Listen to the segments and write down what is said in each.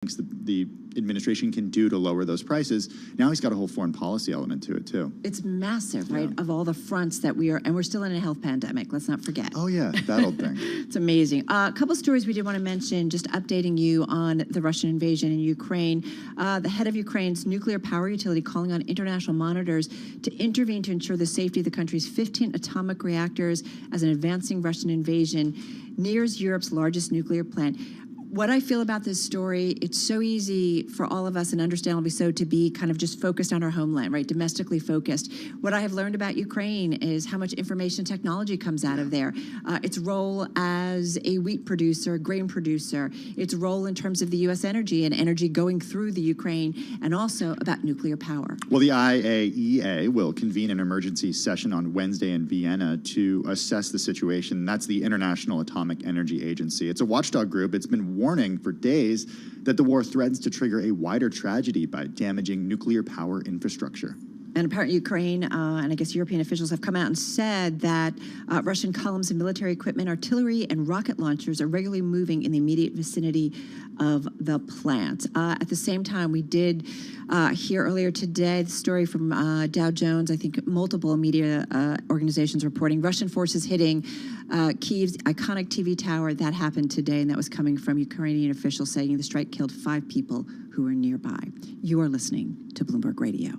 thinks the administration can do to lower those prices. Now he's got a whole foreign policy element to it, too. It's massive, right, of all the fronts that we are, and we're still in a health pandemic, let's not forget. Oh, yeah, that old thing. It's amazing. A couple stories we did want to mention, just updating you on the Russian invasion in Ukraine. The head of Ukraine's nuclear power utility calling on international monitors to intervene to ensure the safety of the country's 15 atomic reactors as an advancing Russian invasion nears Europe's largest nuclear plant. What I feel about this story, it's so easy for all of us, and understandably so, to be kind of just focused on our homeland, right? Domestically focused. What I have learned about Ukraine is how much information technology comes out of there. Its role as a wheat producer, grain producer, its role in terms of the U.S. energy and energy going through the Ukraine, and also about nuclear power. Well, the IAEA will convene an emergency session on Wednesday in Vienna to assess the situation. That's the International Atomic Energy Agency. It's a watchdog group. It's been warning for days that the war threatens to trigger a wider tragedy by damaging nuclear power infrastructure. And apparently Ukraine and I guess European officials have come out and said that Russian columns of military equipment, artillery, and rocket launchers are regularly moving in the immediate vicinity of the plant. At the same time, we did hear earlier today the story from Dow Jones, I think multiple media organizations reporting Russian forces hitting Kyiv's iconic TV tower. That happened today, and that was coming from Ukrainian officials saying the strike killed 5 people who were nearby. You are listening to Bloomberg Radio.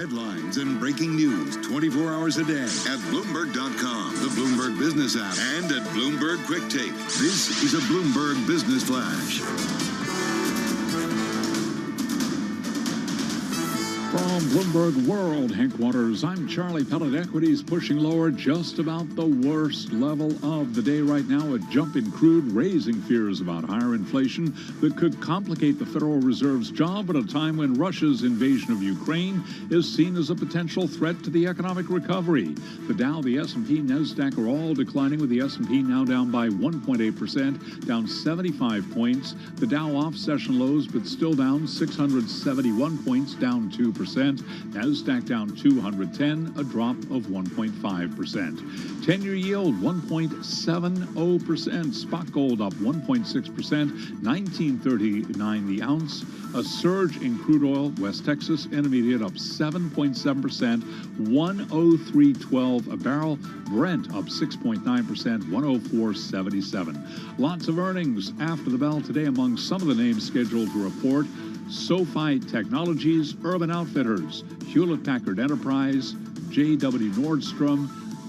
headlines and breaking news 24 hours a day at Bloomberg.com, the Bloomberg Business app, and at Bloomberg Quick Take. This is a Bloomberg Business Flash. From Bloomberg World Headquarters, I'm Charlie Pellet. Equities pushing lower, just about the worst level of the day right now. A jump in crude, raising fears about higher inflation that could complicate the Federal Reserve's job at a time when Russia's invasion of Ukraine is seen as a potential threat to the economic recovery. The Dow, the S&P, Nasdaq are all declining, with the S&P now down by 1.8%, down 75 points. The Dow off session lows, but still down 671 points, down 2%. Nasdaq down 210, a drop of 1.5%. 10-year yield 1.70%. Spot gold up 1.6%, $19.39 the ounce. A surge in crude oil, West Texas Intermediate up 7.7%, $103.12 a barrel. Brent up 6.9%, $104.77. Lots of earnings after the bell today among some of the names scheduled to report. SoFi Technologies, Urban Outfitters, Hewlett-Packard Enterprise, J.W. Nordstrom,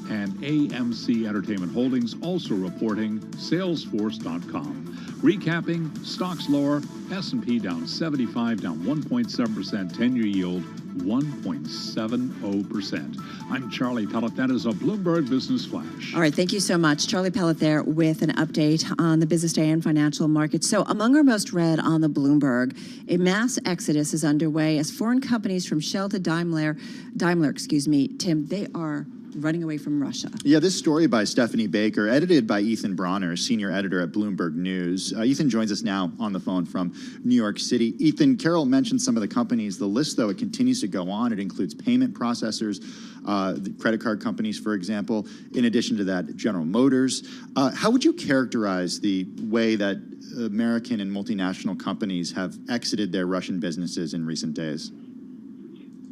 and AMC Entertainment Holdings also reporting. Salesforce.com. Recapping, stocks lower, S&P down 75, down 1.7%, 10-year yield 1.70%. I'm Charlie Pellet. That is a Bloomberg Business Flash. All right, thank you so much. Charlie Pellet there with an update on the business day and financial markets. So among our most read on the Bloomberg, a mass exodus is underway as foreign companies from Shell to Daimler, Tim, they are running away from Russia. Yeah, this story by Stephanie Baker, edited by Ethan Bronner, senior editor at Bloomberg News. Ethan joins us now on the phone from New York City. Ethan, Carol mentioned some of the companies. The list, though, it continues to go on. It includes payment processors, the credit card companies, for example. In addition to that, General Motors. How would you characterize the way that American and multinational companies have exited their Russian businesses in recent days?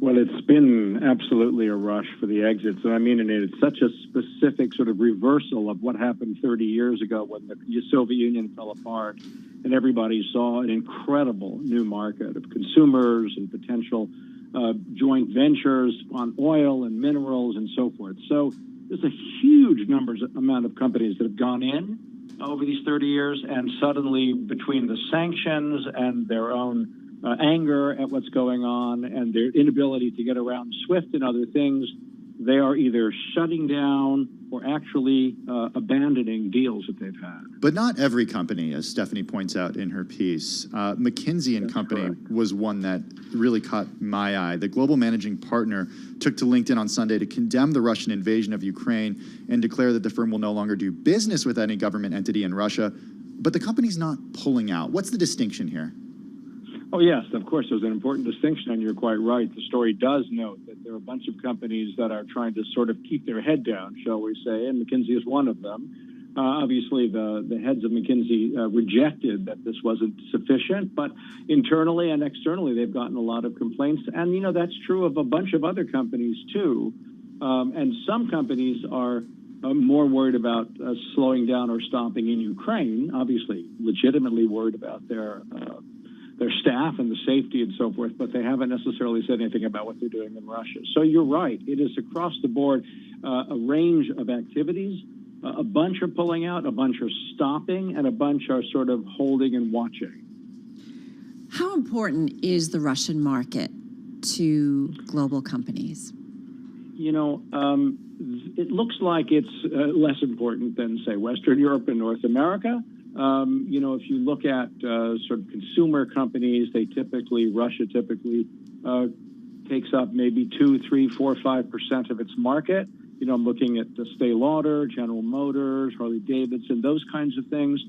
Well, it's been absolutely a rush for the exits. And I mean, and it's such a specific sort of reversal of what happened 30 years ago when the Soviet Union fell apart and everybody saw an incredible new market of consumers and potential joint ventures on oil and minerals and so forth. So there's a huge amount of companies that have gone in over these 30 years, and suddenly between the sanctions and their own anger at what's going on and their inability to get around SWIFT and other things, they are either shutting down or actually abandoning deals that they've had. But not every company, as Stephanie points out in her piece. McKinsey & Company correct. was one that really caught my eye. The global managing partner took to LinkedIn on Sunday to condemn the Russian invasion of Ukraine and declare that the firm will no longer do business with any government entity in Russia. But the company's not pulling out. What's the distinction here? Oh, yes, of course, there's an important distinction, and you're quite right. The story does note that there are a bunch of companies that are trying to sort of keep their head down, shall we say, and McKinsey is one of them. Obviously, the heads of McKinsey rejected that this wasn't sufficient, but internally and externally, they've gotten a lot of complaints. And, you know, that's true of a bunch of other companies, too. And some companies are more worried about slowing down or stopping in Ukraine, obviously legitimately worried about their staff and the safety and so forth, but they haven't necessarily said anything about what they're doing in Russia. So you're right. It is across the board a range of activities. A bunch are pulling out, a bunch are stopping, and a bunch are sort of holding and watching. How important is the Russian market to global companies? You know, it looks like it's less important than, say, Western Europe and North America. You know, if you look at sort of consumer companies, Russia typically takes up maybe 2, 3, 4, 5% of its market. You know, I'm looking at the Estée Lauder, General Motors, Harley Davidson, those kinds of things.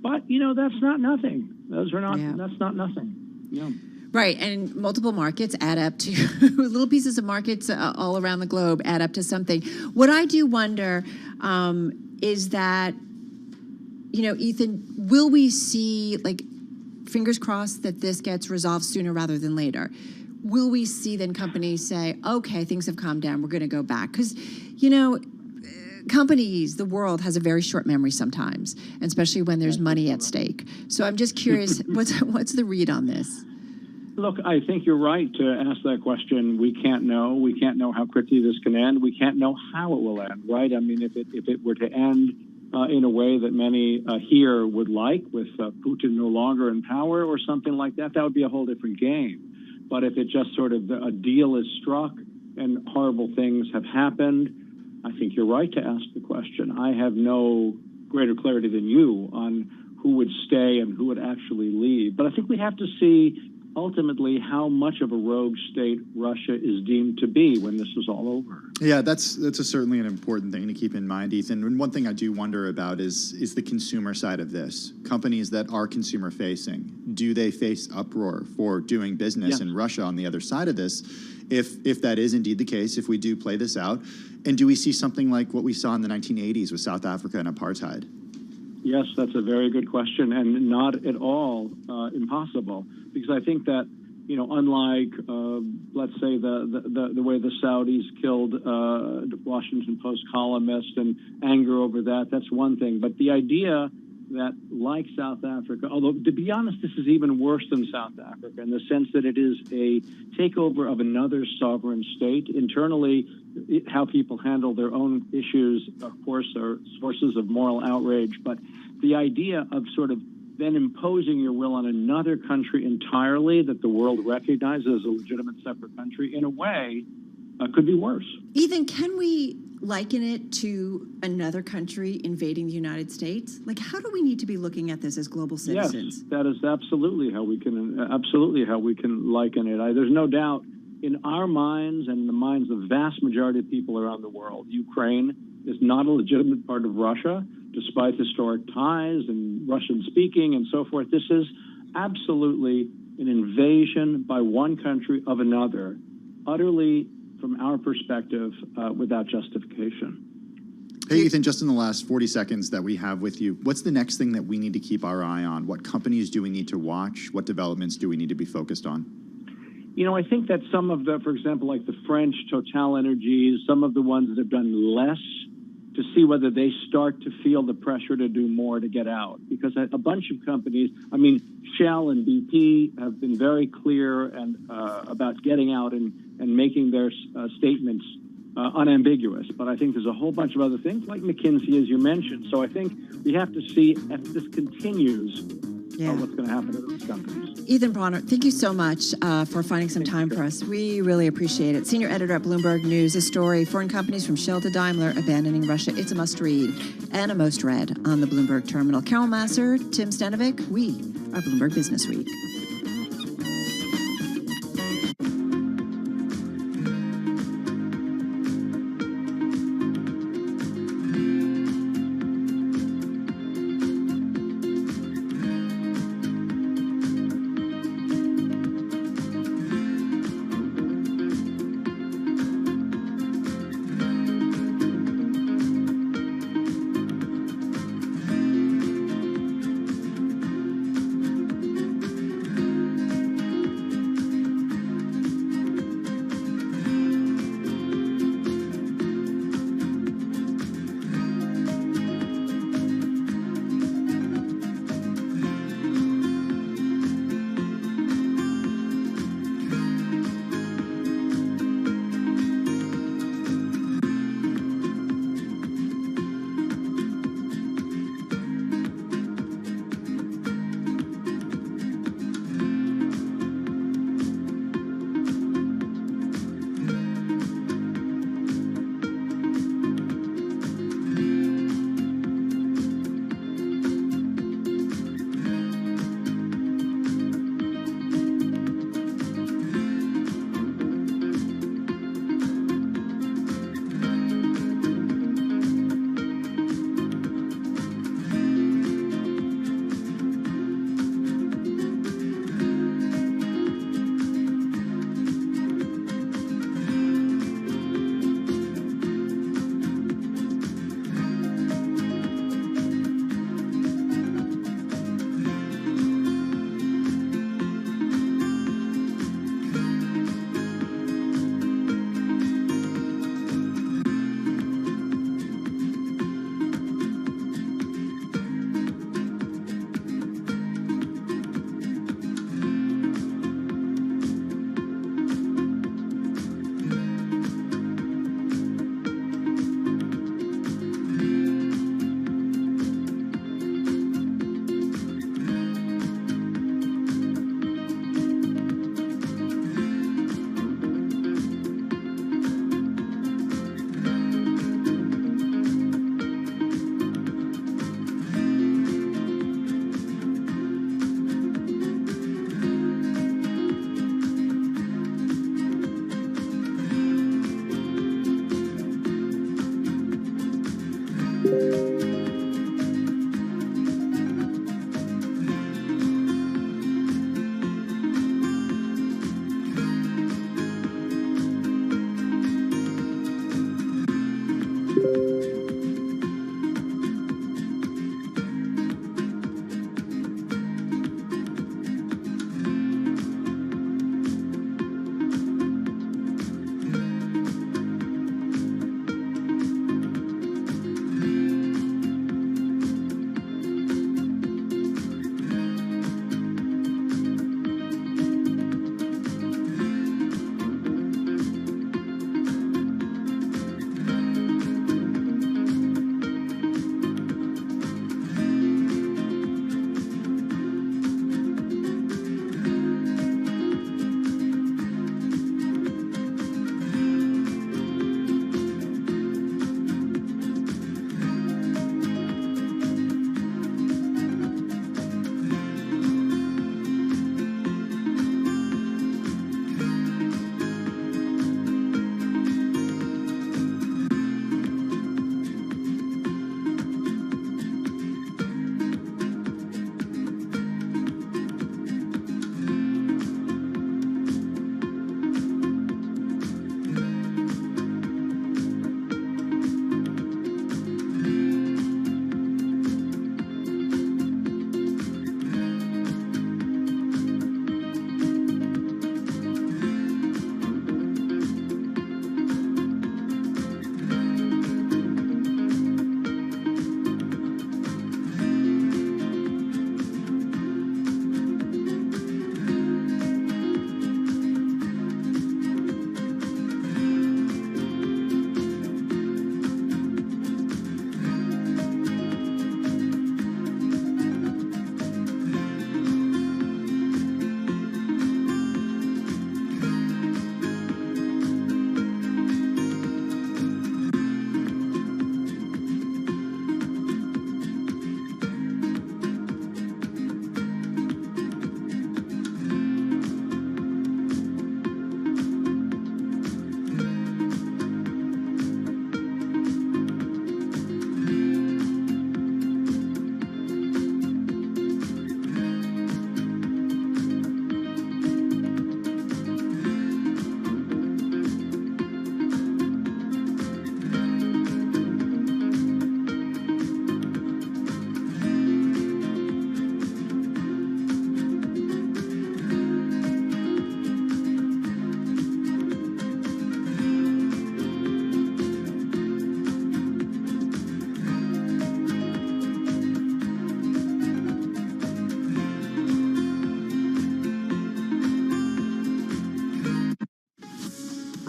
But, you know, that's not nothing. That's not nothing. Yeah. Right, and multiple markets add up to little pieces of markets all around the globe add up to something. What I do wonder is that, you know, Ethan, will we see, like, fingers crossed that this gets resolved sooner rather than later? Will we see then companies say, okay, things have calmed down, we're going to go back? Because, you know, companies, the world has a very short memory sometimes, especially when there's money at stake. So I'm just curious, what's the read on this? Look, I think you're right to ask that question. We can't know. We can't know how quickly this can end. We can't know how it will end, right? I mean, if it were to end in a way that many here would like, with Putin no longer in power or something like that, that would be a whole different game. But if it just sort of a deal is struck and horrible things have happened, I think you're right to ask the question. I have no greater clarity than you on who would stay and who would actually leave. But I think we have to see ultimately how much of a rogue state Russia is deemed to be when this is all over. Yeah, that's certainly an important thing to keep in mind, Ethan. And one thing I do wonder about is the consumer side of this. Companies that are consumer facing, do they face uproar for doing business in Russia on the other side of this? If that is indeed the case, if we do play this out, and do we see something like what we saw in the 1980s with South Africa and apartheid? Yes, that's a very good question, and not at all impossible, because I think that, you know, unlike, let's say, the way the Saudis killed Washington Post columnist and anger over that, that's one thing. But the idea that, like South Africa, although to be honest, this is even worse than South Africa in the sense that it is a takeover of another sovereign state. Internally, how people handle their own issues, of course, are sources of moral outrage. But the idea of sort of then imposing your will on another country entirely that the world recognizes as a legitimate separate country, in a way, could be worse. Ethan, can we liken it to another country invading the United States? Like, how do we need to be looking at this as global citizens? Yes, that is absolutely how we can liken it. There's no doubt in our minds and in the minds of the vast majority of people around the world, Ukraine is not a legitimate part of Russia, despite historic ties and Russian speaking and so forth. This is absolutely an invasion by one country of another, utterly, from our perspective, without justification. Hey, Ethan, just in the last 40 seconds that we have with you, what's the next thing that we need to keep our eye on? What companies do we need to watch? What developments do we need to be focused on? You know, I think that some of the, for example, like the French Total Energies, some of the ones that have done less, to see whether they start to feel the pressure to do more to get out. Because a bunch of companies, I mean, Shell and BP have been very clear and about getting out and making their statements unambiguous. But I think there's a whole bunch of other things, like McKinsey, as you mentioned. So I think we have to see if this continues, what's going to happen to those companies. Ethan Bronner, thank you so much for finding some time for us. We really appreciate it. Senior editor at Bloomberg News, a story, foreign companies from Shell to Daimler abandoning Russia. It's a must read and a most read on the Bloomberg terminal. Carol Masser, Tim Stanovic, we are Bloomberg Business Week.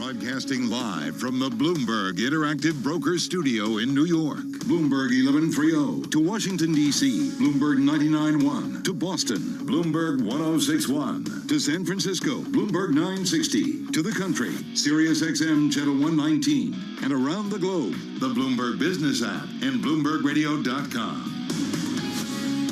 Broadcasting live from the Bloomberg Interactive Broker Studio in New York. Bloomberg 1130 to Washington, D.C. Bloomberg 99.1 to Boston. Bloomberg 106.1 to San Francisco. Bloomberg 960 to the country. Sirius XM Channel 119. And around the globe, the Bloomberg Business app and BloombergRadio.com.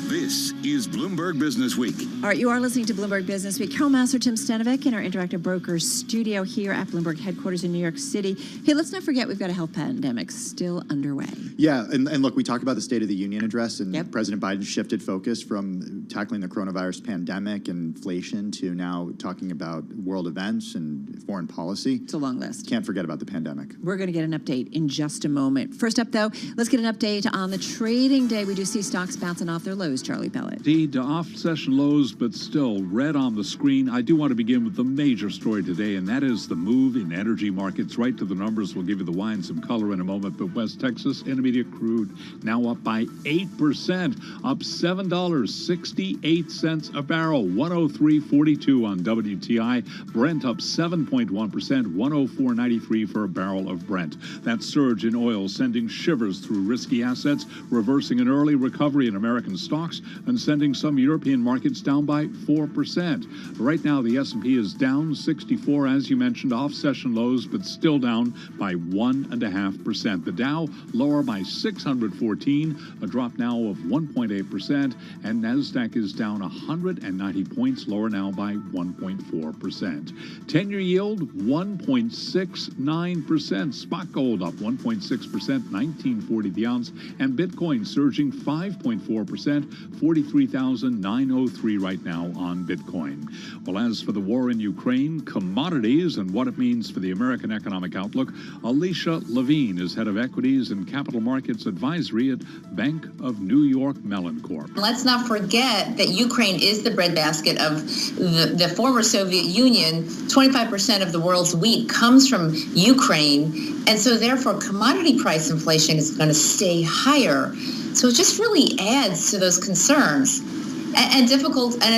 This is Bloomberg Business Week. All right, you are listening to Bloomberg Business Week. Carol Master, Tim Stanovic in our Interactive Brokers studio here at Bloomberg headquarters in New York City. Hey, let's not forget we've got a health pandemic still underway. Yeah, and look, we talked about the State of the Union address, and Yep. President Biden shifted focus from tackling the coronavirus pandemic and inflation to now talking about world events and foreign policy. It's a long list. Can't forget about the pandemic. We're going to get an update in just a moment. First up, though, let's get an update on the trading day. We do see stocks bouncing off their lows, Charlie Pellet. Indeed, off-session lows, but still red on the screen. I do want to begin with the major story today, and that is the move in energy markets. Right to the numbers. We'll give you the wine, some color in a moment. But West Texas Intermediate crude now up by 8%, up $7.68 a barrel, 103.42 on WTI. Brent up 7.1%, 104.93 for a barrel of Brent. That surge in oil sending shivers through risky assets, reversing an early recovery in American stocks and sending some European markets down by 4%. Right now, the S&P is down 64, as you mentioned, off session lows, but still down by 1.5%. The Dow lower by 614, a drop now of 1.8%, and Nasdaq is down 190 points, lower now by 1.4%. 10-year yield 1.69%. Spot gold up 1.6%, 1940 the ounce, and Bitcoin surging 5.4%, 43,903 right now on Bitcoin. Well, as for the war in Ukraine, commodities, and what it means for the American economic outlook, Alicia Levine is head of equities and capital markets advisory at Bank of New York Mellon Corp. Let's not forget that Ukraine is the breadbasket of the former Soviet Union. 25% of the world's wheat comes from Ukraine, and so therefore commodity price inflation is going to stay higher. So it just really adds to those concerns and a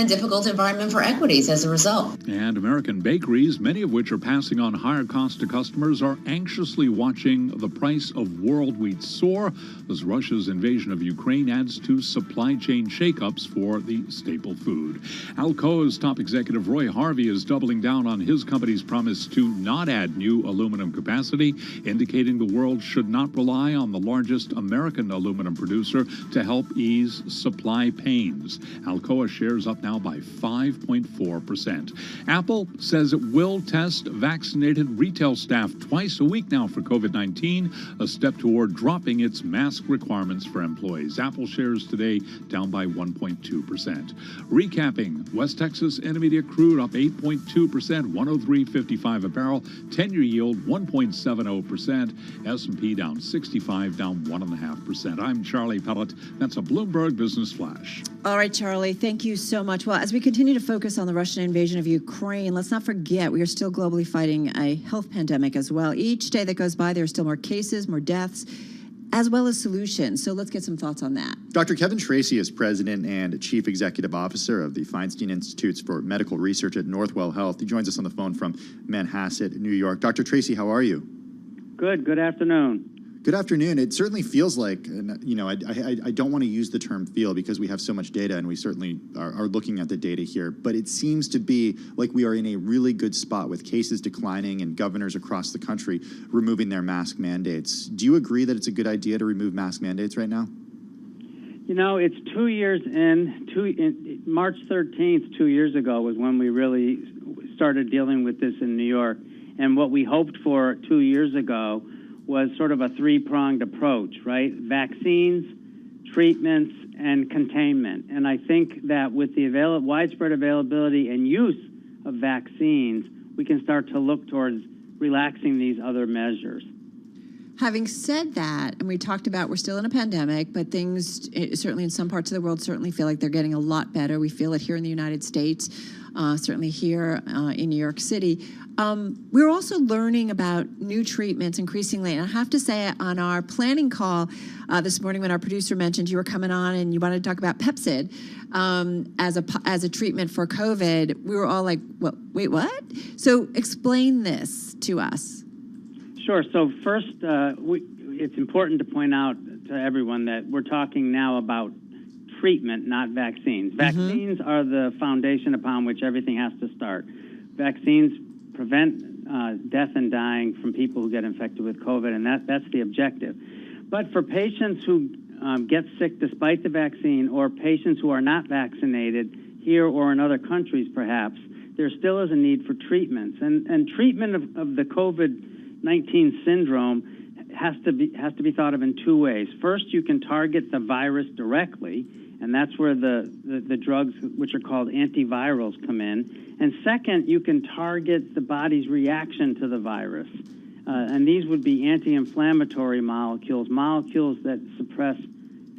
difficult environment for equities as a result. And American bakeries, many of which are passing on higher costs to customers, are anxiously watching the price of world wheat soar as Russia's invasion of Ukraine adds to supply chain shakeups for the staple food. Alcoa's top executive Roy Harvey is doubling down on his company's promise to not add new aluminum capacity, indicating the world should not rely on the largest American aluminum producer to help ease supply pains. Alcoa shares up now by 5.4%. Apple says it will test vaccinated retail staff twice a week now for COVID-19, a step toward dropping its mask requirements for employees. Apple shares today down by 1.2%. Recapping, West Texas Intermediate crude up 8.2%, 103.55 a barrel. 10-year yield 1.70%. S&P down 65, down 1.5%. I'm Charlie Pellet. That's a Bloomberg Business Flash. All right, Charlie, thank you so much. Well, as we continue to focus on the Russian invasion of Ukraine, let's not forget we are still globally fighting a health pandemic as well. Each day that goes by, there are still more cases, more deaths, as well as solutions. So let's get some thoughts on that. Dr. Kevin Tracy is president and chief executive officer of the Feinstein Institutes for Medical Research at Northwell Health. He joins us on the phone from Manhasset, New York. Dr. Tracy, how are you? Good afternoon. Good afternoon. It certainly feels like, I don't want to use the term feel because we have so much data and we certainly are looking at the data here, but it seems to be like we are in a really good spot with cases declining and governors across the country removing their mask mandates. Do you agree that it's a good idea to remove mask mandates right now? You know, it's 2 years in. March 13th, 2 years ago, was when we really started dealing with this in New York. And what we hoped for 2 years ago was sort of a three-pronged approach, right? Vaccines, treatments, and containment. And I think that with the widespread availability and use of vaccines, we can start to look towards relaxing these other measures. Having said that, and we talked about we're still in a pandemic, but things certainly in some parts of the world certainly feel like they're getting a lot better. We feel it here in the United States, certainly here in New York City. We're also learning about new treatments increasingly. And I have to say, on our planning call this morning, when our producer mentioned you were coming on and you wanted to talk about Pepcid as a treatment for COVID, we were all like, wait, what? So explain this to us. Sure. So first, it's important to point out to everyone that we're talking now about treatment, not vaccines. Vaccines are the foundation upon which everything has to start. Vaccines prevent death and dying from people who get infected with COVID, and that's the objective. But for patients who get sick despite the vaccine, or patients who are not vaccinated here or in other countries perhaps, there still is a need for treatments. And treatment of the COVID-19 syndrome has to be thought of in two ways. First, you can target the virus directly, and that's where the drugs, which are called antivirals, come in. And second, you can target the body's reaction to the virus. And these would be anti-inflammatory molecules that suppress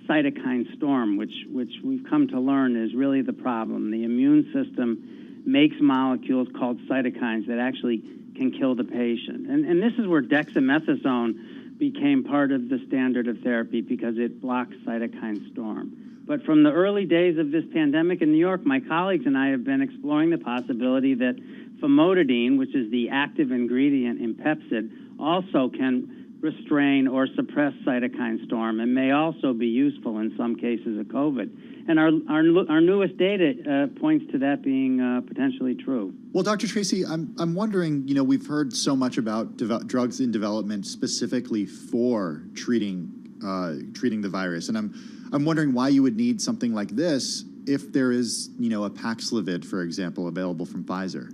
cytokine storm, which we've come to learn is really the problem. The immune system makes molecules called cytokines that actually can kill the patient. And this is where dexamethasone became part of the standard of therapy because it blocks cytokine storm. But from the early days of this pandemic in New York, my colleagues and I have been exploring the possibility that famotidine, which is the active ingredient in Pepcid, also can restrain or suppress cytokine storm and may also be useful in some cases of COVID. And our newest data points to that being potentially true. Well, Dr. Tracy, I'm wondering, we've heard so much about drugs in development specifically for treating the virus, and I'm wondering why you would need something like this if there is, a Paxlovid, for example, available from Pfizer.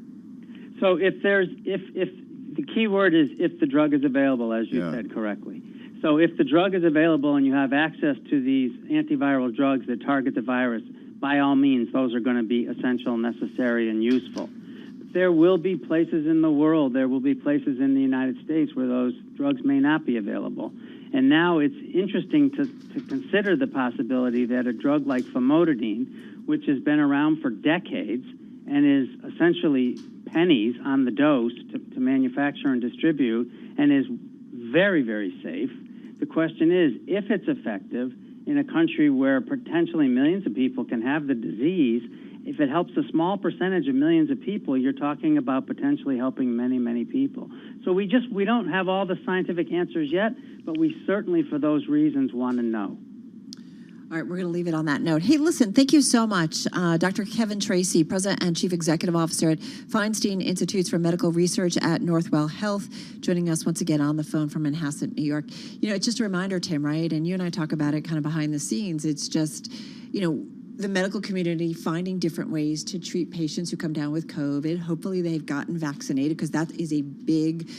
So if the key word is if the drug is available, as you said correctly. So if the drug is available and you have access to these antiviral drugs that target the virus, by all means, those are going to be essential, necessary, and useful. There will be places in the world, there will be places in the United States where those drugs may not be available. And now it's interesting to consider the possibility that a drug like famotidine, which has been around for decades and is essentially pennies on the dose to manufacture and distribute and is very, very safe. The question is, if it's effective in a country where potentially millions of people can have the disease, if it helps a small percentage of millions of people, you're talking about potentially helping many, many people. So we don't have all the scientific answers yet, but we certainly, for those reasons, want to know. All right, we're going to leave it on that note. Hey, listen, thank you so much. Dr. Kevin Tracy, President and Chief Executive Officer at Feinstein Institutes for Medical Research at Northwell Health, joining us once again on the phone from Manhasset, New York. It's just a reminder, Tim, right? And you and I talk about it kind of behind the scenes. It's just, the medical community finding different ways to treat patients who come down with COVID. Hopefully they've gotten vaccinated, because that is a big,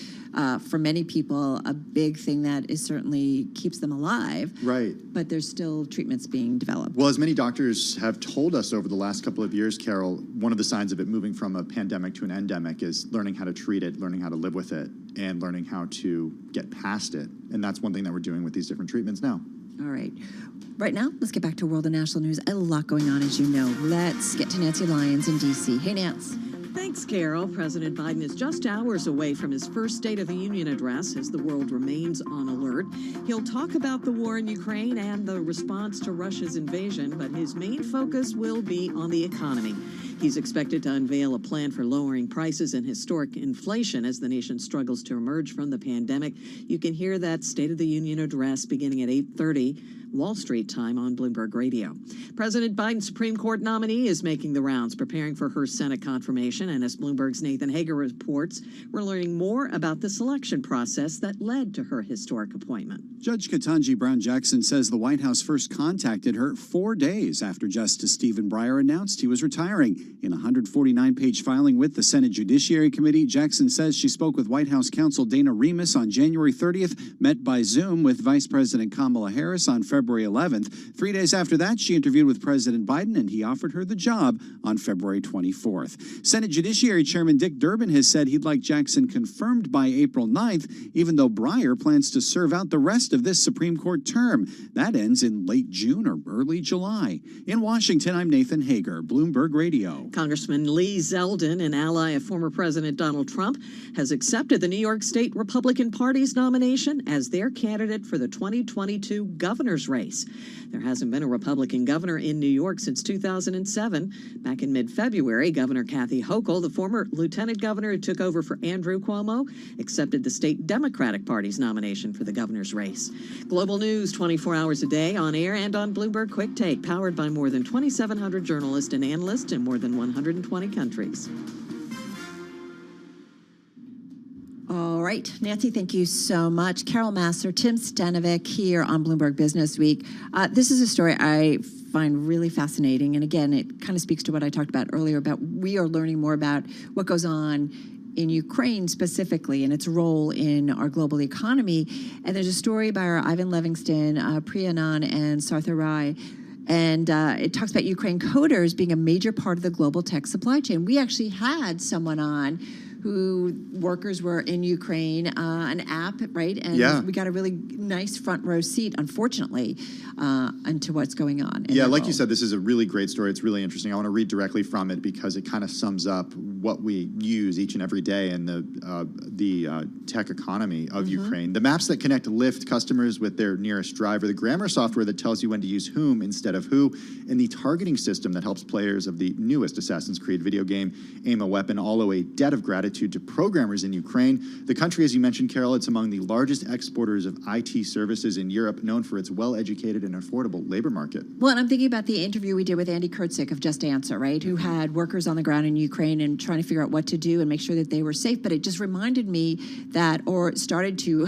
for many people, a big thing that is certainly keeps them alive. Right. But there's still treatments being developed. Well, as many doctors have told us over the last couple of years, Carol, one of the signs of it moving from a pandemic to an endemic is learning how to treat it, learning how to live with it, and learning how to get past it. And that's one thing that we're doing with these different treatments now. All right. Right now, let's get back to world and national news. A lot going on, as you know. Let's get to Nancy Lyons in D.C. Hey, Nance. Thanks, Carol. President Biden is just hours away from his first State of the Union address as the world remains on alert. He'll talk about the war in Ukraine and the response to Russia's invasion, but his main focus will be on the economy. He's expected to unveil a plan for lowering prices and historic inflation as the nation struggles to emerge from the pandemic. You can hear that State of the Union address beginning at 8:30. Wall Street time on Bloomberg Radio. President Biden's Supreme Court nominee is making the rounds, preparing for her Senate confirmation. And as Bloomberg's Nathan Hager reports, we're learning more about the selection process that led to her historic appointment. Judge Ketanji Brown Jackson says the White House first contacted her 4 days after Justice Stephen Breyer announced he was retiring. In a 149-page filing with the Senate Judiciary Committee, Jackson says she spoke with White House counsel Dana Remus on January 30th, met by Zoom with Vice President Kamala Harris on February February 11th. 3 days after that, she interviewed with President Biden, and he offered her the job on February 24th. Senate Judiciary Chairman Dick Durbin has said he'd like Jackson confirmed by April 9th, even though Breyer plans to serve out the rest of this Supreme Court term. That ends in late June or early July. In Washington, I'm Nathan Hager, Bloomberg Radio. Congressman Lee Zeldin, an ally of former President Donald Trump, has accepted the New York State Republican Party's nomination as their candidate for the 2022 governor's race. There hasn't been a Republican governor in New York since 2007. Back in mid-February, Governor Kathy Hochul, the former lieutenant governor who took over for Andrew Cuomo, accepted the state Democratic Party's nomination for the governor's race. Global news 24 hours a day on air and on Bloomberg Quick Take, powered by more than 2,700 journalists and analysts in more than 120 countries. All right, Nancy, thank you so much. Carol Masser, Tim Stanovic here on Bloomberg Business Week. This is a story I find really fascinating. And again, it kind of speaks to what I talked about earlier about we are learning more about what goes on in Ukraine specifically and its role in our global economy. And there's a story by our Ivan Livingston, Priya Anand, and Sarthar Rai. And it talks about Ukraine coders being a major part of the global tech supply chain. We actually had someone on who workers were in Ukraine, an app, right? And we got a really nice front row seat, unfortunately, into what's going on. Yeah, like you said, this is a really great story. It's really interesting. I want to read directly from it because it kind of sums up what we use each and every day in the tech economy of Ukraine. The maps that connect Lyft customers with their nearest driver, the grammar software that tells you when to use whom instead of who, and the targeting system that helps players of the newest Assassin's Creed video game aim a weapon, all owe a debt of gratitude to programmers in Ukraine. The country, as you mentioned, Carol, it's among the largest exporters of IT services in Europe, known for its well-educated and affordable labor market. Well, and I'm thinking about the interview we did with Andy Kurtzik of Just Answer, right, who had workers on the ground in Ukraine and trying to figure out what to do and make sure that they were safe. But it just reminded me that, or started to,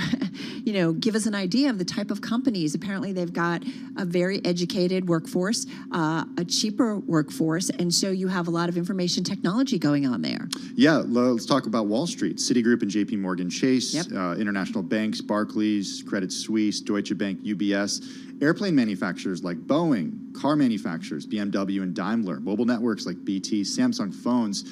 give us an idea of the type of companies. Apparently, they've got a very educated workforce, a cheaper workforce, and so you have a lot of information technology going on there. Yeah, let's talk about Wall Street. Citigroup and JP Morgan Chase, international banks, Barclays, Credit Suisse, Deutsche Bank, UBS, airplane manufacturers like Boeing, car manufacturers, BMW and Daimler, mobile networks like BT, Samsung phones.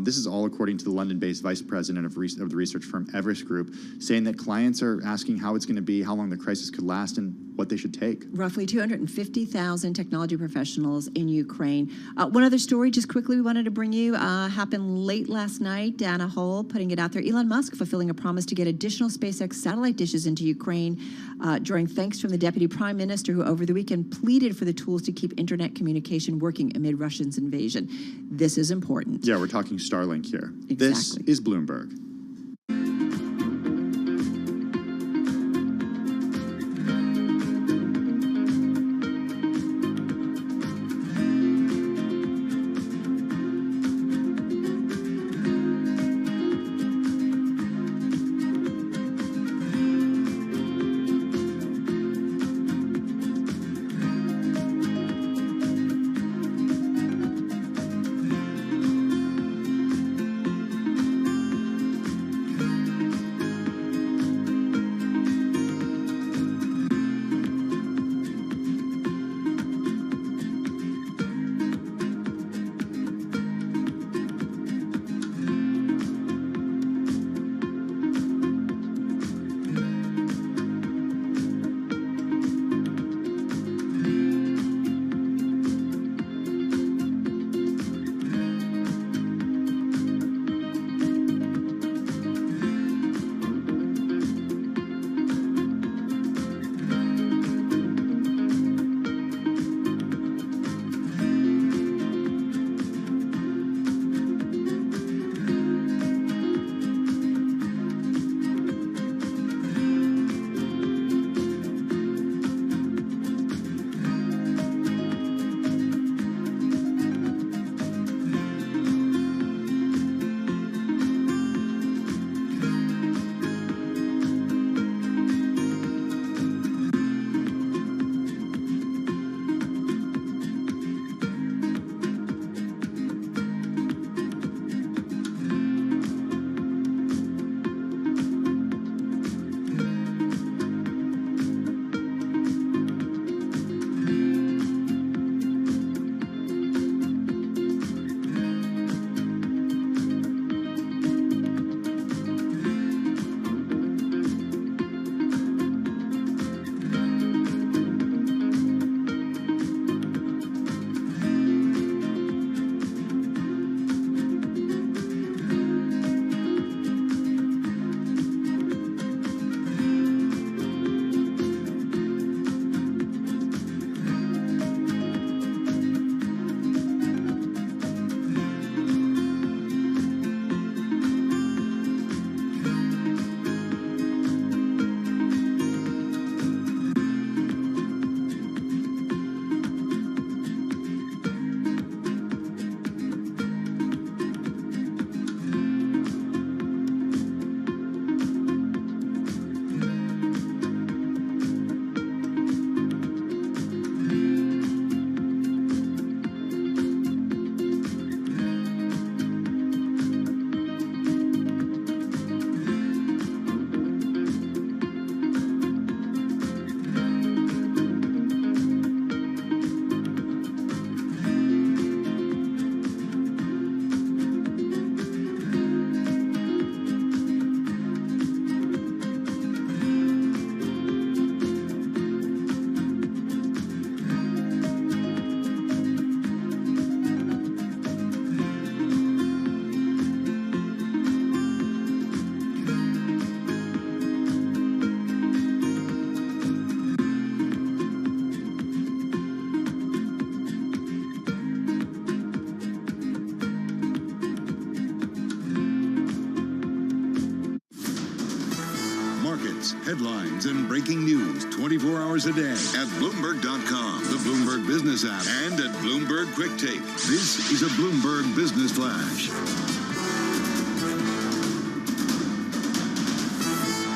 This is all according to the London-based vice president of the research firm Everest Group, saying that clients are asking how it's going to be, how long the crisis could last, and what they should take. Roughly 250,000 technology professionals in Ukraine. One other story, just quickly, we wanted to bring you, happened late last night. Dana Hull putting it out there. Elon Musk fulfilling a promise to get additional SpaceX satellite dishes into Ukraine, drawing thanks from the deputy prime minister who over the weekend pleaded for the tools to keep internet communication working amid Russia's invasion. This is important. Yeah, we're talking Starlink here. Exactly. This is Bloomberg. updates, headlines, and breaking news 24 hours a day at Bloomberg.com, the Bloomberg Business app, and at Bloomberg Quick Take. This is a Bloomberg Business Flash.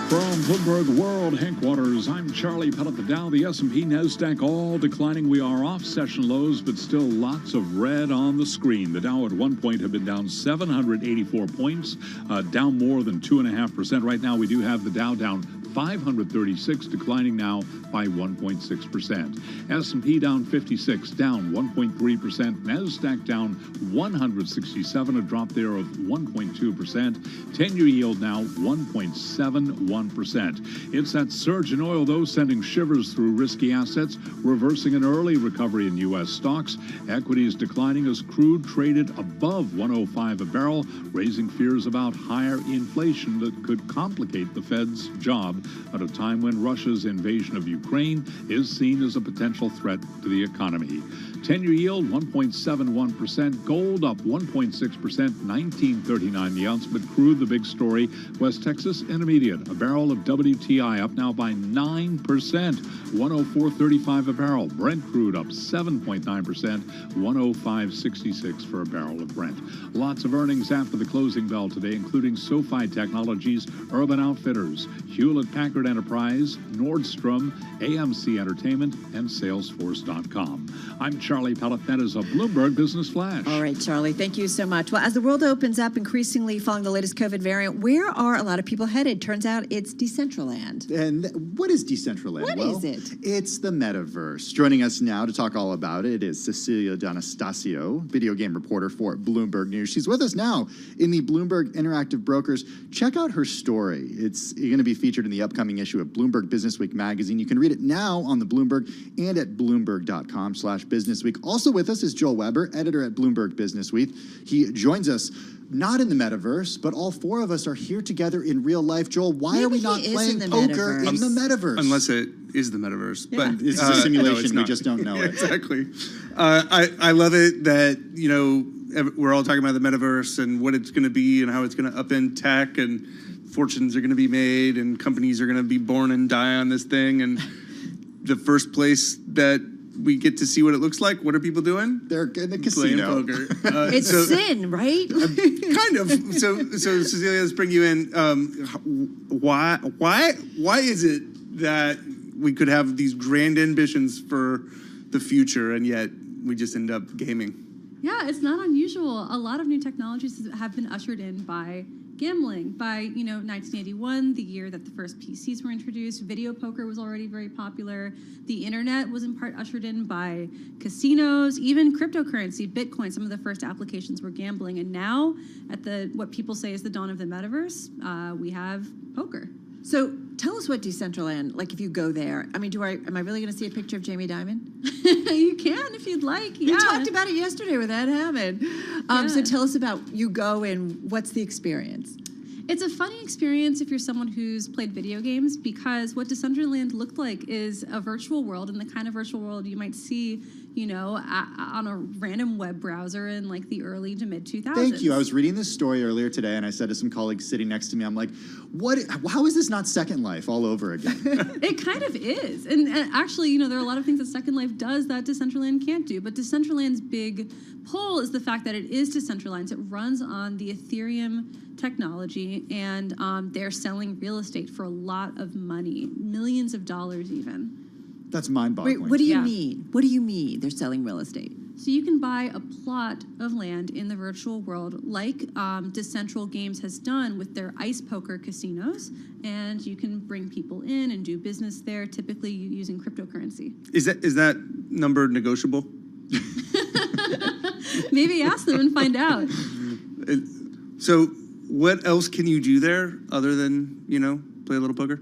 From Bloomberg World Headquarters, I'm Charlie Pellet. The Dow, the S&P, Nasdaq, all declining. We are off session lows, but still lots of red on the screen. The Dow at one point had been down 784 points, down more than 2.5%. Right now, we do have the Dow down 536, declining now by 1.6%. S&P down 56, down 1.3%. Nasdaq down 167, a drop there of 1.2%. 10-year yield now 1.71%. It's that surge in oil, though, sending shivers through risky assets, reversing an early recovery in U.S. stocks. Equities declining as crude traded above 105 a barrel, raising fears about higher inflation that could complicate the Fed's job at a time when Russia's invasion of Ukraine is seen as a potential threat to the economy. 10-year yield 1.71%, gold up 1.6%, 19.39 the ounce, but crude the big story. West Texas Intermediate, a barrel of WTI up now by 9%, 104.35 a barrel. Brent crude up 7.9%, 105.66 for a barrel of Brent. Lots of earnings after the closing bell today, including SoFi Technologies, Urban Outfitters, Hewlett-Packard Enterprise, Nordstrom, AMC Entertainment, and Salesforce.com. I'm Charlie Pellet. That is a Bloomberg Business Flash. All right, Charlie, thank you so much. Well, as the world opens up increasingly following the latest COVID variant, where are a lot of people headed? Turns out it's Decentraland. And what is Decentraland? What is it? It's the metaverse. Joining us now to talk all about it is Cecilia D'Anastasio, video game reporter for Bloomberg News. She's with us now in the Bloomberg Interactive Brokers. Check out her story. It's going to be featured in the upcoming issue of Bloomberg Businessweek magazine. You can read it now on the Bloomberg and at Bloomberg.com/Businessweek. Also with us is Joel Weber, editor at Bloomberg Businessweek. He joins us not in the metaverse, but all four of us are here together in real life. Joel, why are we not playing poker in the metaverse? Unless it is the metaverse. Yeah. But It's a simulation. no, we just don't know it. Exactly. I love it that, we're all talking about the metaverse and what it's going to be and how it's going to upend tech and fortunes are going to be made and companies are going to be born and die on this thing. And the first place that we get to see what it looks like, what are people doing? They're in the casino. Playing poker. It's sin, right? Kind of. So Cecilia, let's bring you in. Why is it that we could have these grand ambitions for the future and yet we just end up gaming? Yeah, it's not unusual. A lot of new technologies have been ushered in by gambling. By 1981, the year that the first PCs were introduced, video poker was already very popular. The internet was in part ushered in by casinos, even cryptocurrency, Bitcoin. Some of the first applications were gambling, and now at what people say is the dawn of the metaverse, we have poker. So tell us what Decentraland, like if you go there, I mean, am I really going to see a picture of Jamie Dimon? You can if you'd like. Yeah. You talked about it yesterday with Ed Hammond. So tell us about you go and what's the experience? It's a funny experience if you're someone who's played video games, because what Decentraland looked like is a virtual world, and the kind of virtual world you might see, on a random web browser in like the early to mid 2000s. Thank you. I was reading this story earlier today, and I said to some colleagues sitting next to me, I'm like, how is this not Second Life all over again? It kind of is. And actually, there are a lot of things that Second Life does that Decentraland can't do. But Decentraland's big pull is the fact that it is decentralized. It runs on the Ethereum technology, and they're selling real estate for a lot of money, millions of dollars even. That's mind-boggling. Wait, what do you mean? What do you mean they're selling real estate? So you can buy a plot of land in the virtual world like Decentral Games has done with their ice poker casinos, and you can bring people in and do business there, typically using cryptocurrency. Is that number negotiable? Maybe ask them and find out. So what else can you do there other than, play a little poker?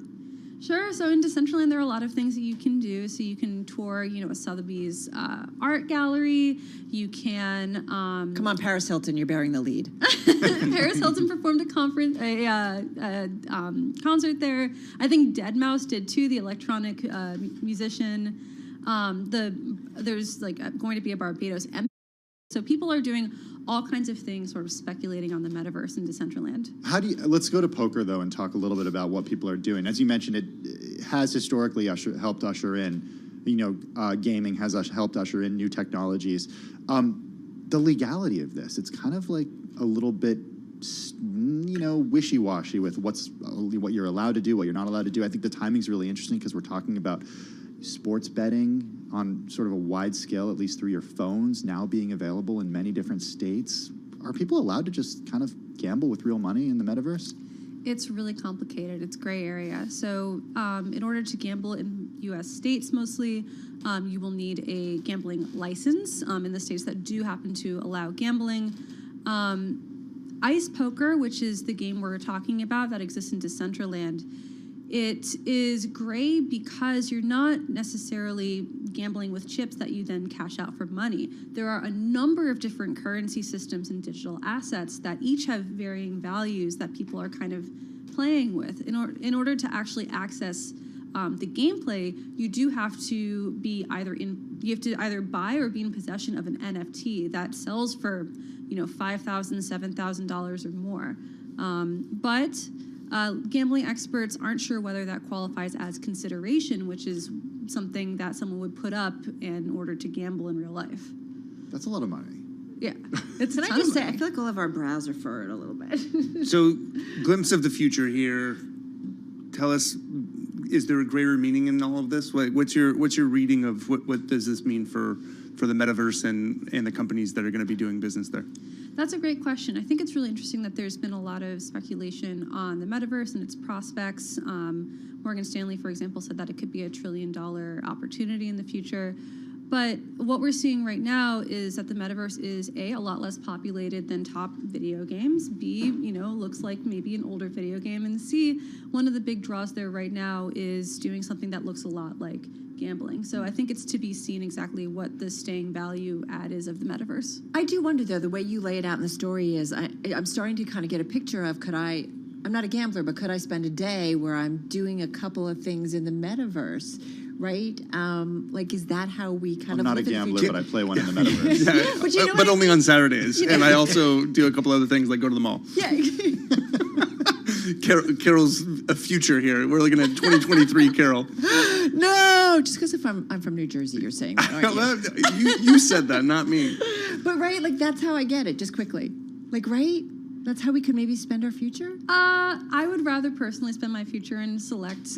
Sure. So in Decentraland, there are a lot of things that you can do. So you can tour, a Sotheby's art gallery. You can... Come on, Paris Hilton, you're bearing the lead. Paris Hilton performed a concert there. I think Deadmau5 did too, the electronic musician. There's going to be a Barbados. So people are doing all kinds of things sort of speculating on the metaverse and Decentraland. Let's go to poker, though, and talk a little bit about what people are doing. As you mentioned, it has historically helped usher in, gaming has helped usher in new technologies. The legality of this, it's kind of like a little bit, wishy-washy with what you're allowed to do, what you're not allowed to do. I think the timing's really interesting because we're talking about sports betting on sort of a wide scale, at least through your phones, now being available in many different states. Are people allowed to just kind of gamble with real money in the metaverse? It's really complicated. It's gray area. So in order to gamble in U.S. states mostly, you will need a gambling license in the states that do happen to allow gambling. Ice Poker, which is the game we're talking about that exists in Decentraland, it is gray because you're not necessarily gambling with chips that you then cash out for money. There are a number of different currency systems and digital assets that each have varying values that people are kind of playing with. In order to actually access the gameplay, you do have to be either buy or be in possession of an NFT that sells for $5,000, $7,000 or more. But gambling experts aren't sure whether that qualifies as consideration, which is something that someone would put up in order to gamble in real life. That's a lot of money. Yeah. Can I just say, I feel like all of our brows are furrowed a little bit. So, glimpse of the future here. Tell us, is there a greater meaning in all of this? What's your reading of what does this mean for the metaverse and the companies that are going to be doing business there? That's a great question. I think it's really interesting that there's been a lot of speculation on the metaverse and its prospects. Morgan Stanley, for example, said that it could be $1 trillion opportunity in the future. But what we're seeing right now is that the metaverse is A, a lot less populated than top video games. B, looks like maybe an older video game. And C, one of the big draws there right now is doing something that looks a lot like gambling. So I think it's to be seen exactly what the staying value add is of the metaverse. I do wonder, though, the way you lay it out in the story is I'm starting to kind of get a picture of I'm not a gambler, but could I spend a day where I'm doing a couple of things in the metaverse? Right? Is that how we kind of I'm not a gambler, but I play one in the metaverse. Yeah, but only on Saturdays. And I also do a couple other things, like go to the mall. Yeah. Carol's a future here. We're looking at 2023 Carol. No, just because I'm from New Jersey, you're saying that, aren't you? You said that, not me. But right, that's how I get it, just quickly. Right? That's how we could maybe spend our future? I would rather personally spend my future in select,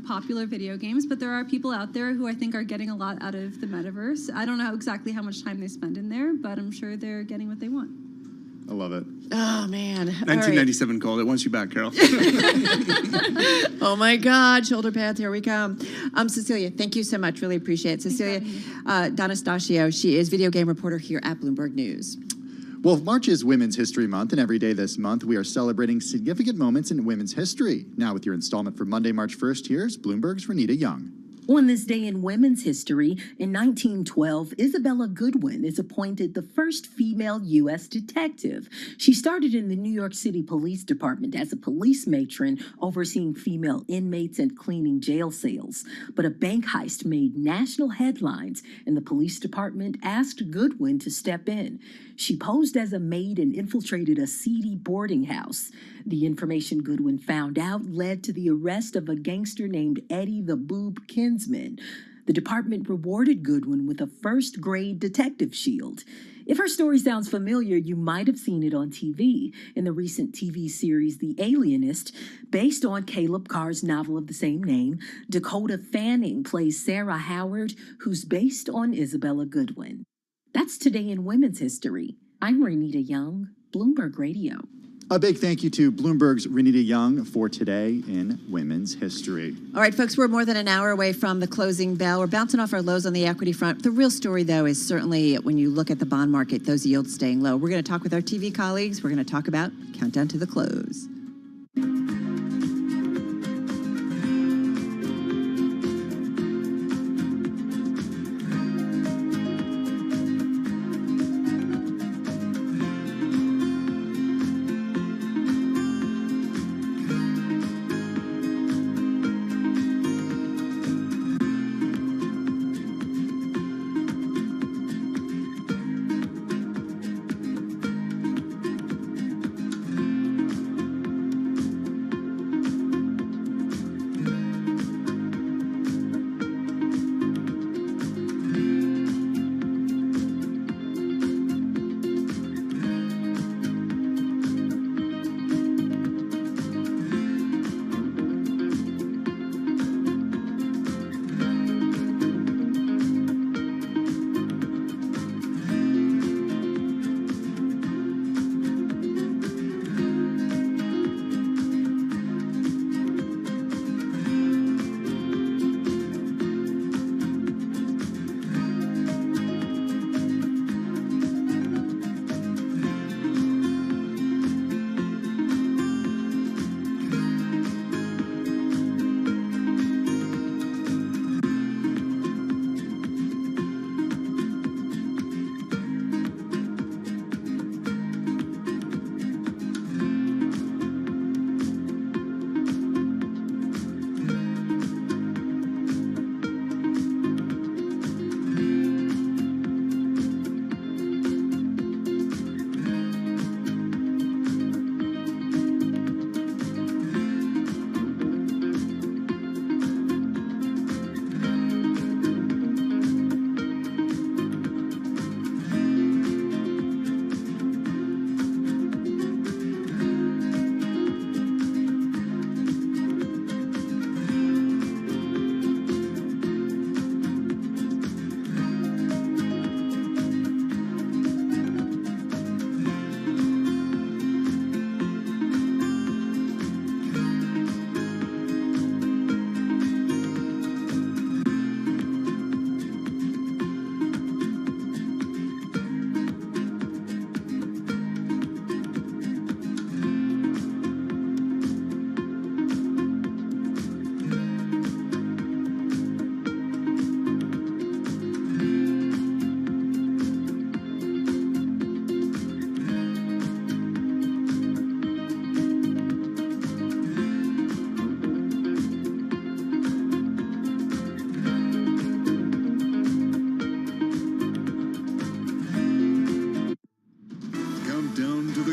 popular video games, but there are people out there who I think are getting a lot out of the metaverse. I don't know exactly how much time they spend in there, but I'm sure they're getting what they want. I love it. Oh, man. 1997 called. It wants you back, Carol. Oh, my God. Shoulder pads, here we come. Cecilia, thank you so much. Really appreciate it. Cecilia D'Anastasio, she is video game reporter here at Bloomberg News. Well, March is Women's History Month, and every day this month we are celebrating significant moments in women's history. Now, with your installment for Monday, March 1st, here's Bloomberg's Renita Young. On this day in women's history, in 1912, Isabella Goodwin is appointed the first female U.S. detective. She started in the New York City Police Department as a police matron, overseeing female inmates and cleaning jail cells. But a bank heist made national headlines, and the police department asked Goodwin to step in. She posed as a maid and infiltrated a seedy boarding house. The information Goodwin found out led to the arrest of a gangster named Eddie the Boob Kinsman. The department rewarded Goodwin with a first-grade detective shield. If her story sounds familiar, you might have seen it on TV in the recent TV series The Alienist. Based on Caleb Carr's novel of the same name, Dakota Fanning plays Sarah Howard, who's based on Isabella Goodwin. That's today in women's history. I'm Renita Young, Bloomberg Radio. A big thank you to Bloomberg's Renita Young for today in women's history. All right, folks, we're more than an hour away from the closing bell. We're bouncing off our lows on the equity front. The real story, though, is certainly when you look at the bond market, those yields staying low. We're going to talk with our TV colleagues. We're going to talk about Countdown to the Close.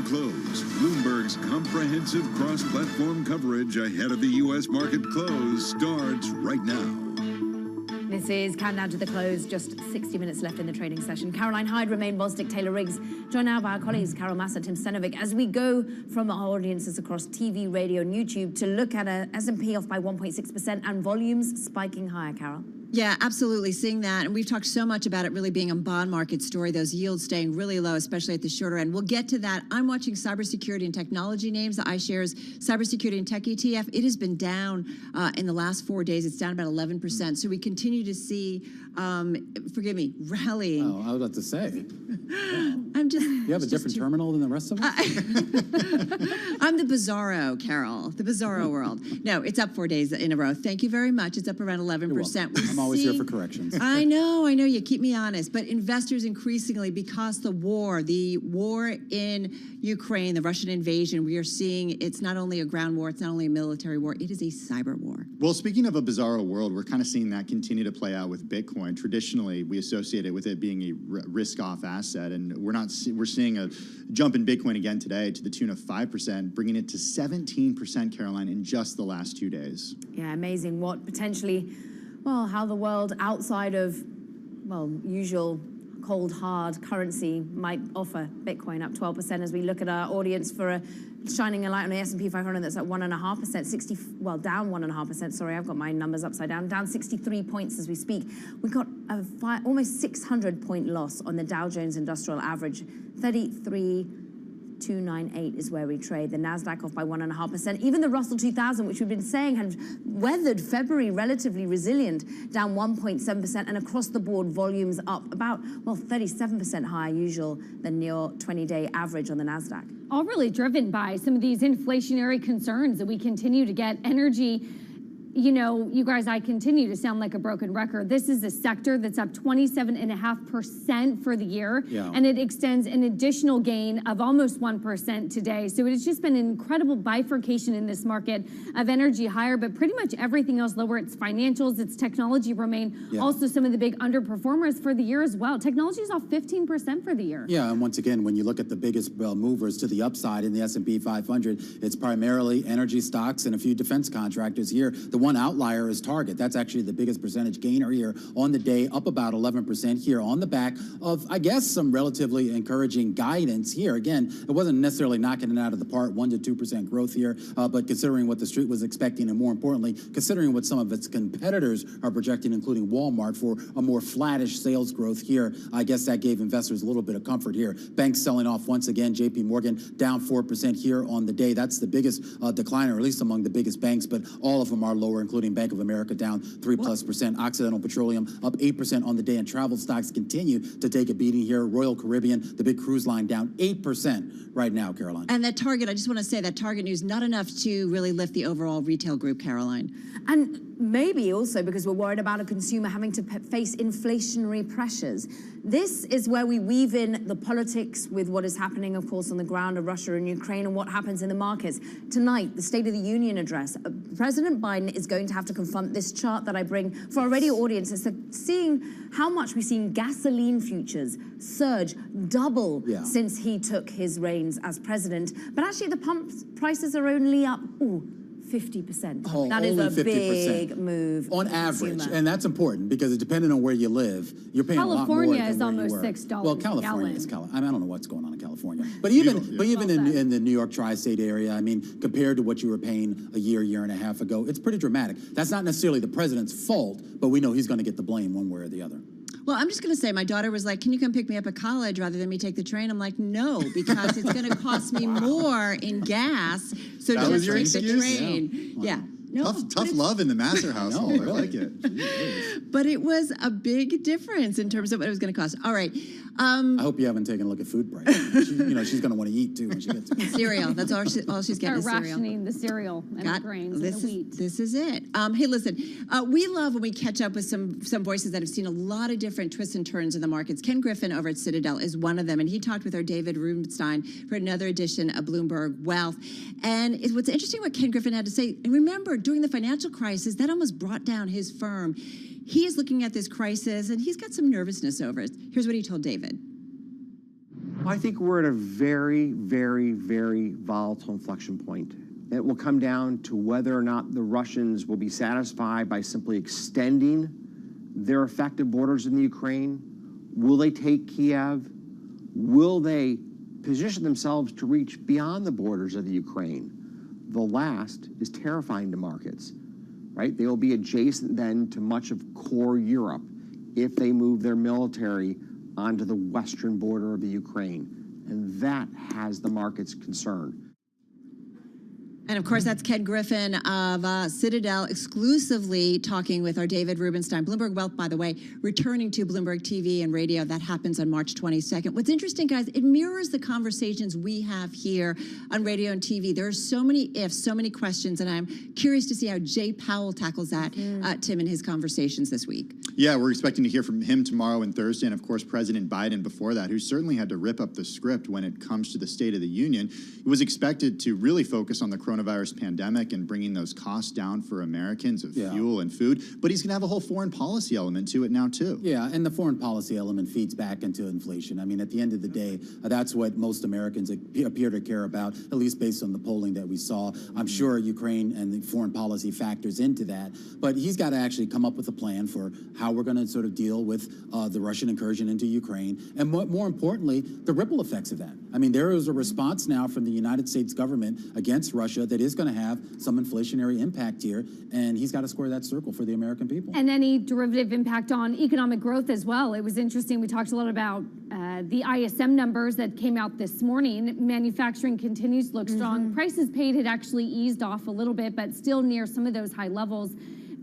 the close. Bloomberg's comprehensive cross-platform coverage ahead of the U.S. market close starts right now. This is Countdown to the Close, just 60 minutes left in the trading session. Caroline Hyde, Romain Bosdick, Taylor Riggs, joined now by our colleagues Carol Massa, Tim Stenovic, as we go from our audiences across TV, radio, and YouTube to look at a S&P off by 1.6% and volumes spiking higher, Carol. Yeah, absolutely. Seeing that. And we've talked so much about it really being a bond market story, those yields staying really low, especially at the shorter end. We'll get to that. I'm watching cybersecurity and technology names, the iShares Cybersecurity and Tech ETF. It has been down in the last 4 days. It's down about 11%. So we continue to see, forgive me, rallying. Oh, I was about to say. I'm just. You have a different terminal than the rest of us? I'm the bizarro, Carol, the bizarro world. No, it's up 4 days in a row. Thank you very much. It's up around 11%. I'm always here for corrections. I know, you keep me honest. But investors increasingly, because the war in Ukraine, the Russian invasion, we are seeing it's not only a ground war, it's not only a military war, it is a cyber war. Well, speaking of a bizarro world, we're kind of seeing that continue to play out with Bitcoin. Traditionally, we associate it with it being a risk-off asset, and we're seeing a jump in Bitcoin again today to the tune of 5%, bringing it to 17%, Caroline, in just the last 2 days. Yeah, amazing. What potentially, well, how the world outside of, well, usual cold, hard currency might offer. Bitcoin up 12% as we look at our audience for shining a light on the S&P 500 that's at 1.5%, down 1.5%. Sorry, I've got my numbers upside down 63 points as we speak. We've got a almost 600-point loss on the Dow Jones Industrial Average. 33,298 is where we trade. The Nasdaq off by 1.5%. Even the Russell 2000, which we've been saying had weathered February relatively resilient, down 1.7%. And across the board, volumes up about, 37% higher usual than your 20-day average on the Nasdaq. All really driven by some of these inflationary concerns that we continue to get. Energy, you know, you guys, I continue to sound like a broken record. This is a sector that's up 27.5% for the year, and it extends an additional gain of almost 1% today. So it has just been an incredible bifurcation in this market of energy higher, but pretty much everything else lower. Its financials, its technology remain also some of the big underperformers for the year as well. Technology is off 15% for the year. Yeah, and once again, when you look at the biggest movers to the upside in the S&P 500, it's primarily energy stocks and a few defense contractors here. The one outlier is Target. That's actually the biggest percentage gainer here on the day, up about 11% here on the back of, I guess, some relatively encouraging guidance here. Again, it wasn't necessarily knocking it out of the park, 1 to 2% growth here, but considering what the street was expecting, and more importantly, considering what some of its competitors are projecting, including Walmart, for a more flattish sales growth here, I guess that gave investors a little bit of comfort here. Banks selling off once again. JP Morgan down 4% here on the day. That's the biggest decliner, or at least among the biggest banks, but all of them are lower, including Bank of America down 3+%. Occidental Petroleum up 8% on the day, and travel stocks continue to take a beating here. Royal Caribbean, the big cruise line, down 8% right now, Caroline. And that Target, I just want to say that Target news, not enough to really lift the overall retail group, Caroline. And maybe also because we're worried about a consumer having to face inflationary pressures. This is where we weave in the politics with what is happening, of course, on the ground of Russia and Ukraine and what happens in the markets. Tonight, the State of the Union address. President Biden is going to have to confront this chart that I bring for our radio audiences, seeing how much we've seen gasoline futures surge, double since he took his reins as president. But actually, the pump prices are only up, 50%. Oh, that is a 50%. big move on average, and that's important because depending on where you live, you're paying California a lot more than is where almost you were. $6 Well, a California gallon. is California. I don't know what's going on in California, but even in the New York tri-state area, I mean, compared to what you were paying a year and a half ago, it's pretty dramatic. That's not necessarily the president's fault, but we know he's going to get the blame one way or the other. Well, I'm just going to say, my daughter was like, can you come pick me up at college rather than me take the train? I'm like, no, because it's going to cost me more in gas, so That was just your take the excuse? train. Yeah. No, tough love in the Masser household. I like it. But it was a big difference in terms of what it was going to cost. All right. I hope you haven't taken a look at food prices. She's going to want to eat too when she gets to cereal. That's all she's getting is cereal. Rationing the cereal and the grains and the wheat. This is it. Hey, listen, we love when we catch up with some voices that have seen a lot of different twists and turns in the markets. Ken Griffin over at Citadel is one of them, and he talked with our David Rubenstein for another edition of Bloomberg Wealth. And what's interesting what Ken Griffin had to say, and remember, during the financial crisis, that almost brought down his firm. He is looking at this crisis, and he's got some nervousness over it. Here's what he told David. I think we're at a very, very, very volatile inflection point. It will come down to whether or not the Russians will be satisfied by simply extending their effective borders in the Ukraine. Will they take Kiev? Will they position themselves to reach beyond the borders of the Ukraine? The last is terrifying to markets, right? They will be adjacent then to much of core Europe if they move their military onto the western border of the Ukraine. And that has the markets concerned. And of course, that's Ken Griffin of Citadel, exclusively talking with our David Rubenstein. Bloomberg Wealth, by the way, returning to Bloomberg TV and radio. That happens on March 22nd. What's interesting, guys, it mirrors the conversations we have here on radio and TV. There are so many ifs, so many questions, and I'm curious to see how Jay Powell tackles that, Tim, in his conversations this week. Yeah, we're expecting to hear from him tomorrow and Thursday, and of course, President Biden before that, who certainly had to rip up the script when it comes to the State of the Union. It was expected to really focus on the coronavirus pandemic and bringing those costs down for Americans of fuel and food, but he's going to have a whole foreign policy element to it now, too. Yeah, and the foreign policy element feeds back into inflation. I mean, at the end of the day, that's what most Americans appear to care about, at least based on the polling that we saw. I'm sure Ukraine and the foreign policy factors into that, but he's got to actually come up with a plan for how we're going to sort of deal with the Russian incursion into Ukraine, and more importantly, the ripple effects of that. I mean, there is a response now from the United States government against Russia that is going to have some inflationary impact here, and he's got to square that circle for the American people. And any derivative impact on economic growth as well. It was interesting. We talked a lot about the ISM numbers that came out this morning. Manufacturing continues to look strong. Prices paid had actually eased off a little bit, but still near some of those high levels.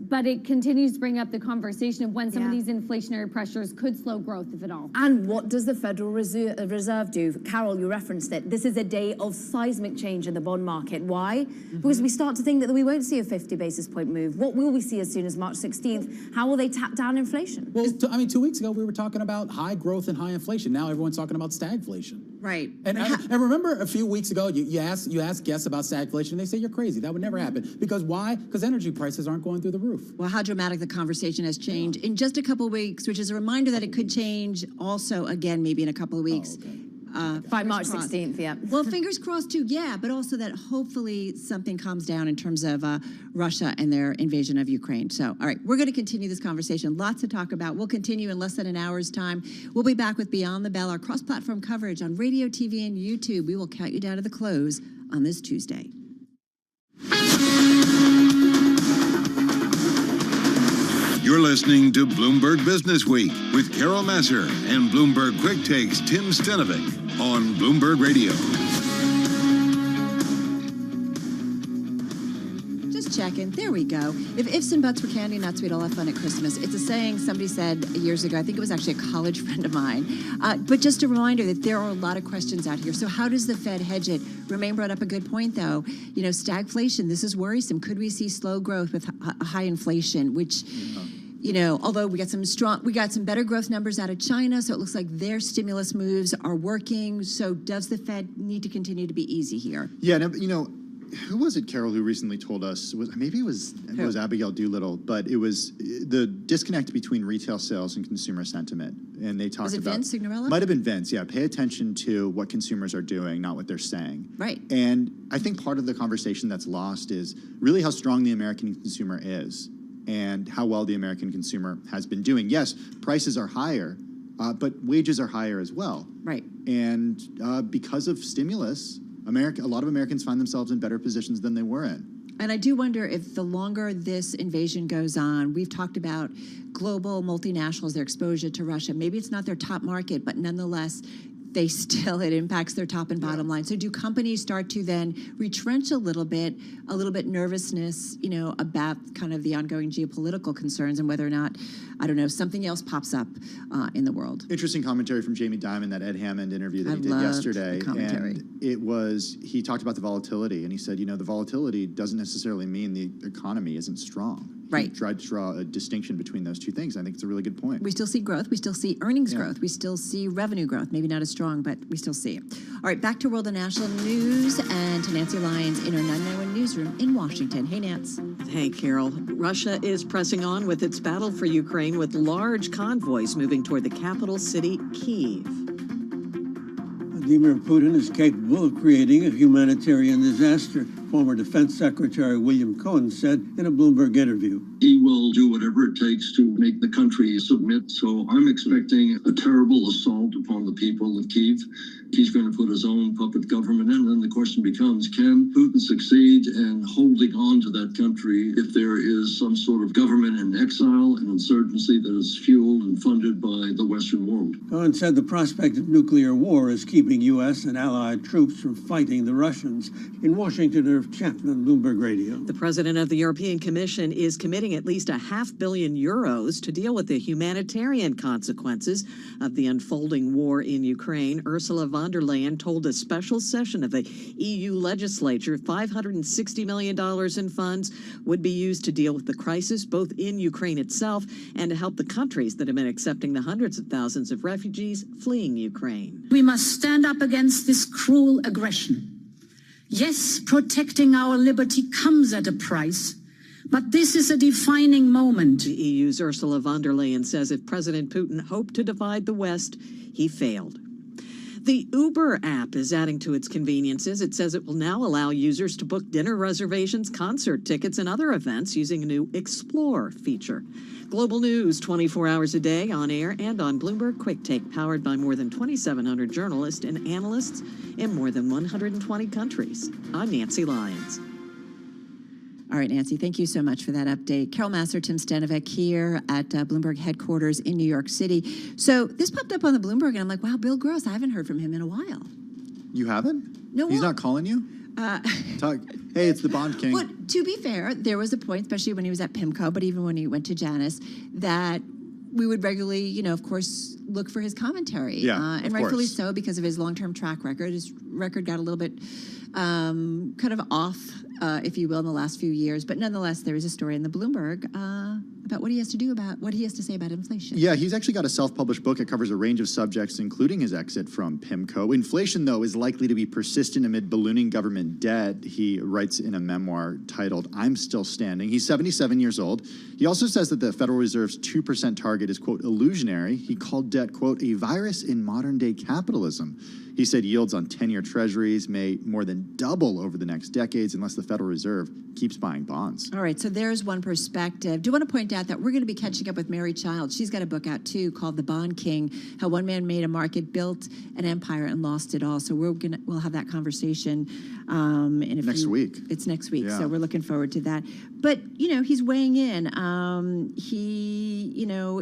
But it continues to bring up the conversation of when some of these inflationary pressures could slow growth, if at all. And what does the Federal Reserve do? Carol, you referenced it. This is a day of seismic change in the bond market. Why? Because we start to think that we won't see a 50 basis point move. What will we see as soon as March 16th? How will they tap down inflation? Well, I mean, 2 weeks ago, we were talking about high growth and high inflation. Now everyone's talking about stagflation. Right. And remember a few weeks ago, you asked guests about stagflation, and they say you're crazy. That would never happen. Because why? Because energy prices aren't going through the roof. Well, how dramatic the conversation has changed in just a couple of weeks, which is a reminder that it could change also again, maybe in a couple of weeks. By March 16th, yeah. Well, fingers crossed too, yeah, but also that hopefully something calms down in terms of Russia and their invasion of Ukraine. So, all right, we're going to continue this conversation. Lots to talk about. We'll continue in less than an hour's time. We'll be back with Beyond the Bell, our cross-platform coverage on radio, TV, and YouTube. We will count you down to the close on this Tuesday. You're listening to Bloomberg Business Week with Carol Messer and Bloomberg Quick Takes Tim Stenovic on Bloomberg Radio. Just checking. There we go. If ifs and buts were candy nuts, we'd all have fun at Christmas. It's a saying somebody said years ago. I think it was actually a college friend of mine. But just a reminder that there are a lot of questions out here. So how does the Fed hedge it? Remain brought up a good point, though. You know, stagflation, this is worrisome. Could we see slow growth with high inflation, which... You know, although we got some better growth numbers out of China, so it looks like their stimulus moves are working. So does the Fed need to continue to be easy here? Yeah, no, you know, who was it, Carol, who recently told us? Maybe it was Abigail Doolittle, but it was the disconnect between retail sales and consumer sentiment. And they talked about... Was it Vince Signorella? Might have been Vince, yeah. Pay attention to what consumers are doing, not what they're saying. Right. And I think part of the conversation that's lost is really how strong the American consumer is, and how well the American consumer has been doing. Yes, prices are higher, but wages are higher as well. Right. And because of stimulus, a lot of Americans find themselves in better positions than they were in. And I do wonder if the longer this invasion goes on, we've talked about global multinationals, their exposure to Russia. Maybe it's not their top market, but nonetheless, it impacts their top and bottom line. So do companies start to then retrench a little bit nervousness, you know, about kind of the ongoing geopolitical concerns and whether or not, I don't know, something else pops up in the world? Interesting commentary from Jamie Dimon, that Ed Hammond interview that he did yesterday. And he talked about the volatility, and he said, you know, the volatility doesn't necessarily mean the economy isn't strong. Right. He tried to draw a distinction between those two things. I think it's a really good point. We still see growth. We still see earnings growth. We still see revenue growth. Maybe not as strong, but we still see it. All right, back to World and National News and to Nancy Lyons in our 991 newsroom in Washington. Hey, Nance. Hey, Carol. Russia is pressing on with its battle for Ukraine with large convoys moving toward the capital city, Kyiv. Vladimir Putin is capable of creating a humanitarian disaster, former Defense Secretary William Cohen said in a Bloomberg interview. He will do whatever it takes to make the country submit. So I'm expecting a terrible assault upon the people of Kyiv. He's going to put his own puppet government in. And then the question becomes, can Putin succeed in holding on to that country if there is some sort of government in exile, an insurgency that is fueled and funded by the Western world? Cohen said the prospect of nuclear war is keeping U.S. and allied troops from fighting the Russians. In Washington, Irv Chapman, Bloomberg Radio. The president of the European Commission is committing at least €500 million to deal with the humanitarian consequences of the unfolding war in Ukraine. Ursula von der Leyen told a special session of the EU legislature $560 million in funds would be used to deal with the crisis both in Ukraine itself and to help the countries that have been accepting the hundreds of thousands of refugees fleeing Ukraine. We must stand up against this cruel aggression. Yes, protecting our liberty comes at a price, but this is a defining moment. The EU's Ursula von der Leyen says if President Putin hoped to divide the West, he failed. The Uber app is adding to its conveniences. It says it will now allow users to book dinner reservations, concert tickets, and other events using a new Explore feature. Global news 24 hours a day on air and on Bloomberg Quick Take, powered by more than 2,700 journalists and analysts in more than 120 countries. I'm Nancy Lyons. All right, Nancy, thank you so much for that update. Carol Massar, Tim Stanovic here at Bloomberg headquarters in New York City. So this popped up on the Bloomberg, and I'm like, wow, Bill Gross, I haven't heard from him in a while. You haven't? No. He's not calling you? Hey, it's the Bond King. Well, to be fair, there was a point, especially when he was at PIMCO, but even when he went to Janus, that we would regularly, of course, look for his commentary. Yeah, and rightfully so, because of his long-term track record. His record got a little bit kind of off, if you will, in the last few years. But nonetheless, there is a story in the Bloomberg about what he has to say about inflation. Yeah, he's actually got a self-published book. It covers a range of subjects, including his exit from PIMCO. Inflation, though, is likely to be persistent amid ballooning government debt, he writes in a memoir titled I'm Still Standing. He's 77 years old. He also says that the Federal Reserve's 2% target is, quote, illusionary. He called debt, quote, a virus in modern-day capitalism. He said yields on 10-year treasuries may more than double over the next decades unless the Federal Reserve keeps buying bonds. All right, so there's one perspective. Do want to point out that we're going to be catching up with Mary Childs. She's got a book out, too, called The Bond King, How One Man Made a Market, Built an Empire, and Lost It All. So we'll have that conversation in next week. It's next week, Yeah. so we're looking forward to that. But, he's weighing in. He,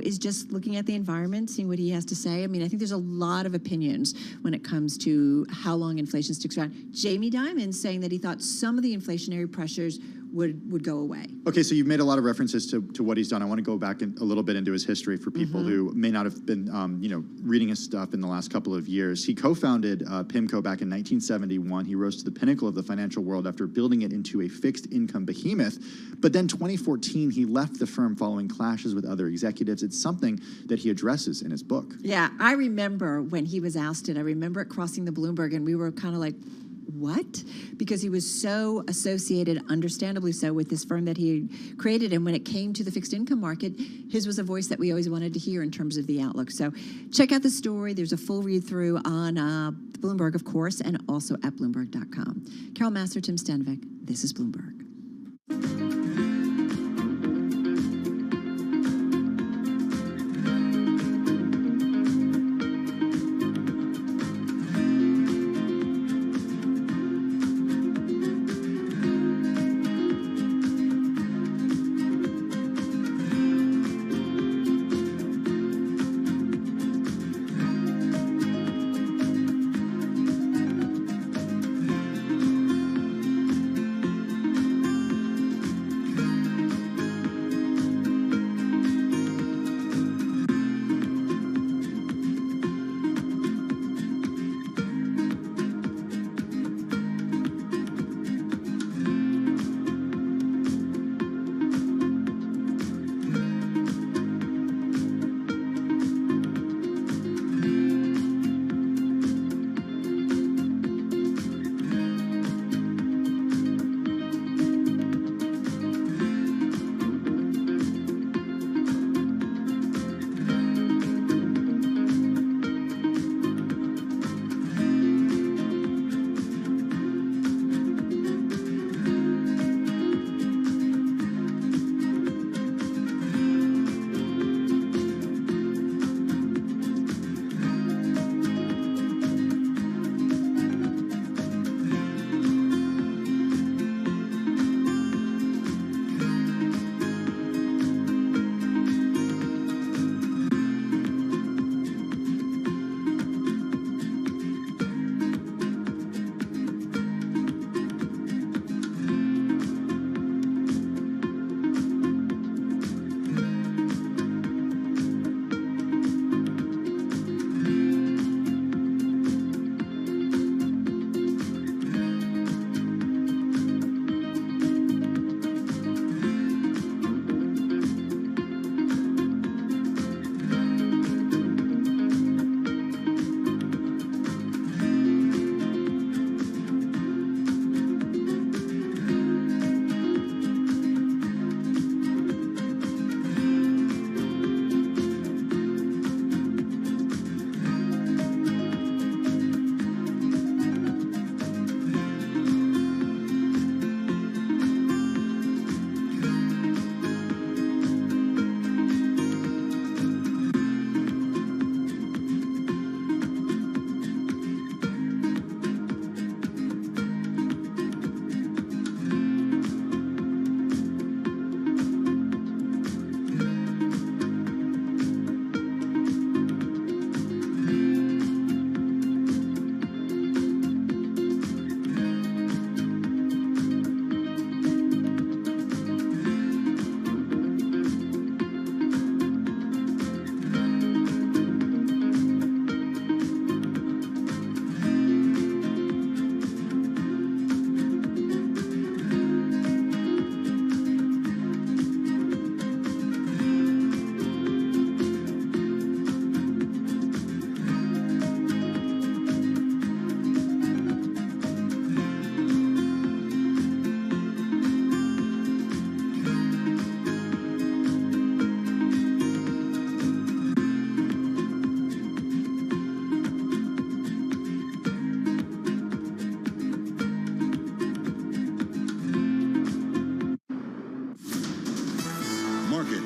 is just looking at the environment, seeing what he has to say. I mean, I think there's a lot of opinions when it comes to how long inflation sticks around. Jamie Dimon saying that he thought some of the inflationary pressures would go away. Okay, so you've made a lot of references to what he's done. I want to go back a little bit into his history for people who may not have been, reading his stuff in the last couple of years. He co-founded PIMCO back in 1971. He rose to the pinnacle of the financial world after building it into a fixed income behemoth. But then 2014, he left the firm following clashes with other executives. It's something that he addresses in his book. Yeah, I remember when he was ousted. I remember it crossing the Bloomberg, and we were kind of like, what? Because he was so associated, understandably so, with this firm that he had created. And when it came to the fixed income market, his was a voice that we always wanted to hear in terms of the outlook. So check out the story. There's a full read through on Bloomberg, of course, and also at Bloomberg.com. Carol Massar, Tim Stanovic, this is Bloomberg.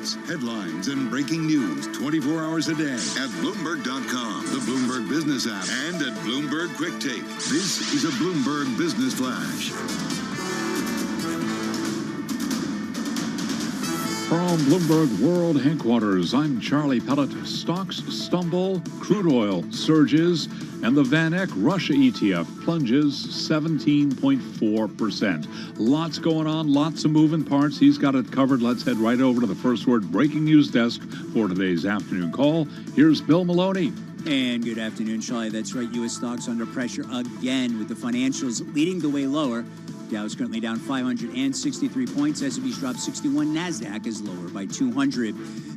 events, headlines, and breaking news 24 hours a day at Bloomberg.com, the Bloomberg Business app, and at Bloomberg Quick Take. This is a Bloomberg Business Flash. From Bloomberg World Headquarters, I'm Charlie Pellet. Stocks stumble, crude oil surges, and the Van Eck Russia ETF plunges 17.4%. Lots going on, lots of moving parts. He's got it covered. Let's head right over to the First Word breaking news desk for today's afternoon call. Here's Bill Maloney. And good afternoon, Charlie. That's right. U.S. stocks under pressure again with the financials leading the way lower. Dow is currently down 563 points. S&P's dropped 61. Nasdaq is lower by 200.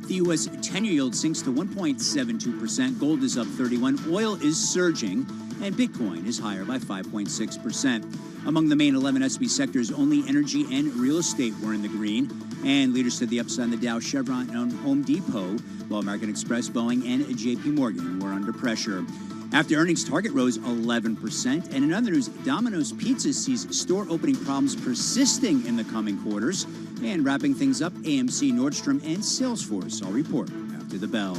The U.S. 10-year yield sinks to 1.72%. Gold is up 31. Oil is surging. And Bitcoin is higher by 5.6%. Among the main 11 S&P sectors, only energy and real estate were in the green. And leaders to the upside on the Dow, Chevron, and Home Depot, while American Express, Boeing, and J.P. Morgan were under pressure. After earnings, Target rose 11%. And in other news, Domino's Pizza sees store opening problems persisting in the coming quarters. And wrapping things up, AMC, Nordstrom, and Salesforce. I'll report after the bell.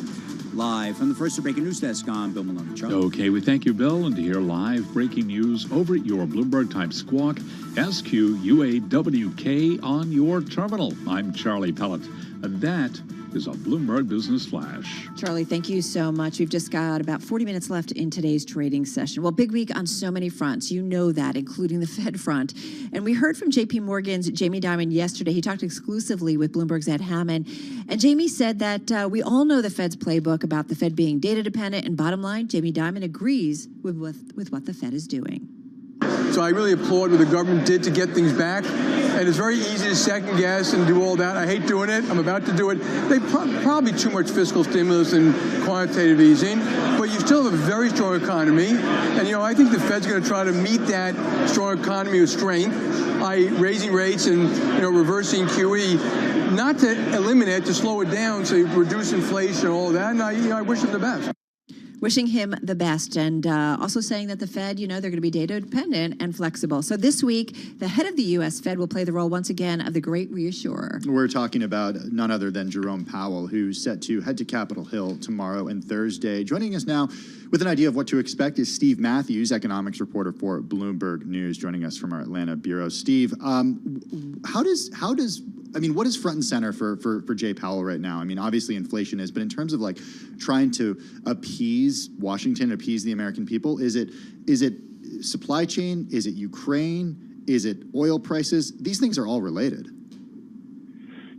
Live from the First Breaking News Desk, I'm Bill Maloney. Charlie. Okay, we thank you, Bill. And to hear live breaking news over your Bloomberg Type Squawk, SQUAWK on your terminal. I'm Charlie Pellet. And that is a Bloomberg Business Flash. Charlie, thank you so much. We've just got about 40 minutes left in today's trading session. Well, big week on so many fronts. You know that, including the Fed front. And we heard from J.P. Morgan's Jamie Dimon yesterday. He talked exclusively with Bloomberg's Ed Hammond. And Jamie said that we all know the Fed's playbook about the Fed being data dependent. And bottom line, Jamie Dimon agrees with what the Fed is doing. So I really applaud what the government did to get things back. And it's very easy to second guess and do all that. I hate doing it. I'm about to do it. They probably too much fiscal stimulus and quantitative easing, but you still have a very strong economy. And, I think the Fed's going to try to meet that strong economy with strength by raising rates and, reversing QE, not to eliminate, to slow it down, so you reduce inflation and all that. And I wish them the best. Wishing him the best, and also saying that the Fed, they're going to be data dependent and flexible. So this week, the head of the U.S. Fed will play the role once again of the great reassurer. We're talking about none other than Jerome Powell, who's set to head to Capitol Hill tomorrow and Thursday. Joining us now with an idea of what to expect is Steve Matthews, economics reporter for Bloomberg News, joining us from our Atlanta bureau. Steve, what is front and center for Jay Powell right now? I mean, obviously inflation is, but in terms of trying to appease Washington, appease the American people, is it supply chain? Is it Ukraine? Is it oil prices? These things are all related.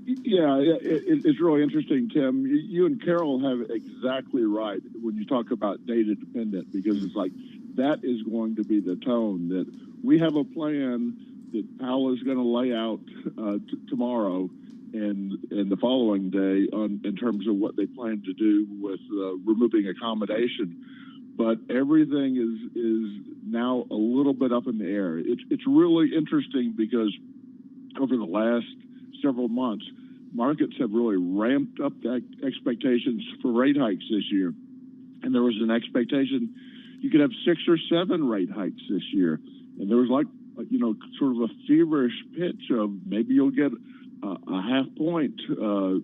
Yeah, it's really interesting, Tim. You and Carol have exactly right when you talk about data dependent, because it's that is going to be the tone, that we have a plan that Powell is going to lay out tomorrow and the following day in terms of what they plan to do with removing accommodation. But everything is now a little bit up in the air. It's really interesting because over the last several months, markets have really ramped up the expectations for rate hikes this year. And there was an expectation you could have 6 or 7 rate hikes this year. And there was sort of a feverish pitch of maybe you'll get a half point to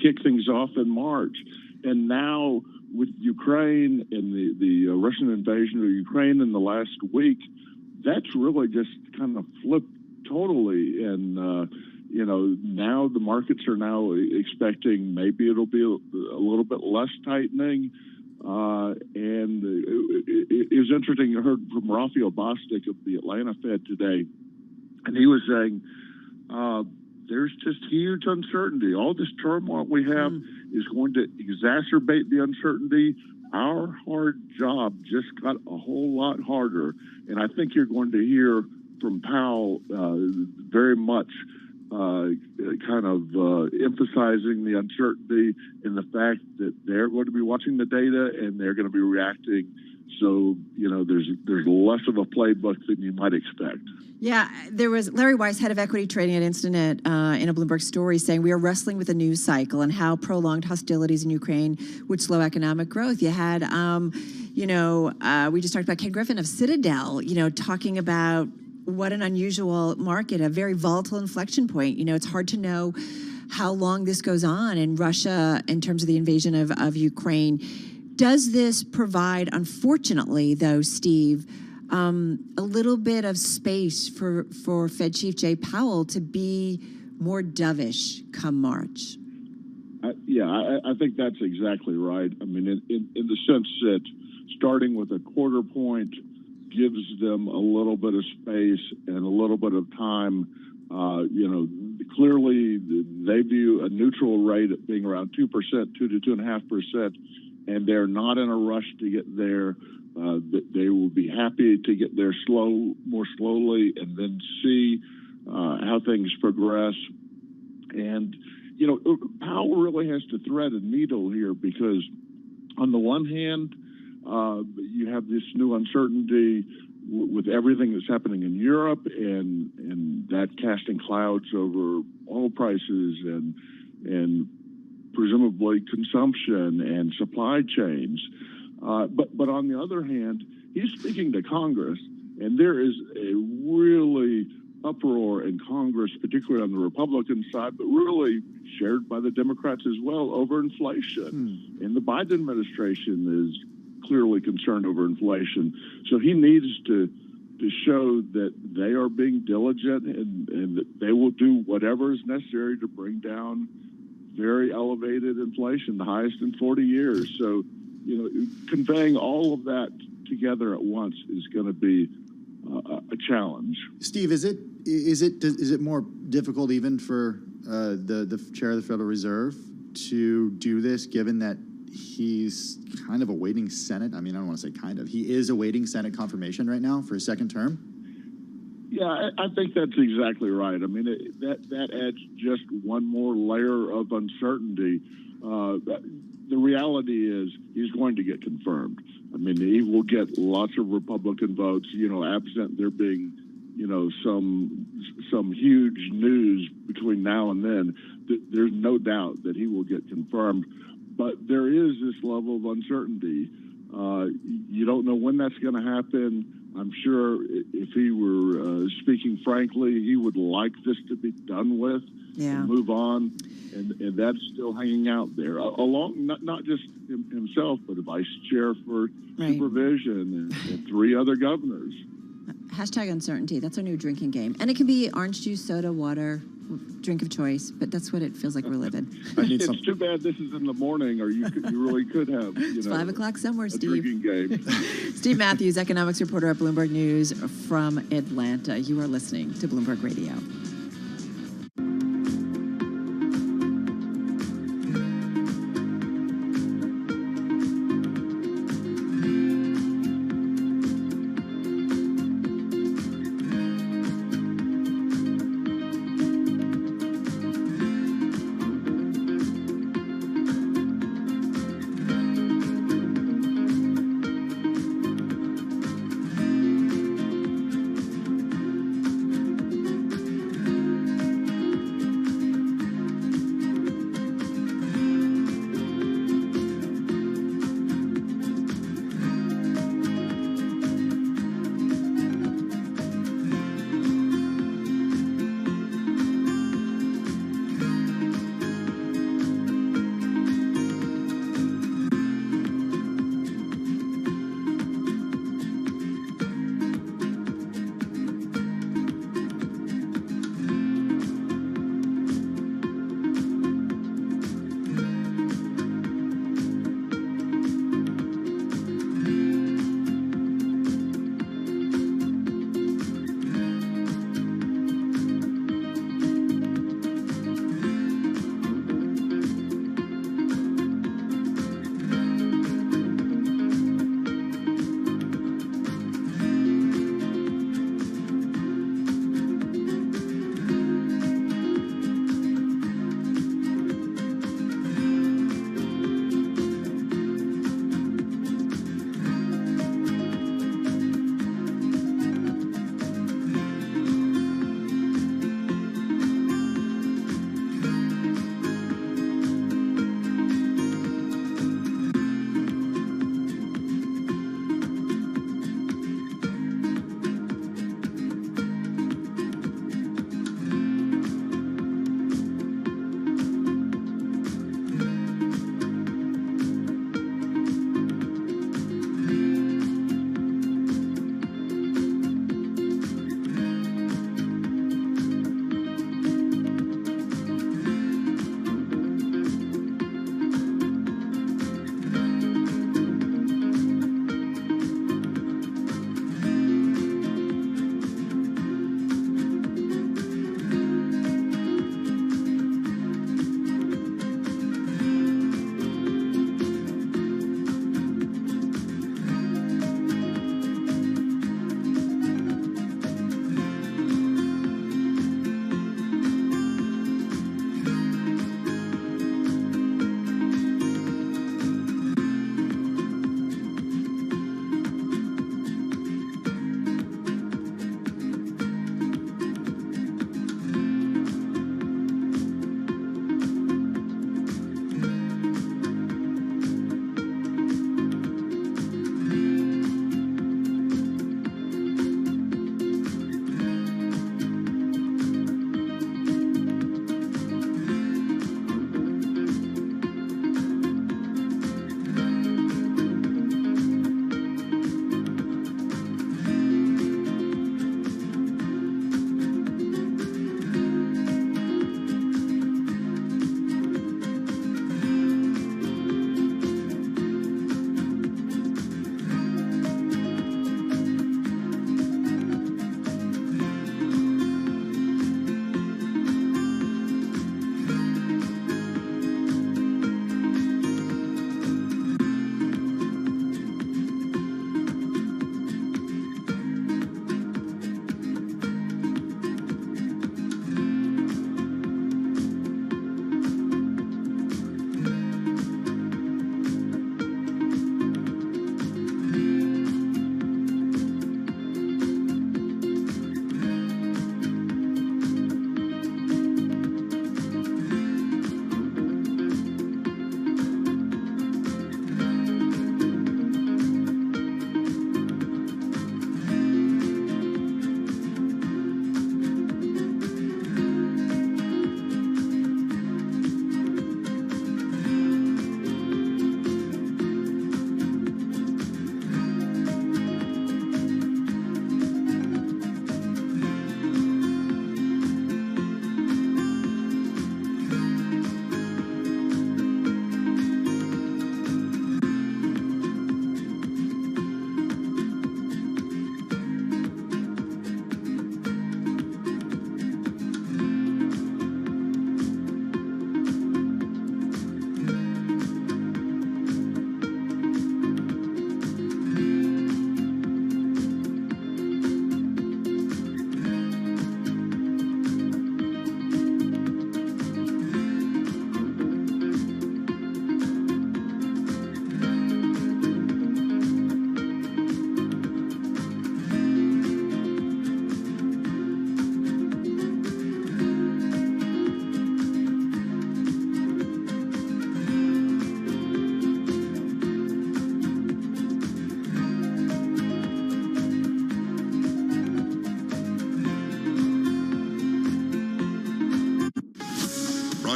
kick things off in March. And now with Ukraine and the Russian invasion of Ukraine in the last week, that's really just kind of flipped totally. And, now the markets are now expecting maybe it'll be a little bit less tightening. And it was interesting. I heard from Raphael Bostic of the Atlanta Fed today, and he was saying there's just huge uncertainty. All this turmoil we have is going to exacerbate the uncertainty. Our hard job just got a whole lot harder, and I think you're going to hear from Powell very much emphasizing the uncertainty and the fact that they're going to be watching the data and they're going to be reacting. So, there's less of a playbook than you might expect. Yeah, there was Larry Weiss, head of equity trading at Instinet, in a Bloomberg story saying we are wrestling with a news cycle and how prolonged hostilities in Ukraine would slow economic growth. You had, we just talked about Ken Griffin of Citadel, talking about what an unusual market, a very volatile inflection point. It's hard to know how long this goes on in Russia in terms of the invasion of Ukraine. Does this provide, unfortunately, though, Steve, a little bit of space for Fed Chief Jay Powell to be more dovish come March? I think that's exactly right. I mean, in the sense that starting with a quarter point gives them a little bit of space and a little bit of time. Clearly they view a neutral rate at being around 2%, 2 to 2.5%, and they're not in a rush to get there. They will be happy to get there more slowly, and then see how things progress. And Powell really has to thread a needle here, because on the one hand, you have this new uncertainty with everything that's happening in Europe, and that casting clouds over oil prices and presumably consumption and supply chains. But on the other hand, he's speaking to Congress, and there is a really uproar in Congress, particularly on the Republican side, but really shared by the Democrats as well, over inflation. And the Biden administration is clearly concerned over inflation. So he needs to show that they are being diligent and that they will do whatever is necessary to bring down very elevated inflation, the highest in 40 years. So, conveying all of that together at once is going to be a challenge. Steve, is it more difficult even for the chair of the Federal Reserve to do this, given that he's kind of awaiting Senate? I mean, I don't want to say kind of. He is awaiting Senate confirmation right now for a second term. Yeah, I think that's exactly right. I mean, that adds just one more layer of uncertainty. The reality is he's going to get confirmed. I mean, he will get lots of Republican votes, absent there being, some huge news between now and then. There's no doubt that he will get confirmed. But there is this level of uncertainty. You don't know when that's going to happen. I'm sure if he were speaking frankly, he would like this to be done with and move on. And that's still hanging out there, along not just himself, but a vice chair for supervision and 3 other governors. Hashtag uncertainty. That's our new drinking game. And it can be orange juice, soda, water, drink of choice, but that's what it feels like we're living. It's too bad this is in the morning, or you really could have, It's 5 o'clock somewhere, Steve. Drinking game. Steve Matthews, economics reporter at Bloomberg News from Atlanta. You are listening to Bloomberg Radio.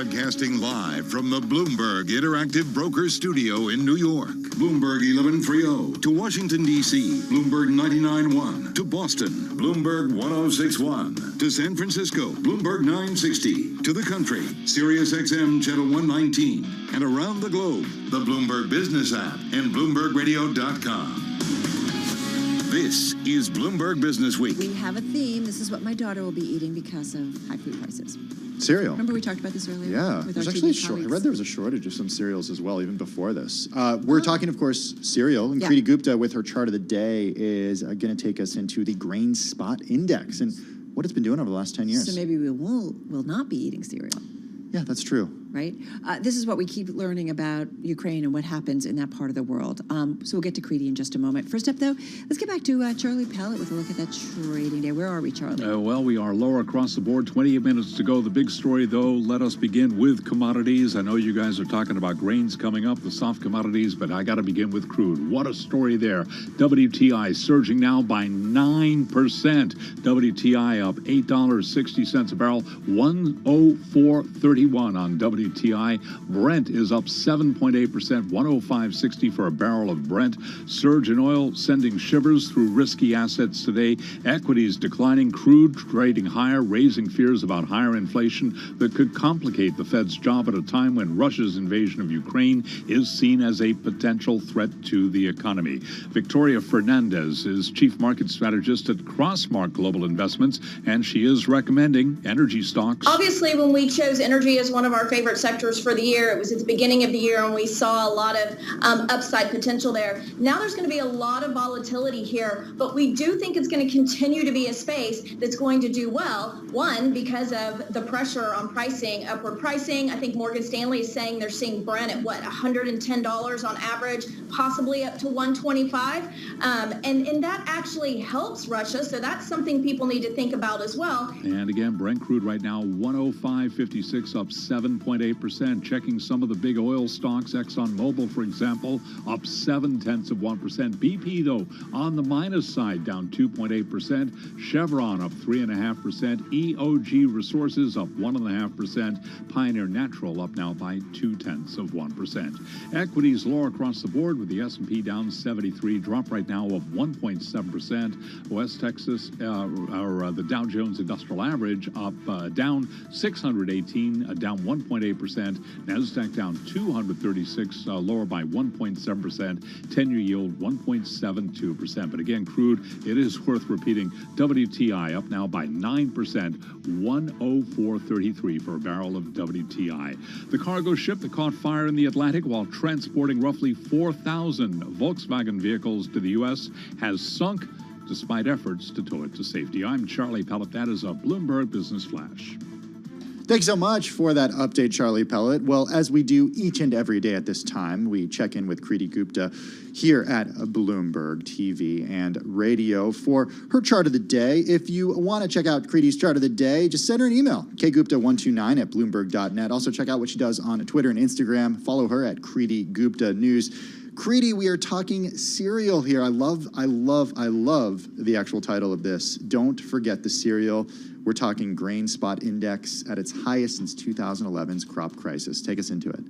Broadcasting live from the Bloomberg Interactive Broker Studio in New York. Bloomberg 1130 to Washington, D.C. Bloomberg 99.1 to Boston. Bloomberg 1061 to San Francisco. Bloomberg 960 to the country. Sirius XM Channel 119. And around the globe, the Bloomberg Business app and BloombergRadio.com. This is Bloomberg Business Week. We have a theme. This is what my daughter will be eating because of high food prices. Cereal. Remember we talked about this earlier? Yeah, With there's our actually a TV short. I colleagues? read there was a shortage of some cereals as well, even before this. We're talking, of course, cereal, and Yeah. Kriti Gupta with her chart of the day is going to take us into the grain spot index and what it's been doing over the last 10 years. So maybe we will not be eating cereal. Yeah, that's true. Right? This is what we keep learning about Ukraine and what happens in that part of the world. So we'll get to Kriti in just a moment. First up, though, let's get back to Charlie Pellet with a look at that trading day. Where are we, Charlie? Well, we are lower across the board. 28 minutes to go. The big story, though, let us begin with commodities. I know you guys are talking about grains coming up, the soft commodities, but I got to begin with crude. What a story there. WTI surging now by 9%. WTI up $8.60 a barrel, 104.31 on WTI. Brent is up 7.8%, 105.60 for a barrel of Brent. Surge in oil sending shivers through risky assets today. Equities declining, crude trading higher, raising fears about higher inflation that could complicate the Fed's job at a time when Russia's invasion of Ukraine is seen as a potential threat to the economy. Victoria Fernandez is chief market strategist at Crossmark Global Investments, and she is recommending energy stocks. Obviously, when we chose energy as one of our favorite sectors for the year, it was at the beginning of the year, and we saw a lot of upside potential there. Now there's going to be a lot of volatility here, but we do think it's going to continue to be a space that's going to do well. One, because of the pressure on pricing, upward pricing. I think Morgan Stanley is saying they're seeing Brent at $110 on average, possibly up to $125, and that actually helps Russia. So that's something people need to think about as well. And again, Brent crude right now 105.56, up 7.8%. Checking some of the big oil stocks, ExxonMobil, for example, up 0.7%. BP, though, on the minus side, down 2.8%. Chevron up 3.5%. EOG Resources up 1.5%. Pioneer Natural up now by 0.2%. Equities lower across the board with the S&P down 73, drop right now of 1.7%. West Texas, the Dow Jones Industrial Average up down 618, down 1.8%. Nasdaq down 236, lower by 1.7%. 10-year yield 1.72%. But again, crude, it is worth repeating. WTI up now by 9%, 104.33 for a barrel of WTI. The cargo ship that caught fire in the Atlantic while transporting roughly 4,000 Volkswagen vehicles to the U.S. has sunk despite efforts to tow it to safety. I'm Charlie Pellet. That is a Bloomberg Business Flash. Thanks so much for that update, Charlie Pellet. Well, as we do each and every day at this time, we check in with Kriti Gupta here at Bloomberg TV and radio for her chart of the day. If you want to check out Kriti's chart of the day, just send her an email, kgupta129@bloomberg.net. Also check out what she does on Twitter and Instagram. Follow her at Kriti Gupta News. Kriti, we are talking cereal here. I love the actual title of this. Don't forget the cereal. We're talking grain spot index at its highest since 2011's crop crisis. Take us into it.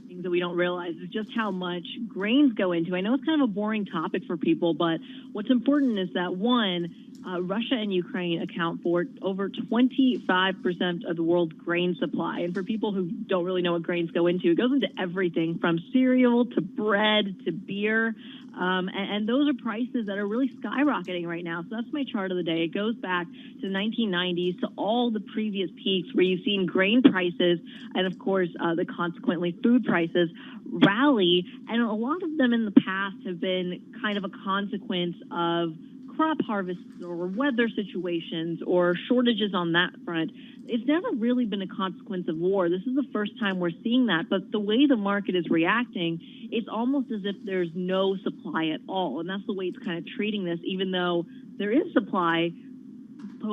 Things that we don't realize is just how much grains go into. I know it's kind of a boring topic for people, but what's important is that, one, Russia and Ukraine account for over 25% of the world's grain supply. And for people who don't really know what grains go into, it goes into everything from cereal to bread to beer. And those are prices that are really skyrocketing right now. So that's my chart of the day. It goes back to the 1990s, to all the previous peaks where you've seen grain prices and, of course, the consequently food prices rally. And a lot of them in the past have been kind of a consequence of crop harvests or weather situations or shortages on that front. It's never really been a consequence of war. This is the first time we're seeing that. But the way the market is reacting, it's almost as if there's no supply at all. And that's the way it's kind of treating this, even though there is supply.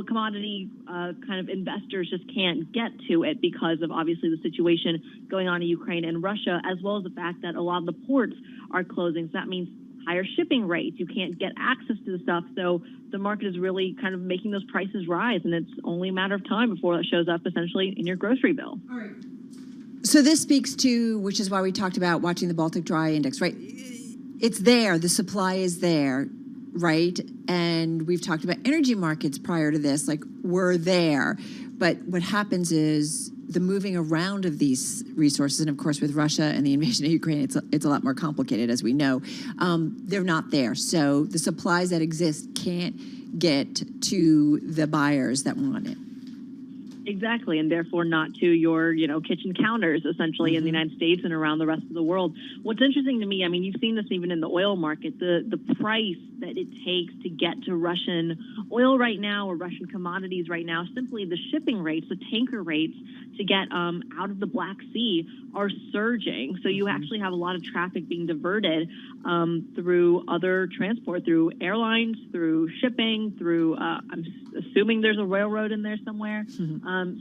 Commodity kind of investors just can't get to it because of obviously the situation going on in Ukraine and Russia, as well as the fact that a lot of the ports are closing. So that means higher shipping rates. You can't get access to the stuff. So the market is really kind of making those prices rise, and it's only a matter of time before that shows up essentially in your grocery bill. All right. So this speaks to, which is why we talked about watching the Baltic Dry Index, right? It's there. The supply is there, right? And we've talked about energy markets prior to this, like we're there. But what happens is the moving around of these resources, and of course with Russia and the invasion of Ukraine, it's a lot more complicated, as we know. They're not there. So the supplies that exist can't get to the buyers that want it. Exactly, and therefore not to your, kitchen counters, essentially, in the United States and around the rest of the world. What's interesting to me, I mean, you've seen this even in the oil market, the price that it takes to get to Russian oil right now or Russian commodities right now, simply the shipping rates, the tanker rates to get out of the Black Sea are surging. So you actually have a lot of traffic being diverted through other transport, through airlines, through shipping, through, I'm assuming there's a railroad in there somewhere.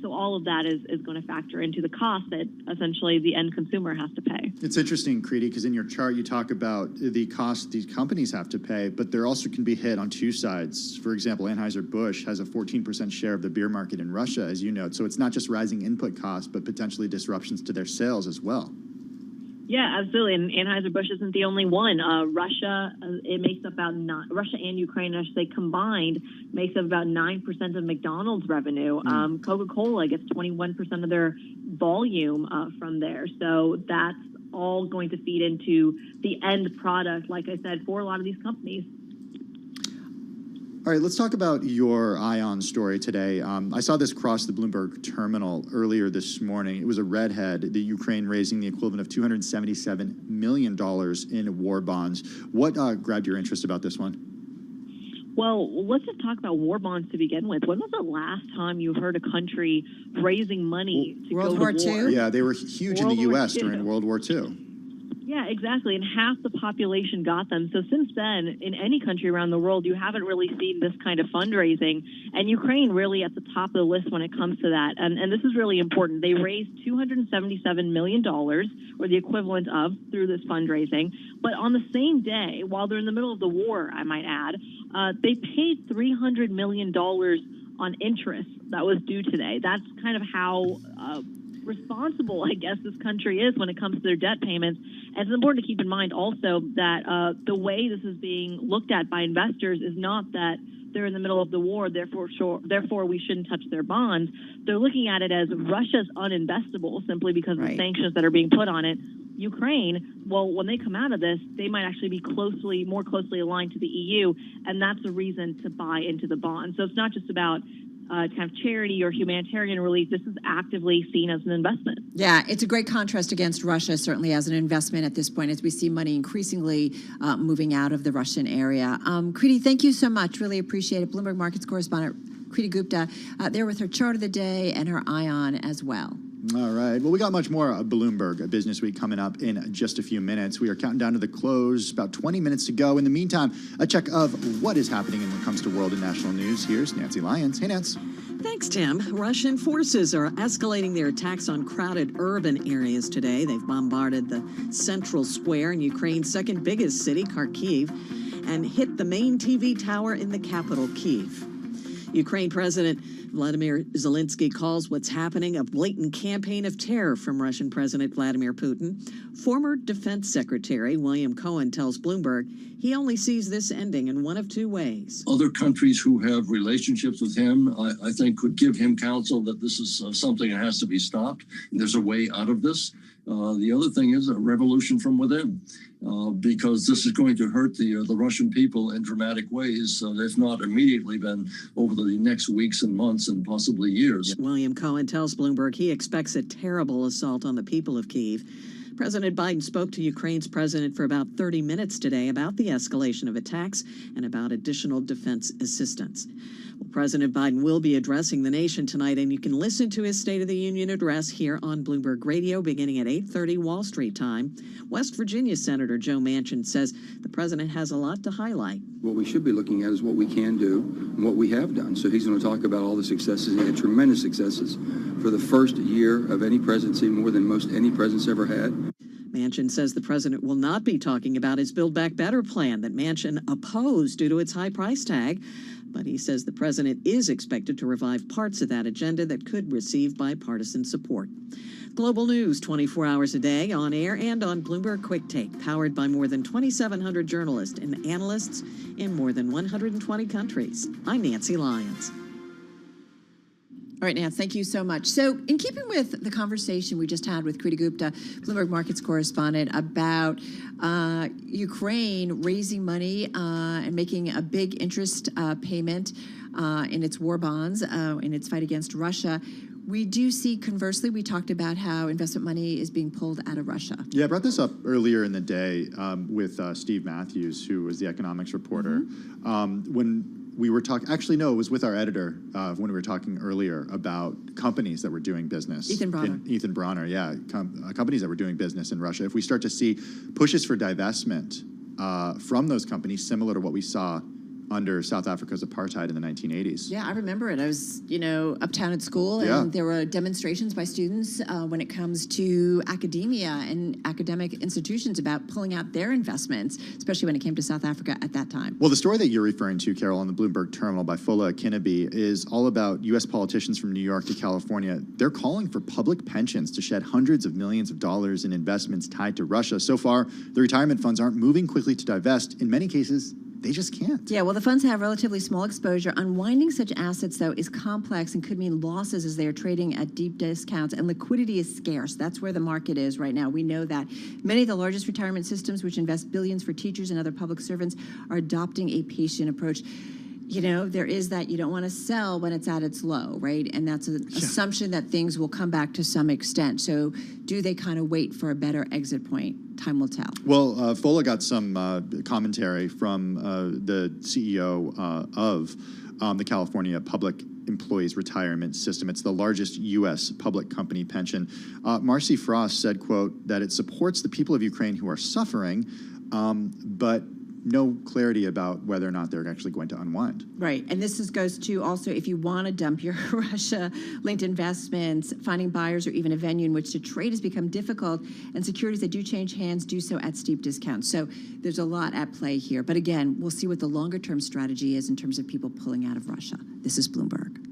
So all of that is going to factor into the cost that essentially the end consumer has to pay. It's interesting, Creedy, because in your chart you talk about the cost these companies have to pay, but there also can be hit on two sides. For example, Anheuser-Busch has a 14% share of the beer market in Russia, as you note. So it's not just rising input costs, but potentially disruptions to their sales as well. Yeah, absolutely. And Anheuser-Busch isn't the only one. Russia, it makes up about Russia and Ukraine, I should say, combined, makes up about 9% of McDonald's revenue. Coca-Cola gets 21% of their volume from there. So that's all going to feed into the end product, like I said, for a lot of these companies. All right, let's talk about your ION story today. I saw this cross the Bloomberg terminal earlier this morning. It was a redhead, the Ukraine raising the equivalent of $277 million in war bonds. What grabbed your interest about this one? Well, let's just talk about war bonds to begin with. When was the last time you heard a country raising money to World go War to war? II? Yeah, they were huge in the U.S. during World War II. Yeah, exactly. And half the population got them. So since then, in any country around the world, you haven't really seen this kind of fundraising. And Ukraine really at the top of the list when it comes to that. And this is really important. They raised $277 million, or the equivalent of, through this fundraising. But on the same day, while they're in the middle of the war, I might add, they paid $300 million on interest that was due today. That's kind of how responsible, I guess, this country is when it comes to their debt payments. And it's important to keep in mind also that the way this is being looked at by investors is not that they're in the middle of the war, therefore we shouldn't touch their bonds. They're looking at it as Russia's uninvestable simply because of the sanctions that are being put on it. Ukraine, well, when they come out of this, they might actually be more closely aligned to the EU, and that's a reason to buy into the bond. So it's not just about kind of charity or humanitarian relief. This is actively seen as an investment. Yeah, it's a great contrast against Russia, certainly as an investment at this point, as we see money increasingly moving out of the Russian area. Creedy, thank you so much. Really appreciate it. Bloomberg Markets correspondent Creedy Gupta there with her chart of the day and her ION as well. All right. Well, we got much more Bloomberg Business Week coming up in just a few minutes. We are counting down to the close, about 20 minutes to go. In the meantime, a check of what is happening when it comes to world and national news. Here's Nancy Lyons. Hey, Nance. Thanks, Tim. Russian forces are escalating their attacks on crowded urban areas today. They've bombarded the central square in Ukraine's second biggest city, Kharkiv, and hit the main TV tower in the capital, Kyiv. Ukraine President Vladimir Zelensky calls what's happening a blatant campaign of terror from Russian President Vladimir Putin. Former Defense Secretary William Cohen tells Bloomberg he only sees this ending in one of two ways. Other countries who have relationships with him, I think, could give him counsel that this is something that has to be stopped. There's a way out of this. The other thing is a revolution from within, because this is going to hurt the Russian people in dramatic ways, if not immediately, then over the next weeks and months and possibly years. William Cohen tells Bloomberg he expects a terrible assault on the people of Kyiv. President Biden spoke to Ukraine's president for about 30 minutes today about the escalation of attacks and about additional defense assistance. Well, President Biden will be addressing the nation tonight, and you can listen to his State of the Union address here on Bloomberg Radio beginning at 8:30 Wall Street time. West Virginia Senator Joe Manchin says the president has a lot to highlight. What we should be looking at is what we can do and what we have done. So he's going to talk about all the successes. He had tremendous successes for the first year of any presidency, more than most any president's ever had. Manchin says the president will not be talking about his Build Back Better plan that Manchin opposed due to its high price tag. But he says the president is expected to revive parts of that agenda that could receive bipartisan support. Global news 24 hours a day, on air and on Bloomberg Quick Take, powered by more than 2,700 journalists and analysts in more than 120 countries. I'm Nancy Lyons. All right, Nance, thank you so much. So in keeping with the conversation we just had with Kriti Gupta, Bloomberg Markets correspondent, about Ukraine raising money and making a big interest payment in its war bonds, in its fight against Russia, we do see, conversely, we talked about how investment money is being pulled out of Russia. Yeah, I brought this up earlier in the day with Steve Matthews, who was the economics reporter. When we were talking, actually, no, it was with our editor when we were talking earlier about companies that were doing business. Ethan Bronner. Ethan Bronner, yeah. Companies that were doing business in Russia. If we start to see pushes for divestment from those companies, similar to what we saw under South Africa's apartheid in the 1980s. Yeah, I remember it. I was, uptown at school, and there were demonstrations by students when it comes to academia and academic institutions about pulling out their investments, especially when it came to South Africa at that time. Well, the story that you're referring to, Carol, on the Bloomberg Terminal by Fola Akinobi is all about U.S. politicians from New York to California. They're calling for public pensions to shed hundreds of millions of dollars in investments tied to Russia. So far, the retirement funds aren't moving quickly to divest. In many cases, they just can't. Yeah, well, the funds have relatively small exposure. Unwinding such assets, though, is complex and could mean losses as they are trading at deep discounts, and liquidity is scarce. That's where the market is right now. We know that. Many of the largest retirement systems, which invest billions for teachers and other public servants, are adopting a patient approach. There is that you don't want to sell when it's at its low, right? And that's an assumption that things will come back to some extent. So do they kind of wait for a better exit point? Time will tell. Well, Fola got some commentary from the CEO of the California Public Employees Retirement System. It's the largest U.S. public company pension. Marcy Frost said, quote, that it supports the people of Ukraine who are suffering, but no clarity about whether or not they're actually going to unwind. Right, and this goes to also if you want to dump your Russia-linked investments, finding buyers or even a venue in which to trade has become difficult, and securities that do change hands do so at steep discounts. So there's a lot at play here. But again, we'll see what the longer-term strategy is in terms of people pulling out of Russia. This is Bloomberg.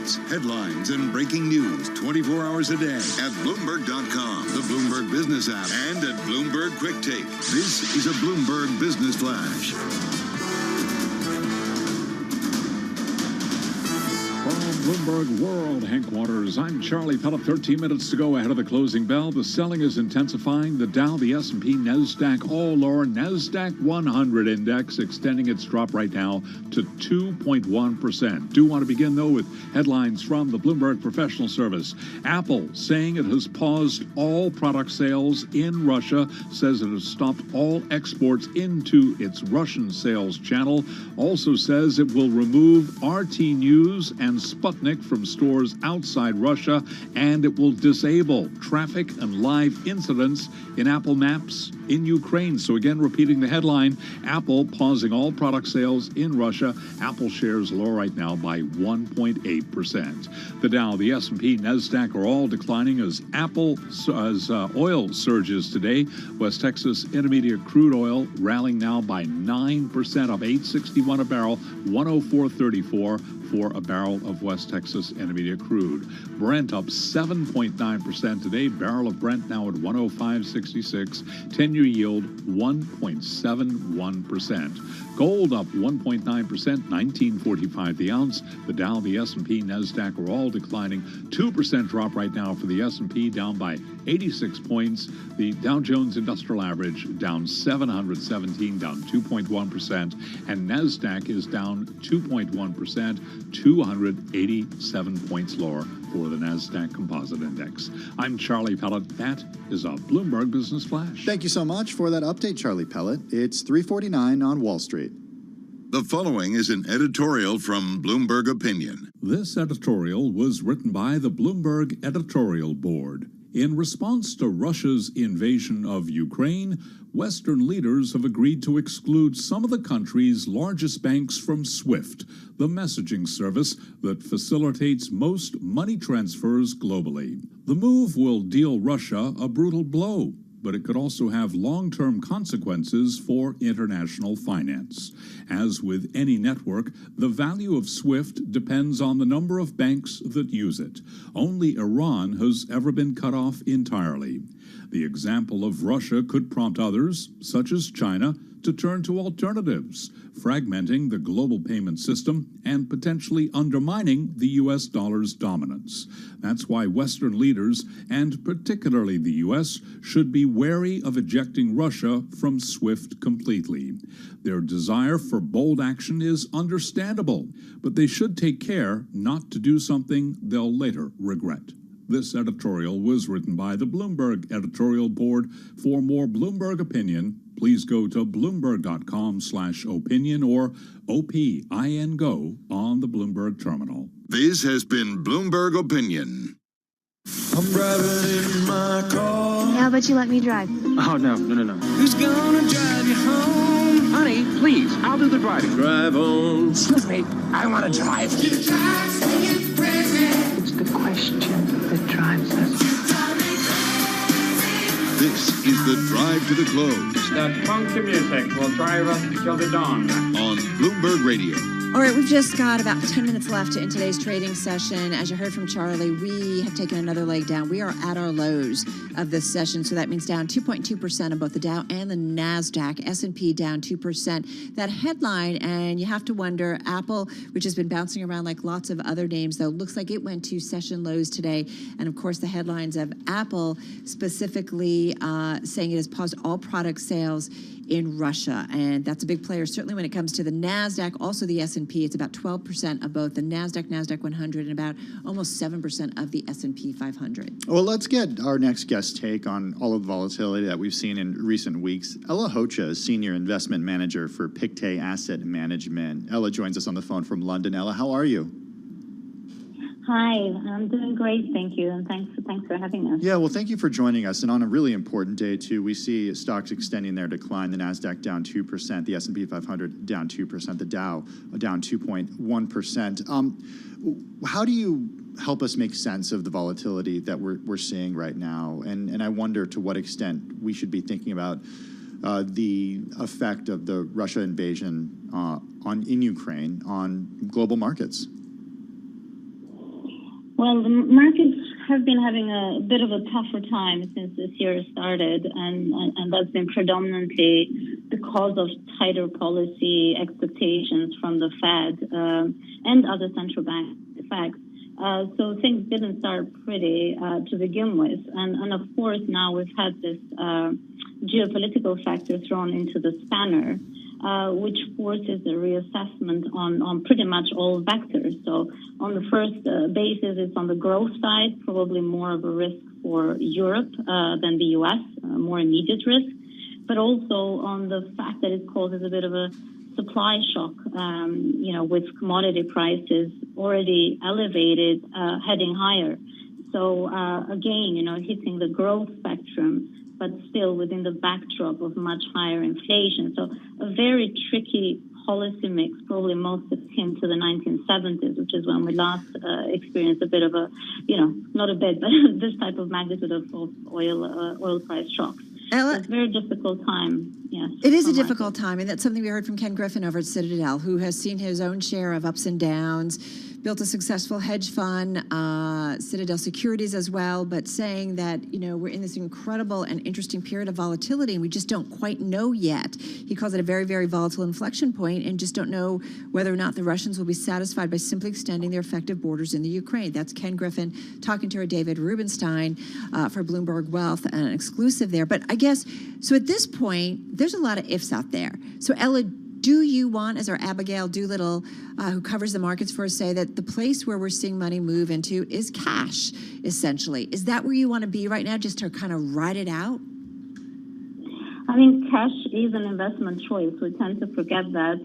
updates, headlines, and breaking news 24 hours a day at Bloomberg.com, the Bloomberg Business app, and at Bloomberg Quick Take. This is a Bloomberg Business Flash. From Bloomberg World Headquarters, I'm Charlie Pellet. 13 minutes to go ahead of the closing bell. The selling is intensifying. The Dow, the S&P, Nasdaq all lower. Nasdaq 100 index extending its drop right now to 2.1%. Do want to begin, though, with headlines from the Bloomberg Professional Service. Apple saying it has paused all product sales in Russia, says it has stopped all exports into its Russian sales channel. Also says it will remove RT News and Sputnik from stores outside Russia, and it will disable traffic and live incidents in Apple Maps in Ukraine. So again, repeating the headline, Apple pausing all product sales in Russia. Apple shares lower right now by 1.8%. The Dow, the S&P, Nasdaq are all declining as oil surges today. West Texas Intermediate crude oil rallying now by 9%, up $8.61 a barrel, 104.34 for a barrel of West Texas Intermediate crude. Brent up 7.9% today. Barrel of Brent now at 105.66. 10-year yield 1.71%. Gold up 1.9%, 19.45 the ounce. The Dow, the S&P, Nasdaq are all declining. 2% drop right now for the S&P, down by 86 points. The Dow Jones Industrial Average down 717, down 2.1%. And Nasdaq is down 2.1%, 287 points lower for the Nasdaq Composite Index. I'm Charlie Pellet. That is a Bloomberg Business Flash. Thank you so much for that update, Charlie Pellet. It's 3:49 on Wall Street. The following is an editorial from Bloomberg Opinion. This editorial was written by the Bloomberg Editorial Board. In response to Russia's invasion of Ukraine, Western leaders have agreed to exclude some of the country's largest banks from SWIFT, the messaging service that facilitates most money transfers globally. The move will deal Russia a brutal blow, but it could also have long-term consequences for international finance. As with any network, the value of SWIFT depends on the number of banks that use it. Only Iran has ever been cut off entirely. The example of Russia could prompt others, such as China, to turn to alternatives, fragmenting the global payment system and potentially undermining the U.S. dollar's dominance. That's why Western leaders, and particularly the U.S., should be wary of ejecting Russia from SWIFT completely. Their desire for bold action is understandable, but they should take care not to do something they'll later regret. This editorial was written by the Bloomberg Editorial Board. For more Bloomberg Opinion, please go to Bloomberg.com/opinion or OPIN Go on the Bloomberg terminal. This has been Bloomberg Opinion. I'm driving in my car. How about you let me drive? Oh, no. Who's gonna drive you home? Honey, please, I'll do the driving. Drive on. Excuse me, I want to drive. It's the question that drives us. This is the Drive to the Close. That funky music will drive us till the dawn. On Bloomberg Radio. All right, we've just got about 10 minutes left in today's trading session. As you heard from Charlie, we have taken another leg down. We are at our lows of this session, so that means down 2.2% on both the Dow and the Nasdaq. S&P down 2%. That headline, and you have to wonder, Apple, which has been bouncing around like lots of other names, though, looks like it went to session lows today. And, of course, the headlines of Apple specifically saying it has paused all product sales in Russia, and that's a big player certainly when it comes to the Nasdaq, also the S&P. It's about 12% of both the Nasdaq 100, and about almost 7% of the S&P 500. Well, let's get our next guest take on all of the volatility that we've seen in recent weeks. Ella Hocha is Senior Investment Manager for Pictet Asset Management. Ella joins us on the phone from London. Ella, how are you? Hi, I'm doing great, thank you, and thanks for having us. Yeah, well, thank you for joining us. And on a really important day, too, we see stocks extending their decline. The Nasdaq down 2%, the S&P 500 down 2%, the Dow down 2.1%. How do you help us make sense of the volatility that we're seeing right now? And I wonder to what extent we should be thinking about the effect of the Russia invasion in Ukraine on global markets. Well, the markets have been having a bit of a tougher time since this year started, and that's been predominantly because of tighter policy expectations from the Fed and other central bank effects. So things didn't start pretty to begin with. And of course, now we've had this geopolitical factor thrown into the spanner, which forces a reassessment on pretty much all vectors. So on the first basis, it's on the growth side, probably more of a risk for Europe than the U.S., more immediate risk, but also on the fact that it causes a bit of a supply shock, with commodity prices already elevated, heading higher. So again, hitting the growth spectrum, but still within the backdrop of much higher inflation. So a very tricky policy mix, probably most akin to the 1970s, which is when we last experienced a bit of a, not a bit, but this type of magnitude of oil price shocks. Ella, it's a very difficult time. Yes, it is a difficult time, and that's something we heard from Ken Griffin over at Citadel, who has seen his own share of ups and downs, built a successful hedge fund, Citadel Securities as well, but saying that, we're in this incredible and interesting period of volatility, and we just don't quite know yet. He calls it a very, very volatile inflection point, and just don't know whether or not the Russians will be satisfied by simply extending their effective borders in the Ukraine. That's Ken Griffin talking to our David Rubenstein for Bloomberg Wealth, an exclusive there. But I guess, so at this point, there's a lot of ifs out there. So Ella, do you want, as our Abigail Doolittle, who covers the markets for us, say that the place where we're seeing money move into is cash, essentially? Is that where you want to be right now, just to kind of ride it out? I mean, cash is an investment choice. We tend to forget that.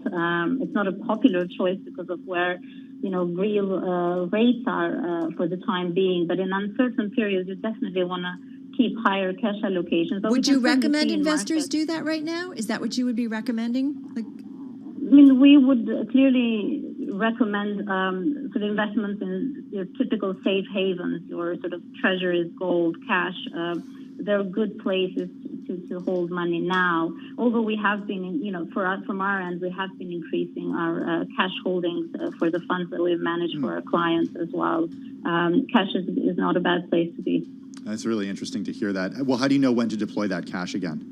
It's not a popular choice because of where, real rates are for the time being. But in uncertain periods, you definitely want to keep higher cash allocations. But would you recommend investors do that right now? Is that what you would be recommending? I mean, we would clearly recommend sort of investments in your typical safe havens, your sort of treasuries, gold, cash. They're good places to hold money now. Although we have been, from our end, we have been increasing our cash holdings for the funds that we've managed for our clients as well. Cash is not a bad place to be. That's really interesting to hear that. Well, how do you know when to deploy that cash again?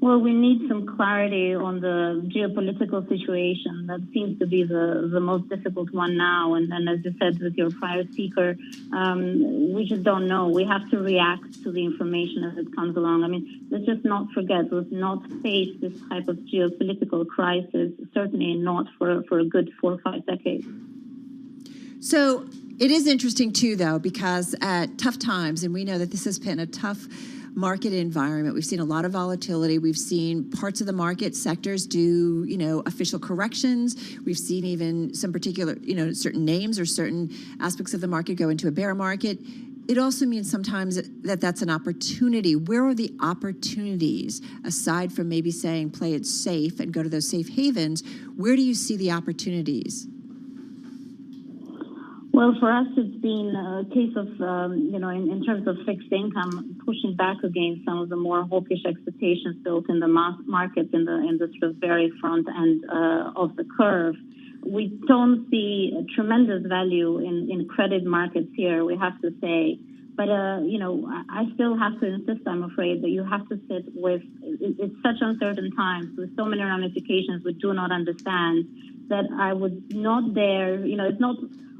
Well, we need some clarity on the geopolitical situation. That seems to be the most difficult one now. And then, as you said with your prior speaker, we just don't know. We have to react to the information as it comes along. I mean, let's just not forget, let's not face this type of geopolitical crisis, certainly not for a good 4 or 5 decades. So it is interesting, too, though, because at tough times, and we know that this has been a tough market environment. We've seen a lot of volatility. We've seen parts of the market sectors do, official corrections. We've seen even some particular, certain names or certain aspects of the market go into a bear market. It also means sometimes that that's an opportunity. Where are the opportunities, aside from maybe saying play it safe and go to those safe havens? Where do you see the opportunities? Well, for us, it's been a case of, in terms of fixed income, pushing back against some of the more hawkish expectations built in the markets in the sort of very front end of the curve. We don't see a tremendous value in credit markets here, we have to say. But, I still have to insist, I'm afraid, that you have to sit with, it's such uncertain times with so many ramifications we do not understand, that I would not dare, it's not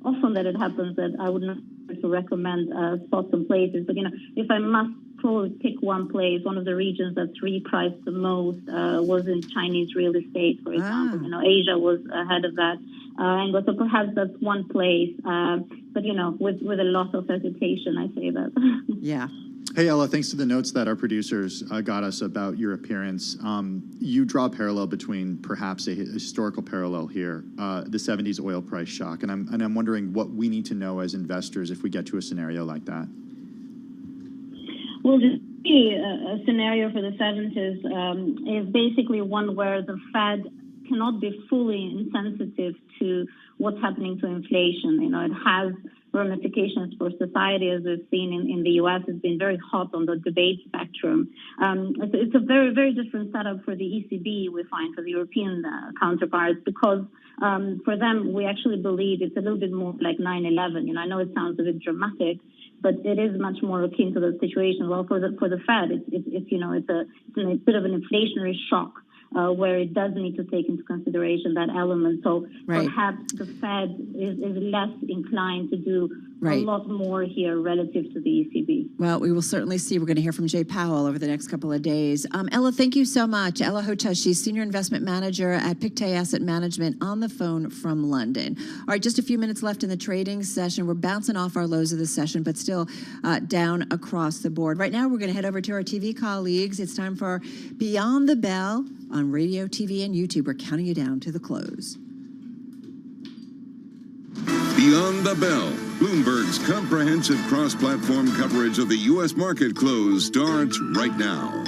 often that it happens that I would not to recommend spots and places. But, if I must probably pick one place, one of the regions that's repriced the most was in Chinese real estate, for example. Asia was ahead of that angle. So perhaps that's one place. But, with a lot of hesitation, I say that. Yeah. Hey, Ella, thanks to the notes that our producers got us about your appearance. You draw a parallel between perhaps a historical parallel here, the 70s oil price shock. And I'm wondering what we need to know as investors if we get to a scenario like that. Well, a scenario for the 70s is basically one where the Fed cannot be fully insensitive to what's happening to inflation. It has ramifications for society, as we've seen in the U.S., has been very hot on the debate spectrum. It's a very, very different setup for the ECB, we find, for the European counterparts, because for them, we actually believe it's a little bit more like 9/11. I know it sounds a bit dramatic, but it is much more akin to the situation. Well, for the Fed, it's a bit of an inflationary shock. Where it does need to take into consideration that element. So perhaps the Fed is less inclined to do a lot more here relative to the ECB. Well, we will certainly see. We're going to hear from Jay Powell over the next couple of days. Ella, thank you so much. Ella Hocha, she's Senior Investment Manager at Pictet Asset Management on the phone from London. All right, just a few minutes left in the trading session. We're bouncing off our lows of the session, but still down across the board. Right now, we're going to head over to our TV colleagues. It's time for Beyond the Bell on radio, TV, and YouTube. We're counting you down to the close. Beyond the Bell, Bloomberg's comprehensive cross-platform coverage of the U.S. market close starts right now.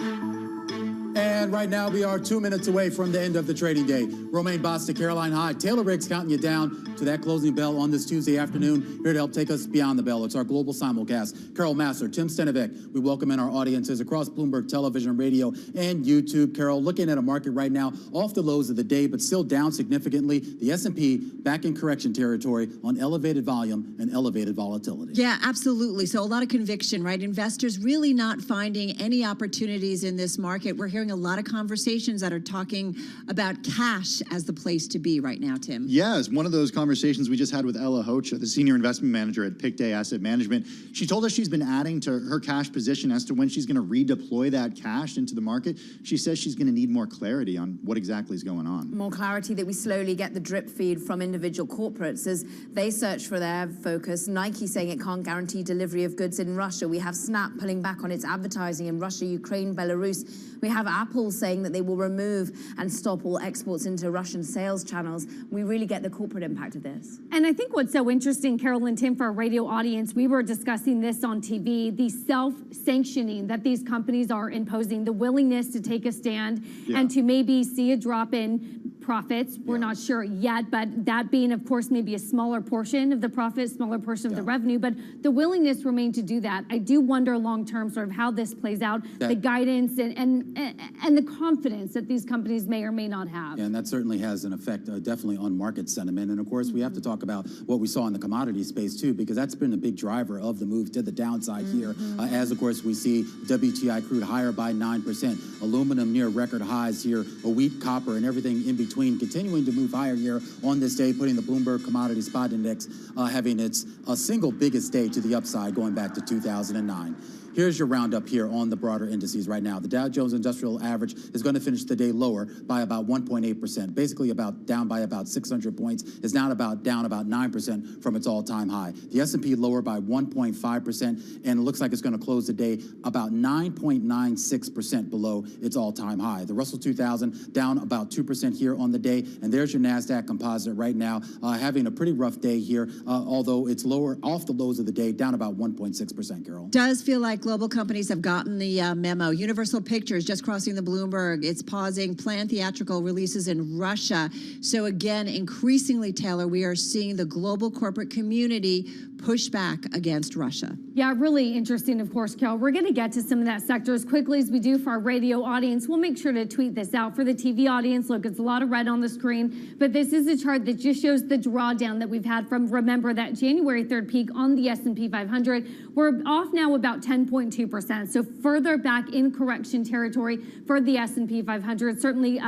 And right now, we are 2 minutes away from the end of the trading day. Romaine Bostick, Caroline Hyde, Taylor Riggs counting you down to that closing bell on this Tuesday afternoon. Here to help take us beyond the bell. It's our global simulcast. Carol Massar, Tim Stenovic. We welcome in our audiences across Bloomberg Television, radio, and YouTube. Carol, looking at a market right now off the lows of the day, but still down significantly. The S&P back in correction territory on elevated volume and elevated volatility. Yeah, absolutely. So a lot of conviction, right? Investors really not finding any opportunities in this market. We're hearing a lot of conversations that are talking about cash as the place to be right now, Tim. Yes, one of those conversations we just had with Ella Hocha, the Senior Investment Manager at Pictet Asset Management. She told us she's been adding to her cash position as to when she's going to redeploy that cash into the market. She says she's going to need more clarity on what exactly is going on. More clarity that we slowly get the drip feed from individual corporates as they search for their focus. Nike saying it can't guarantee delivery of goods in Russia. We have Snap pulling back on its advertising in Russia, Ukraine, Belarus. We have Apple saying that they will remove and stop all exports into Russian sales channels. We really get the corporate impact of this. And I think what's so interesting, Carol and Tim, for our radio audience, we were discussing this on TV, the self-sanctioning that these companies are imposing, the willingness to take a stand and to maybe see a drop in profits. We're not sure yet, but that being, of course, maybe a smaller portion of the profit, smaller portion of the revenue, but the willingness remains to do that. I do wonder long-term sort of how this plays out, the guidance and the confidence that these companies may or may not have. Yeah, and that certainly has an effect definitely on market sentiment. And of course, we have to talk about what we saw in the commodity space too, because that's been a big driver of the move to the downside here. As of course, we see WTI crude higher by 9%, aluminum near record highs here, wheat, copper, and everything in between continuing to move higher here on this day, putting the Bloomberg Commodity Spot Index having its single biggest day to the upside going back to 2009. Here's your roundup here on the broader indices right now. The Dow Jones Industrial Average is going to finish the day lower by about 1.8%, basically about down by about 600 points. It's now down about 9% from its all-time high. The S&P lower by 1.5%, and it looks like it's going to close the day about 9.96% below its all-time high. The Russell 2000 down about 2% here on the day, and there's your Nasdaq Composite right now having a pretty rough day here, although it's lower off the lows of the day, down about 1.6%, Carol. Does feel like global companies have gotten the memo. Universal Pictures just crossing the Bloomberg. It's pausing planned theatrical releases in Russia. So again, increasingly, Taylor, we are seeing the global corporate community push back against Russia. Yeah, really interesting, of course, Carol. We're going to get to some of that sector as quickly as we do for our radio audience. We'll make sure to tweet this out. For the TV audience, look, it's a lot of red on the screen, but this is a chart that just shows the drawdown that we've had from, remember, that January 3rd peak on the S&P 500. We're off now about 10.2%, so further back in correction territory for the S&P 500. Certainly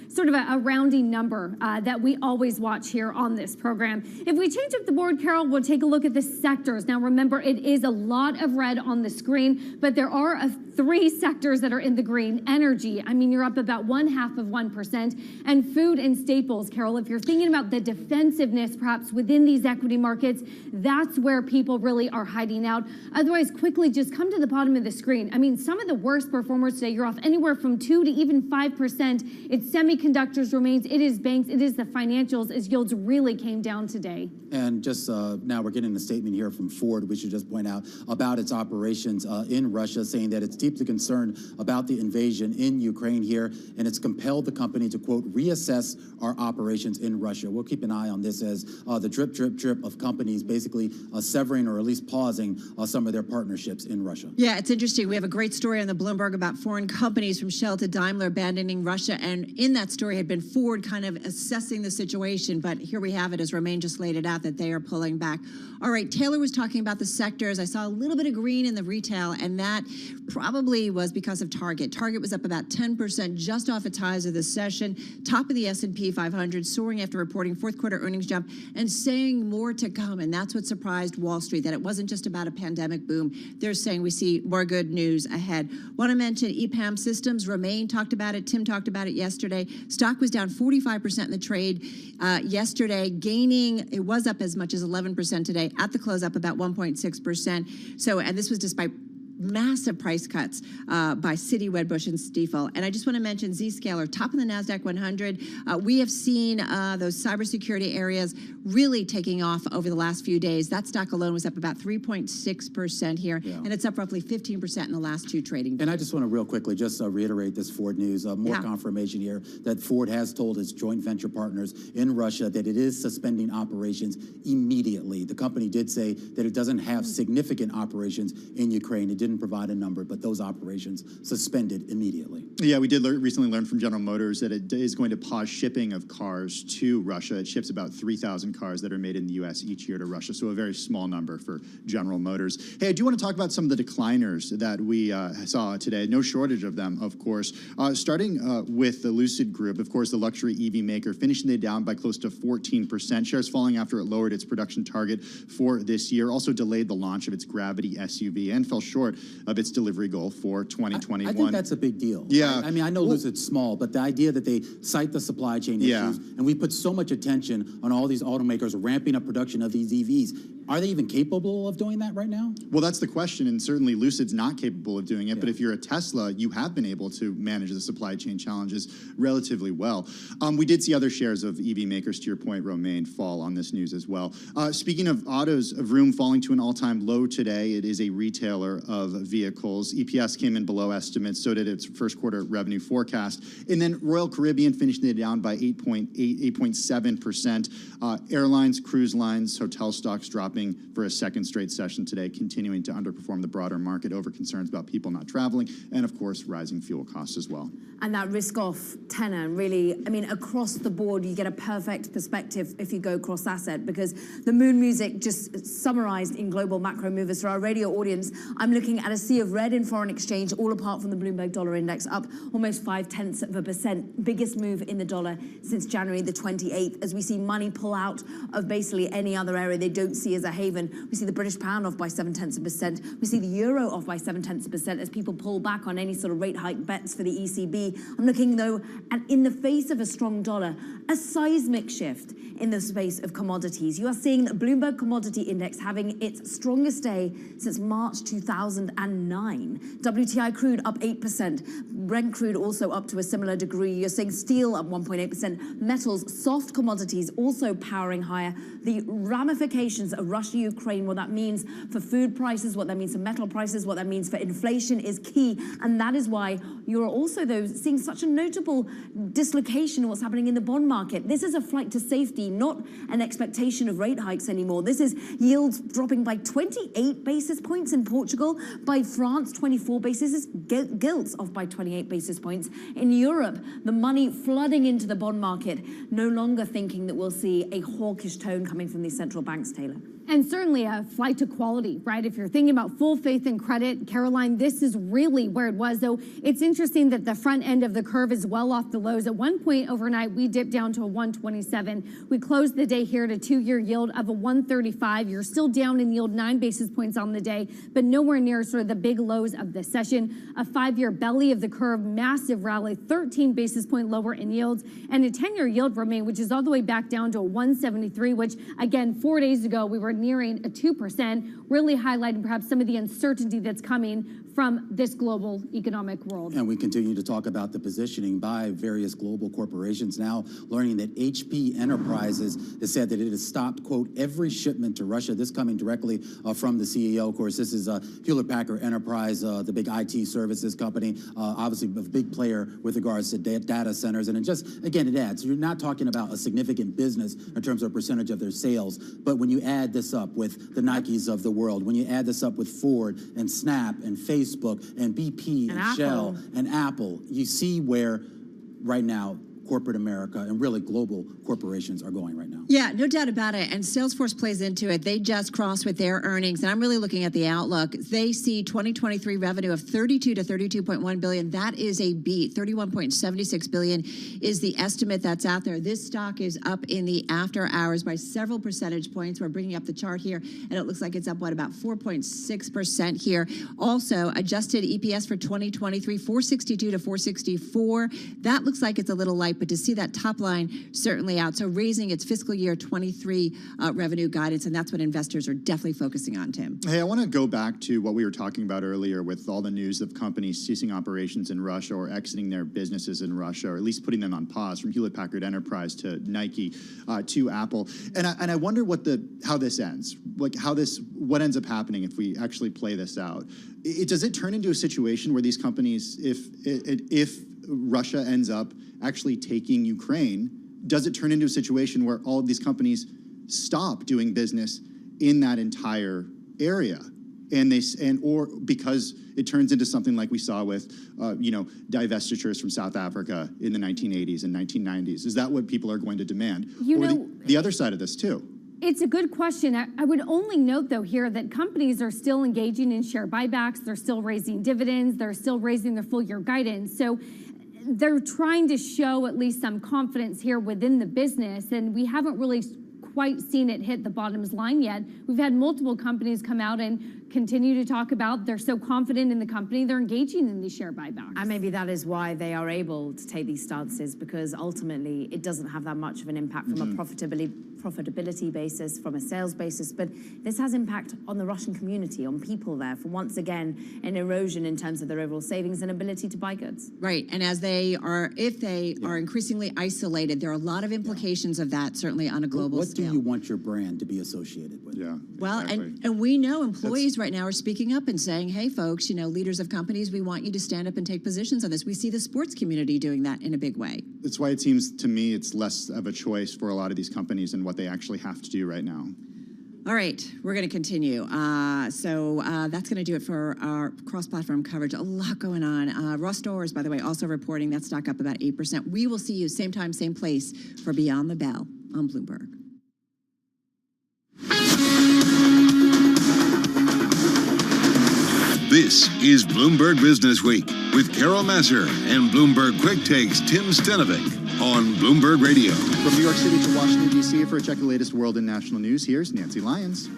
sort of a rounding number that we always watch here on this program. If we change up the board, Carol, we'll take a look at the sectors. Now, remember, it is a lot of red on the screen, but there are three sectors that are in the green. Energy, I mean, you're up about 0.5%, and food and staples, Carol. If you're thinking about the defensiveness, perhaps within these equity markets, that's where people really are hiding out. Otherwise, quickly just come to the bottom of the screen. I mean, some of the worst performers today, you're off anywhere from 2 to even 5%. It's semiconductors remains, it is banks, it is the financials as yields really came down today. And just now we're getting the statement here from Ford, we should just point out, about its operations in Russia, saying that it's deeply concerned about the invasion in Ukraine here, and it's compelled the company to, quote, reassess our operations in Russia. We'll keep an eye on this as the drip, drip, drip of companies basically severing or at least pausing some of their partnerships in Russia. Yeah, it's interesting. We have a great story on the Bloomberg about foreign companies from Shell to Daimler abandoning Russia, and in that story had been Ford kind of assessing the situation, but here we have it, as Romain just laid it out, that they are pulling back. All right, Taylor was talking about the sectors. I saw a little bit of green in the retail, and that probably was because of Target. Target was up about 10% just off its highs of the session, top of the S&P 500, soaring after reporting fourth quarter earnings jump and saying more to come, and that's what surprised Wall Street, that it wasn't just about a pandemic boom. They're saying we see more good news ahead. Want to mention EPAM Systems. Romain talked about it. Tim talked about it yesterday. Stock was down 45% in the trade yesterday, gaining, it was up as much as 11% today. At the close, up about 1.6%. So, and this was despite massive price cuts by Citi, Wedbush, and Stifel. And I just want to mention Zscaler, top of the Nasdaq 100. We have seen those cybersecurity areas really taking off over the last few days. That stock alone was up about 3.6% here, and it's up roughly 15% in the last two trading days. And I just want to real quickly just reiterate this Ford news. More confirmation here that Ford has told its joint venture partners in Russia that it is suspending operations immediately. The company did say that it doesn't have significant operations in Ukraine. It didn't provide a number, but those operations suspended immediately. Yeah, we did recently learn from General Motors that it is going to pause shipping of cars to Russia. It ships about 3,000 cars that are made in the U.S. each year to Russia, so a very small number for General Motors. Hey, I do want to talk about some of the decliners that we saw today. No shortage of them, of course. Starting with the Lucid Group, of course, the luxury EV maker, finishing the day down by close to 14%. Shares falling after it lowered its production target for this year. Also delayed the launch of its Gravity SUV and fell short of its delivery goal for 2021. I think that's a big deal. Yeah. I mean, I know Lucid's small, but the idea that they cite the supply chain issues, and we put so much attention on all these automakers ramping up production of these EVs. Are they even capable of doing that right now? Well, that's the question, and certainly Lucid's not capable of doing it, but if you're a Tesla, you have been able to manage the supply chain challenges relatively well. We did see other shares of EV makers, to your point, Romain, fall on this news as well. Speaking of autos, Vroom falling to an all-time low today. It is a retailer of vehicles. EPS came in below estimates, so did its first quarter revenue forecast. And then Royal Caribbean finished it down by 8.7%. Airlines, cruise lines, hotel stocks dropping for a second straight session today, continuing to underperform the broader market over concerns about people not traveling and, of course, rising fuel costs as well. And that risk-off tenor really, I mean, across the board, you get a perfect perspective if you go cross-asset, because the moon music just summarized in global macro movers. For our radio audience, I'm looking at a sea of red in foreign exchange, all apart from the Bloomberg Dollar Index, up almost 0.5%. Biggest move in the dollar since January the 28th, as we see money pull out of basically any other area they don't see as a haven. We see the British pound off by 0.7%. We see the euro off by 0.7% as people pull back on any sort of rate hike bets for the ECB. I'm looking, though, at in the face of a strong dollar, a seismic shift in the space of commodities. You are seeing the Bloomberg Commodity Index having its strongest day since March 2009. WTI crude up 8%. Brent crude also up to a similar degree. You're seeing steel up 1.8%. Metals, soft commodities also powering higher. The ramifications of Russia-Ukraine, what that means for food prices, what that means for metal prices, what that means for inflation is key. And that is why you're also, though, seeing such a notable dislocation in what's happening in the bond market. This is a flight to safety, not an expectation of rate hikes anymore. This is yields dropping by 28 basis points in Portugal, by France 24 basis, gilts off by 28 basis points. In Europe, the money flooding into the bond market, no longer thinking that we'll see a hawkish tone coming from these central banks, Taylor. And certainly a flight to quality, right? If you're thinking about full faith in credit, Caroline, this is really where it was. Though it's interesting that the front end of the curve is well off the lows. At one point overnight, we dipped down to a 127. We closed the day here at a 2-year yield of a 135. You're still down in yield 9 basis points on the day, but nowhere near sort of the big lows of the session. A 5-year belly of the curve, massive rally, 13 basis point lower in yields, and a 10-year yield remain, which is all the way back down to a 173, which again, 4 days ago, we were nearing a 2%, really highlighting perhaps some of the uncertainty that's coming from this global economic world. And we continue to talk about the positioning by various global corporations, now learning that HP Enterprises has said that it has stopped, quote, every shipment to Russia. This coming directly from the CEO. Of course, this is Hewlett-Packard Enterprise, the big IT services company, obviously a big player with regards to data centers. And it just, again, it adds. You're not talking about a significant business in terms of percentage of their sales, but when you add this up with the Nikes of the world, when you add this up with Ford and Snap and Facebook and BP and Shell and Apple, you see where right now corporate America and really global corporations are going right now. Yeah, no doubt about it. And Salesforce plays into it. They just crossed with their earnings. And I'm really looking at the outlook. They see 2023 revenue of $32 to $32.1 billion. That is a beat. $31.76 billion is the estimate that's out there. This stock is up in the after hours by several percentage points. We're bringing up the chart here, and it looks like it's up, about 4.6% here. Also, adjusted EPS for 2023, 462 to 464. That looks like it's a little light, but to see that top line certainly out. So raising its fiscal year 23 revenue guidance, and that's what investors are definitely focusing on, Tim. Hey, I want to go back to what we were talking about earlier with all the news of companies ceasing operations in Russia or exiting their businesses in Russia, or at least putting them on pause, from Hewlett-Packard Enterprise to Nike to Apple. And I wonder how this ends, what ends up happening if we actually play this out. Does it turn into a situation where these companies, if Russia ends up actually taking Ukraine, does it turn into a situation where all of these companies stop doing business in that entire area, or because it turns into something like we saw with divestitures from South Africa in the 1980s and 1990s? Is that what people are going to demand? The other side of this too. It's a good question. I would only note, though, here that companies are still engaging in share buybacks. They're still raising dividends. They're still raising their full year guidance. So they're trying to show at least some confidence here within the business, and we haven't really quite seen it hit the bottom line yet. We've had multiple companies come out and continue to talk about they're so confident in the company, they're engaging in these share buybacks. And maybe that is why they are able to take these stances, because ultimately it doesn't have that much of an impact from a profitability basis, from a sales basis, but this has impact on the Russian community, on people there, for once again, an erosion in terms of their overall savings and ability to buy goods. Right, and if they are increasingly isolated, there are a lot of implications of that, certainly on a global scale. What do you want your brand to be associated with? Yeah. Well, and we know employees right now are speaking up and saying, hey, folks, leaders of companies, we want you to stand up and take positions on this. We see the sports community doing that in a big way. That's why it seems to me it's less of a choice for a lot of these companies and what they actually have to do right now. All right, we're going to continue. So that's going to do it for our cross-platform coverage. A lot going on. Ross Stores, by the way, also reporting that stock up about 8%. We will see you same time, same place for Beyond the Bell on Bloomberg. This is Bloomberg Business Week with Carol Messer and Bloomberg Quick Takes Tim Stenovic on Bloomberg Radio. From New York City to Washington, D.C., for a check of the latest world and national news, here's Nancy Lyons.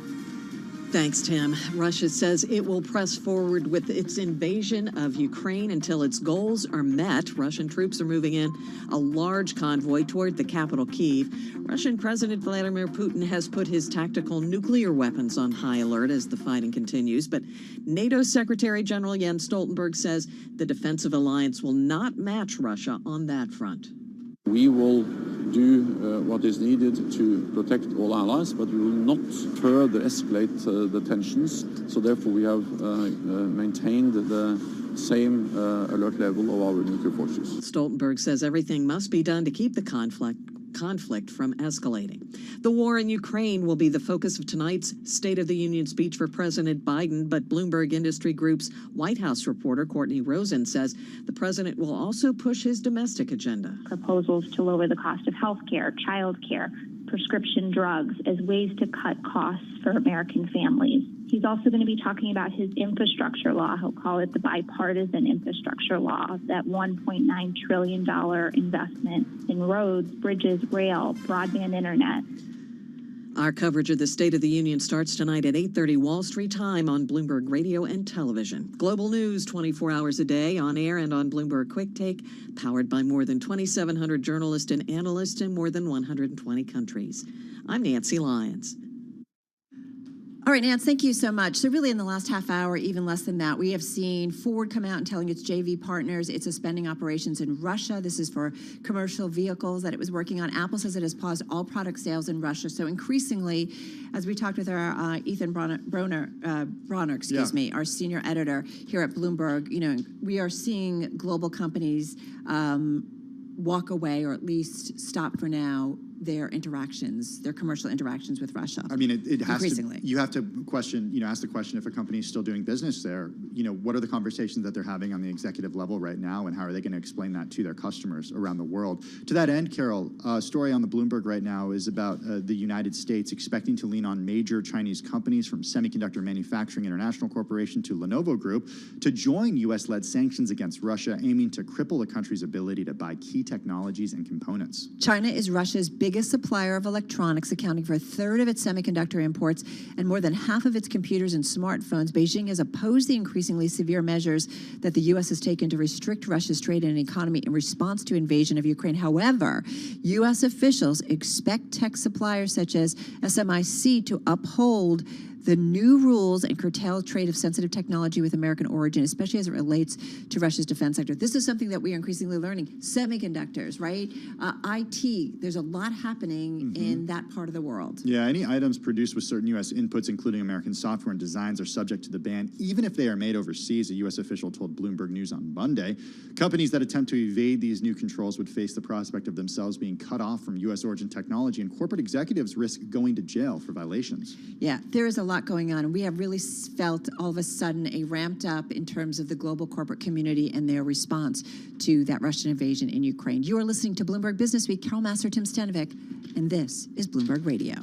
Thanks, Tim. Russia says it will press forward with its invasion of Ukraine until its goals are met. Russian troops are moving in a large convoy toward the capital, Kyiv. Russian President Vladimir Putin has put his tactical nuclear weapons on high alert as the fighting continues. But NATO Secretary General Jens Stoltenberg says the defensive alliance will not match Russia on that front. We will do what is needed to protect all allies, but we will not further escalate the tensions. So therefore we have maintained the same alert level of our nuclear forces. Stoltenberg says everything must be done to keep the conflict from escalating. The war in Ukraine will be the focus of tonight's State of the Union speech for President Biden, but Bloomberg Industry Group's White House reporter Courtney Rosen says the president will also push his domestic agenda. Proposals to lower the cost of health care, child care, prescription drugs as ways to cut costs for American families. He's also going to be talking about his infrastructure law. He'll call it the bipartisan infrastructure law, that $1.9 trillion investment in roads, bridges, rail, broadband internet. Our coverage of the State of the Union starts tonight at 8:30 Wall Street time on Bloomberg Radio and Television. Global news 24 hours a day, on air and on Bloomberg Quick Take, powered by more than 2,700 journalists and analysts in more than 120 countries. I'm Nancy Lyons. All right, Nance, thank you so much. So really in the last half hour, even less than that, we have seen Ford come out and telling its JV partners it's suspending operations in Russia. This is for commercial vehicles that it was working on. Apple says it has paused all product sales in Russia. So increasingly, as we talked with our Ethan Bronner, our senior editor here at Bloomberg, we are seeing global companies walk away or at least stop for now their commercial interactions with Russia. I mean, it has increasingly. to. You have to question. Ask the question if a company is still doing business there. What are the conversations that they're having on the executive level right now, and how are they going to explain that to their customers around the world? To that end, Carol, a story on the Bloomberg right now is about the United States expecting to lean on major Chinese companies from Semiconductor Manufacturing International Corporation to Lenovo Group to join U.S.-led sanctions against Russia, aiming to cripple the country's ability to buy key technologies and components. China is Russia's biggest supplier of electronics, accounting for a third of its semiconductor imports and more than half of its computers and smartphones. Beijing has opposed the increasingly severe measures that the U.S. has taken to restrict Russia's trade and economy in response to invasion of Ukraine. However, U.S. officials expect tech suppliers such as SMIC to uphold the new rules and curtail trade of sensitive technology with American origin, especially as it relates to Russia's defense sector. This is something that we are increasingly learning. Semiconductors, right? IT, there's a lot happening in that part of the world. Yeah, any items produced with certain U.S. inputs, including American software and designs, are subject to the ban, even if they are made overseas, a U.S. official told Bloomberg News on Monday. Companies that attempt to evade these new controls would face the prospect of themselves being cut off from U.S. origin technology, and corporate executives risk going to jail for violations. Yeah, there is a lot going on, and we have really felt all of a sudden a ramped up in terms of the global corporate community and their response to that Russian invasion in Ukraine. You are listening to Bloomberg Business Week. Carol Master, Tim Stanovic, and this is Bloomberg Radio.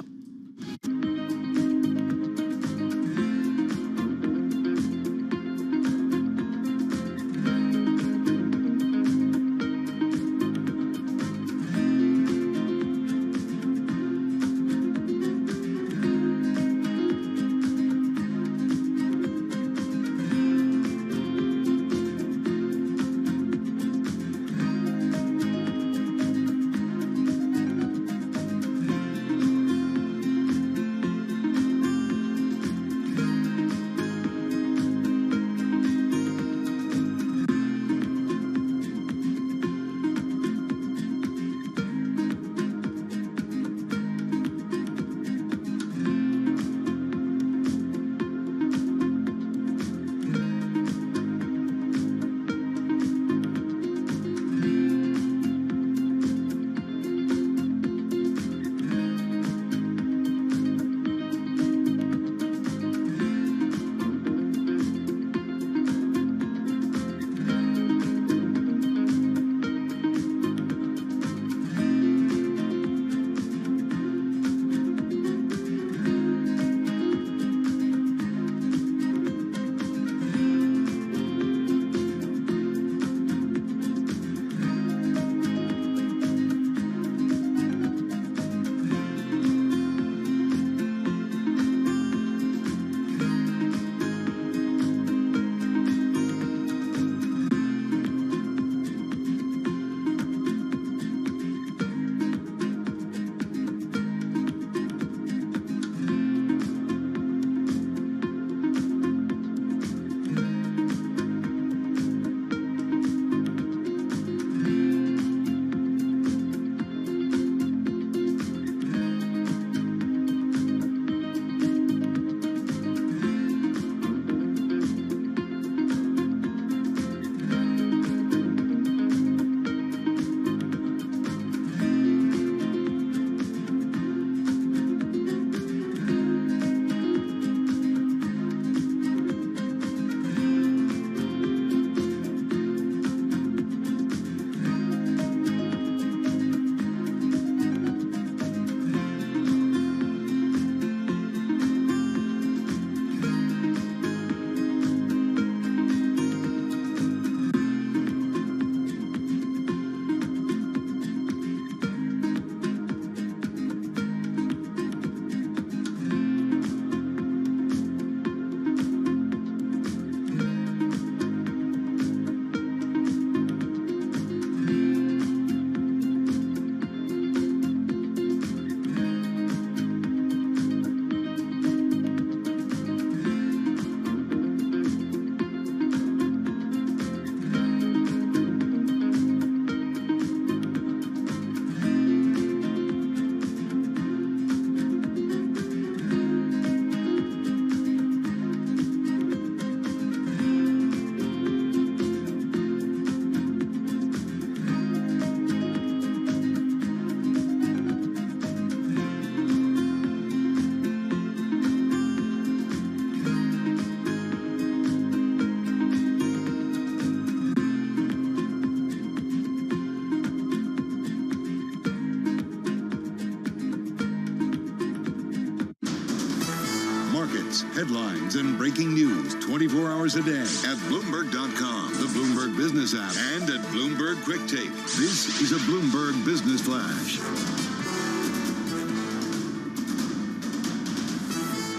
developments, headlines, and breaking news 24 hours a day at Bloomberg.com, the Bloomberg Business app, and at Bloomberg Quick Take. This is a Bloomberg Business Flash.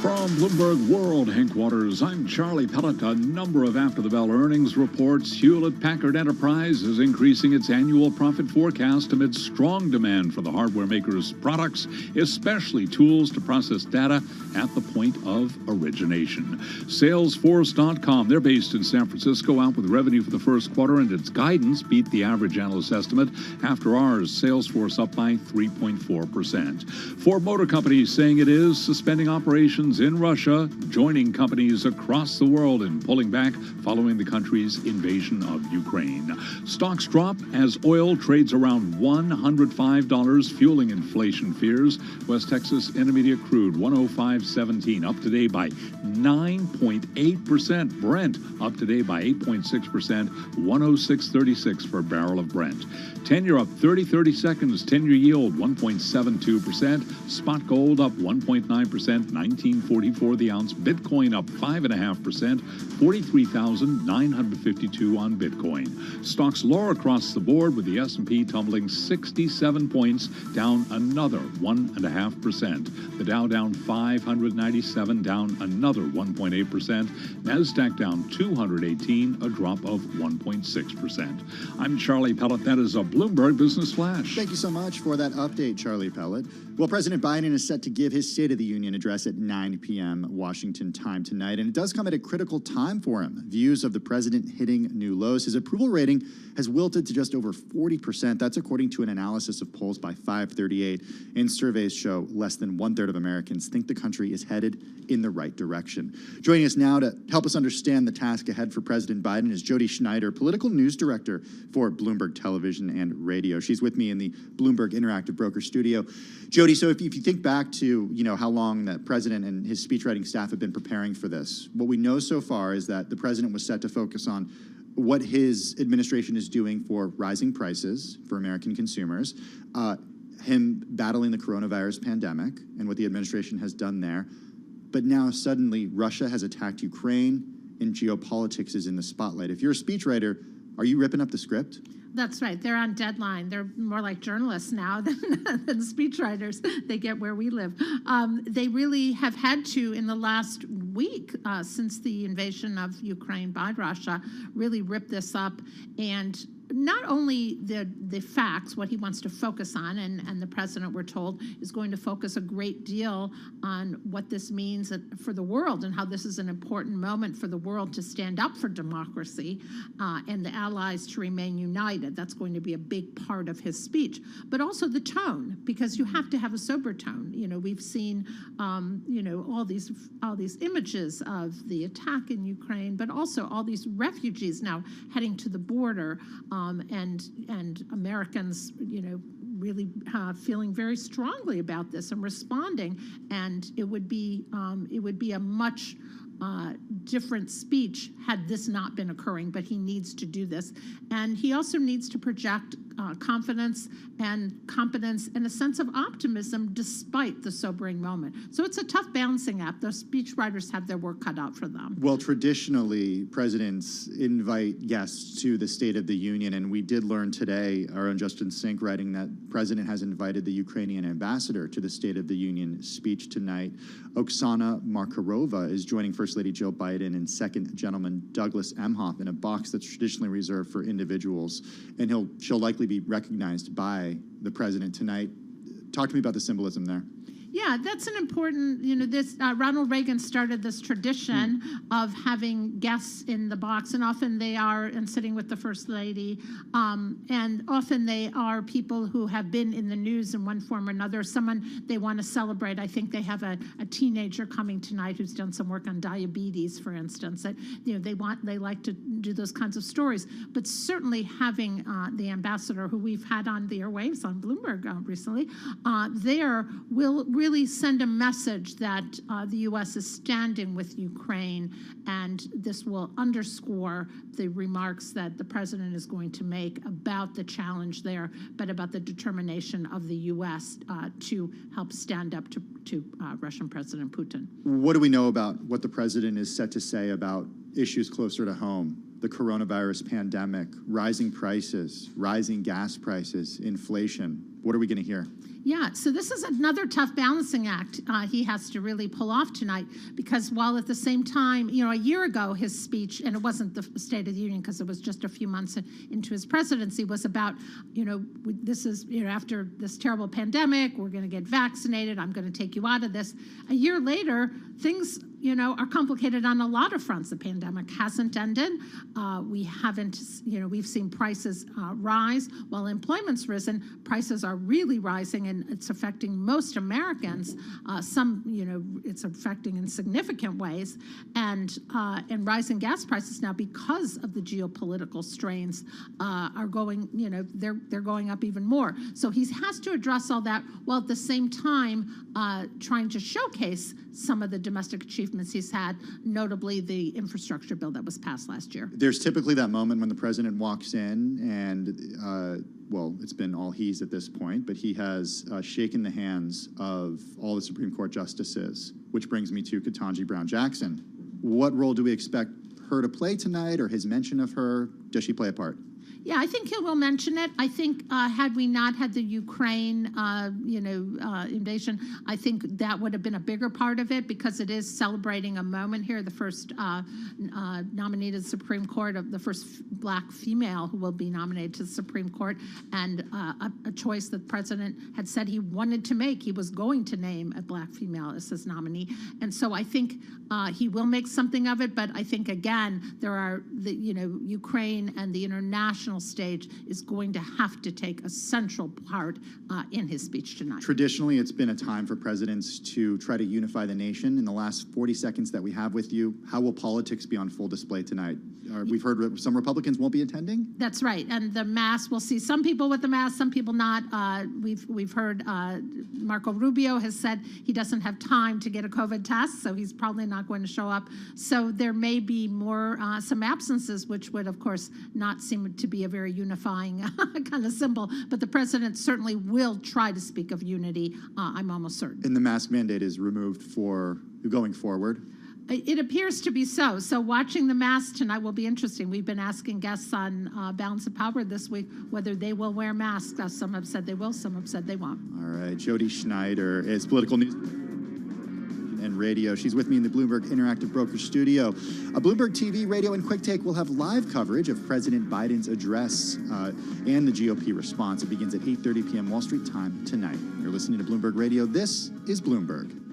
From Bloomberg World Headquarters, I'm Charlie Pellet. A number of after-the-bell earnings reports. Hewlett-Packard Enterprise is increasing its annual profit forecast amid strong demand for the hardware maker's products, especially tools to process data at the point of origination. Salesforce.com, they're based in San Francisco, out with revenue for the first quarter, and its guidance beat the average analyst estimate. After ours, Salesforce up by 3.4%. Ford Motor Company saying it is suspending operations in Russia, joining companies across the world in pulling back following the country's invasion of Ukraine. Stocks drop as oil trades around $105, fueling inflation fears. West Texas Intermediate crude 105.17, up today by 9.8%. Brent up today by 8.6%, 106.36 for a barrel of Brent. 10-year up 30 seconds, 10-year yield 1.72%. Spot gold up 1.9%, 19.44 the ounce. Bitcoin up 5.5%, 43,952 on Bitcoin. Stocks lower across the board, with the S&P tumbling 67 points, down another 1.5%. The Dow down 597, down another 1.8%. Nasdaq down 218, a drop of 1.6%. I'm Charlie Pellet. That is a Bloomberg Business Flash. Thank you so much for that update, Charlie Pellet. Well, President Biden is set to give his State of the Union address at 9 p.m. Washington time tonight, and it does come at a critical time for him. Views of the president hitting new lows. His approval rating has wilted to just over 40%. That's according to an analysis of polls by 538. And surveys show less than one-third of Americans think the country is headed in the right direction. Joining us now to help us understand the task ahead for President Biden is Jody Schneider, political news director for Bloomberg Television and Radio. She's with me in the Bloomberg Interactive Broker studio. Jody, so if you think back to, how long the president and his speechwriting staff have been preparing for this, what we know so far is that the president was set to focus on what his administration is doing for rising prices for American consumers, him battling the coronavirus pandemic and what the administration has done there. But now suddenly Russia has attacked Ukraine and geopolitics is in the spotlight. If you're a speechwriter, are you ripping up the script? That's right. They're on deadline. They're more like journalists now than speechwriters. They get where we live. They really have had to, in the last week, since the invasion of Ukraine by Russia, really rip this up. And not only the facts, what he wants to focus on, and the president, we're told, is going to focus a great deal on what this means for the world and how this is an important moment for the world to stand up for democracy and the allies to remain united. That's going to be a big part of his speech. But also the tone, because you have to have a sober tone. We've seen, all these images of the attack in Ukraine, but also all these refugees now heading to the border. And Americans, really feeling very strongly about this and responding. And it would be a much different speech had this not been occurring. But he needs to do this, and he also needs to project confidence and competence and a sense of optimism despite the sobering moment. So it's a tough balancing act. Those speechwriters have their work cut out for them. Well, traditionally, presidents invite guests to the State of the Union, and we did learn today, our own Justin Sink writing, that President has invited the Ukrainian ambassador to the State of the Union speech tonight. Oksana Markarova is joining First Lady Jill Biden and Second Gentleman Douglas Emhoff in a box that's traditionally reserved for individuals, and she'll likely be recognized by the president tonight. Talk to me about the symbolism there. Yeah, that's an important, Ronald Reagan started this tradition of having guests in the box, and often they are, and sitting with the First Lady, and often they are people who have been in the news in one form or another, someone they want to celebrate. I think they have a teenager coming tonight who's done some work on diabetes, for instance, that, they like to do those kinds of stories. But certainly having the ambassador, who we've had on the airwaves on Bloomberg recently, there will really really send a message that the U.S. is standing with Ukraine, and this will underscore the remarks that the president is going to make about the challenge there, but about the determination of the U.S. To help stand up to Russian President Putin. What do we know about what the president is set to say about issues closer to home? The coronavirus pandemic, rising prices, rising gas prices, inflation. What are we going to hear? Yeah, so this is another tough balancing act he has to really pull off tonight, because while at the same time, a year ago his speech, and it wasn't the State of the Union because it was just a few months into his presidency, was about, this is, after this terrible pandemic, we're going to get vaccinated, I'm going to take you out of this. A year later, things, are complicated on a lot of fronts. The pandemic hasn't ended. We haven't, we've seen prices rise. While employment's risen, prices are really rising, and it's affecting most Americans. Some, it's affecting in significant ways. And rising gas prices now, because of the geopolitical strains, are going, they're going up even more. So he has to address all that while at the same time trying to showcase some of the domestic achievements he's had, notably the infrastructure bill that was passed last year. There's typically that moment when the president walks in and, well, it's been all he's at this point, but he has shaken the hands of all the Supreme Court justices, which brings me to Ketanji Brown Jackson. What role do we expect her to play tonight, or his mention of her? Does she play a part? Yeah, I think he will mention it. I think had we not had the Ukraine, invasion, I think that would have been a bigger part of it, because it is celebrating a moment here. The first nominee to the Supreme Court, of the first Black female who will be nominated to the Supreme Court, and a choice that the president had said he wanted to make. He was going to name a Black female as his nominee, and so I think he will make something of it. But I think again, there are Ukraine and the international stage is going to have to take a central part in his speech tonight. Traditionally, it's been a time for presidents to try to unify the nation. In the last 40 seconds that we have with you, how will politics be on full display tonight? We've heard some Republicans won't be attending? That's right, and the mask, we'll see some people with the mask, some people not. We've heard Marco Rubio has said he doesn't have time to get a COVID test, so he's probably not going to show up. So there may be more, some absences, which would, of course, not seem to be a very unifying kind of symbol, but the president certainly will try to speak of unity, I'm almost certain. And the mask mandate is removed for going forward? It appears to be so. So watching the mask tonight will be interesting. We've been asking guests on Balance of Power this week whether they will wear masks. Some have said they will, some have said they won't. All right, Jody Schneider is political news and radio. She's with me in the Bloomberg Interactive Broker Studio. Bloomberg TV, radio, and Quick Take will have live coverage of President Biden's address and the GOP response. It begins at 8:30 p.m. Wall Street time tonight. You're listening to Bloomberg Radio. This is Bloomberg.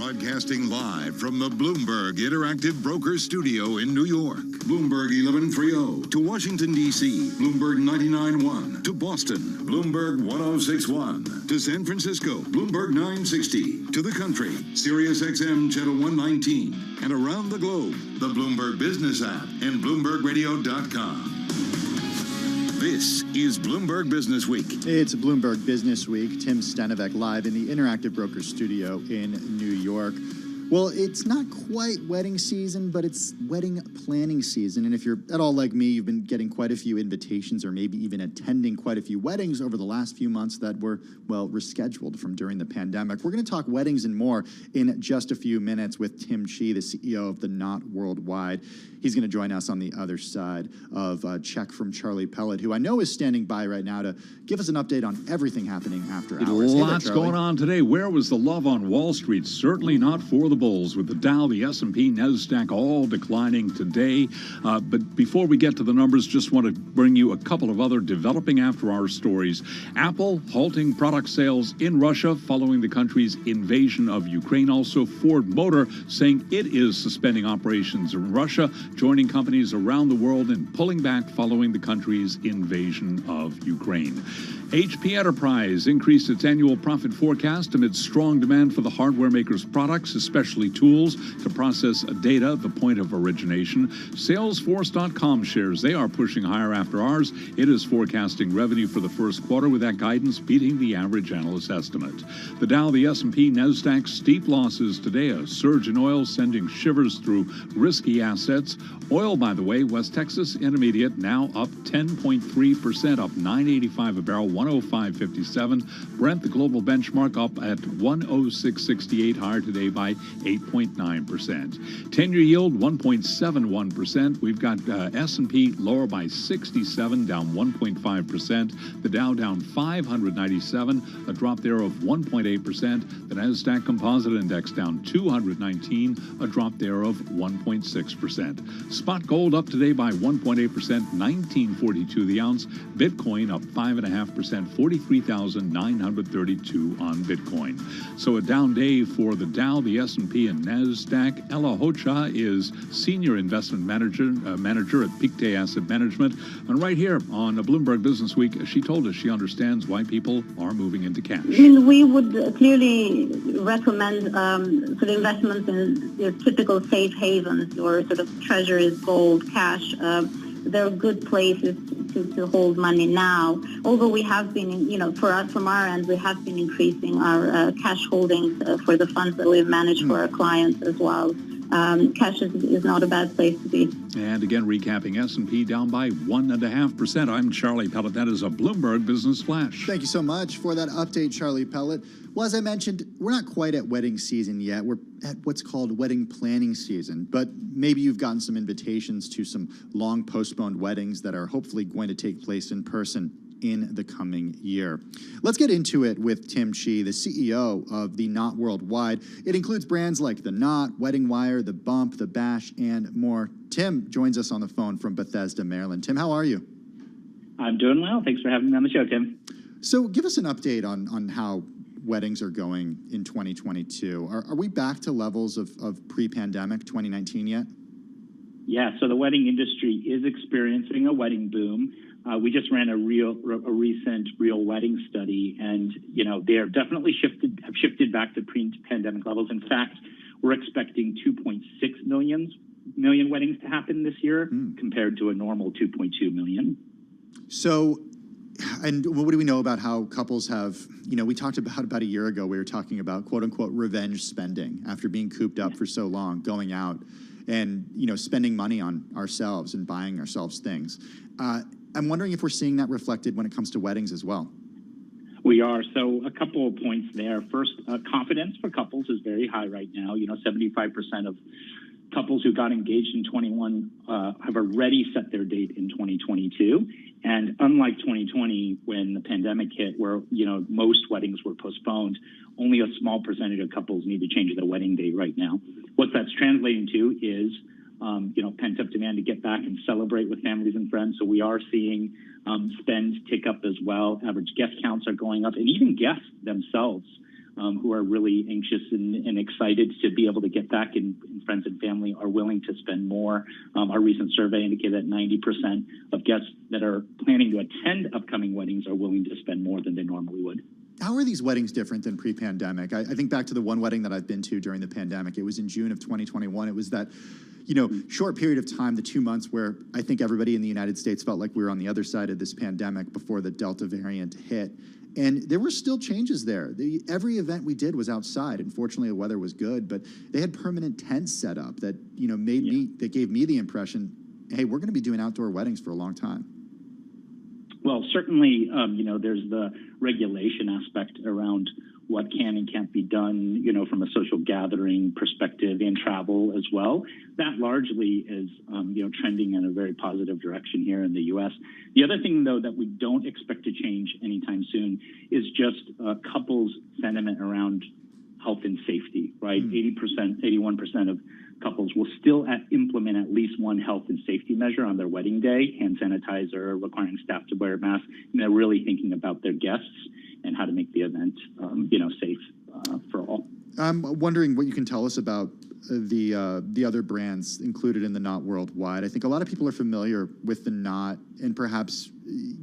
Broadcasting live from the Bloomberg Interactive Broker Studio in New York. Bloomberg 1130 to Washington, D.C. Bloomberg 99.1 to Boston. Bloomberg 106.1 to San Francisco. Bloomberg 960 to the country. Sirius XM Channel 119. And around the globe, the Bloomberg Business app and BloombergRadio.com. This is Bloomberg Business Week. It's Bloomberg Business Week. Tim Stenovec live in the Interactive Broker Studio in New York. Well, it's not quite wedding season, but it's wedding planning season. And if you're at all like me, you've been getting quite a few invitations or maybe even attending quite a few weddings over the last few months that were, well, rescheduled from during the pandemic. We're going to talk weddings and more in just a few minutes with Tim Chi, the CEO of The Knot Worldwide. He's going to join us on the other side of a check from Charlie Pellet, who I know is standing by right now to give us an update on everything happening after hours. Lots going on today. Where was the love on Wall Street? Certainly not for the bulls, with the Dow, the S&P, Nasdaq all declining today. But before we get to the numbers, just want to bring you a couple of other developing after-hour stories. Apple halting product sales in Russia following the country's invasion of Ukraine. Also, Ford Motor saying it is suspending operations in Russia, joining companies around the world in pulling back following the country's invasion of Ukraine. HP Enterprise increased its annual profit forecast amid strong demand for the hardware maker's products, especially tools to process data at the point of origination. Salesforce.com shares, they are pushing higher after hours. It is forecasting revenue for the first quarter with that guidance beating the average analyst estimate. The Dow, the S&P, Nasdaq, steep losses today. A surge in oil sending shivers through risky assets. Oil, by the way, West Texas Intermediate now up 10.3%, up $9.85 a barrel, 105.57. Brent, the global benchmark, up at 106.68, higher today by 8.9%. 10-year yield 1.71%. We've got S&P lower by 67, down 1.5%. The Dow down 597, a drop there of 1.8%. The Nasdaq Composite Index down 219, a drop there of 1.6%. Spot gold up today by 1.8%, 1942 the ounce. Bitcoin up 5.5%, 43,932 on Bitcoin. So a down day for the Dow, the S&P, and Nasdaq. Ella Hocha is Senior Investment Manager at Pictet Asset Management. And right here on Bloomberg Business Week, she told us she understands why people are moving into cash. I mean, we would clearly recommend sort of investments in your typical safe havens or sort of treasuries, gold, cash. They're good places to hold money now. Although we have been, for us from our end, we have been increasing our cash holdings for the funds that we've managed for our clients as well. Cash is not a bad place to be. And again, recapping S&P down by 1.5%. I'm Charlie Pellet. That is a Bloomberg Business Flash. Thank you so much for that update, Charlie Pellet. Well, as I mentioned, we're not quite at wedding season yet. We're at what's called wedding planning season. But maybe you've gotten some invitations to some long postponed weddings that are hopefully going to take place in person in the coming year. Let's get into it with Tim Chi, the CEO of The Knot Worldwide. It includes brands like The Knot, Wedding Wire, The Bump, The Bash, and more. Tim joins us on the phone from Bethesda, Maryland. Tim, how are you? I'm doing well. Thanks for having me on the show, Tim. So give us an update on how weddings are going in 2022. Are we back to levels of pre-pandemic 2019 yet? Yeah, so the wedding industry is experiencing a wedding boom. We just ran a recent real wedding study, and they are definitely have shifted back to pre-pandemic levels. In fact, we're expecting 2.6 million weddings to happen this year, compared to a normal 2.2 million. So, and what do we know about how couples have? We talked about a year ago. We were talking about quote unquote revenge spending after being cooped up for so long, going out and spending money on ourselves and buying ourselves things. I'm wondering if we're seeing that reflected when it comes to weddings as well. We are. So a couple of points there. First, confidence for couples is very high right now. 75% of couples who got engaged in 21 have already set their date in 2022. And unlike 2020, when the pandemic hit, where most weddings were postponed, only a small percentage of couples need to change their wedding date right now. What that's translating to is pent-up demand to get back and celebrate with families and friends. So we are seeing spend tick up as well. Average guest counts are going up, and even guests themselves who are really anxious and excited to be able to get back, and friends and family are willing to spend more. Our recent survey indicated that 90% of guests that are planning to attend upcoming weddings are willing to spend more than they normally would. How are these weddings different than pre-pandemic? I think back to the one wedding that I've been to during the pandemic. It was in June of 2021. It was that, short period of time, the 2 months where I think everybody in the United States felt like we were on the other side of this pandemic before the Delta variant hit. And there were still changes there. Every event we did was outside. Unfortunately, the weather was good, but they had permanent tents set up that, that gave me the impression, hey, we're going to be doing outdoor weddings for a long time. Well, certainly, there's the regulation aspect around what can and can't be done, from a social gathering perspective and travel as well. That largely is, trending in a very positive direction here in the U.S. The other thing, though, that we don't expect to change anytime soon is just couples' sentiment around health and safety, right? 81% of couples will still implement at least one health and safety measure on their wedding day, hand sanitizer, requiring staff to wear masks, and they're really thinking about their guests and how to make the event, safe for all. I'm wondering what you can tell us about the other brands included in the Knot Worldwide. I think a lot of people are familiar with the Knot and perhaps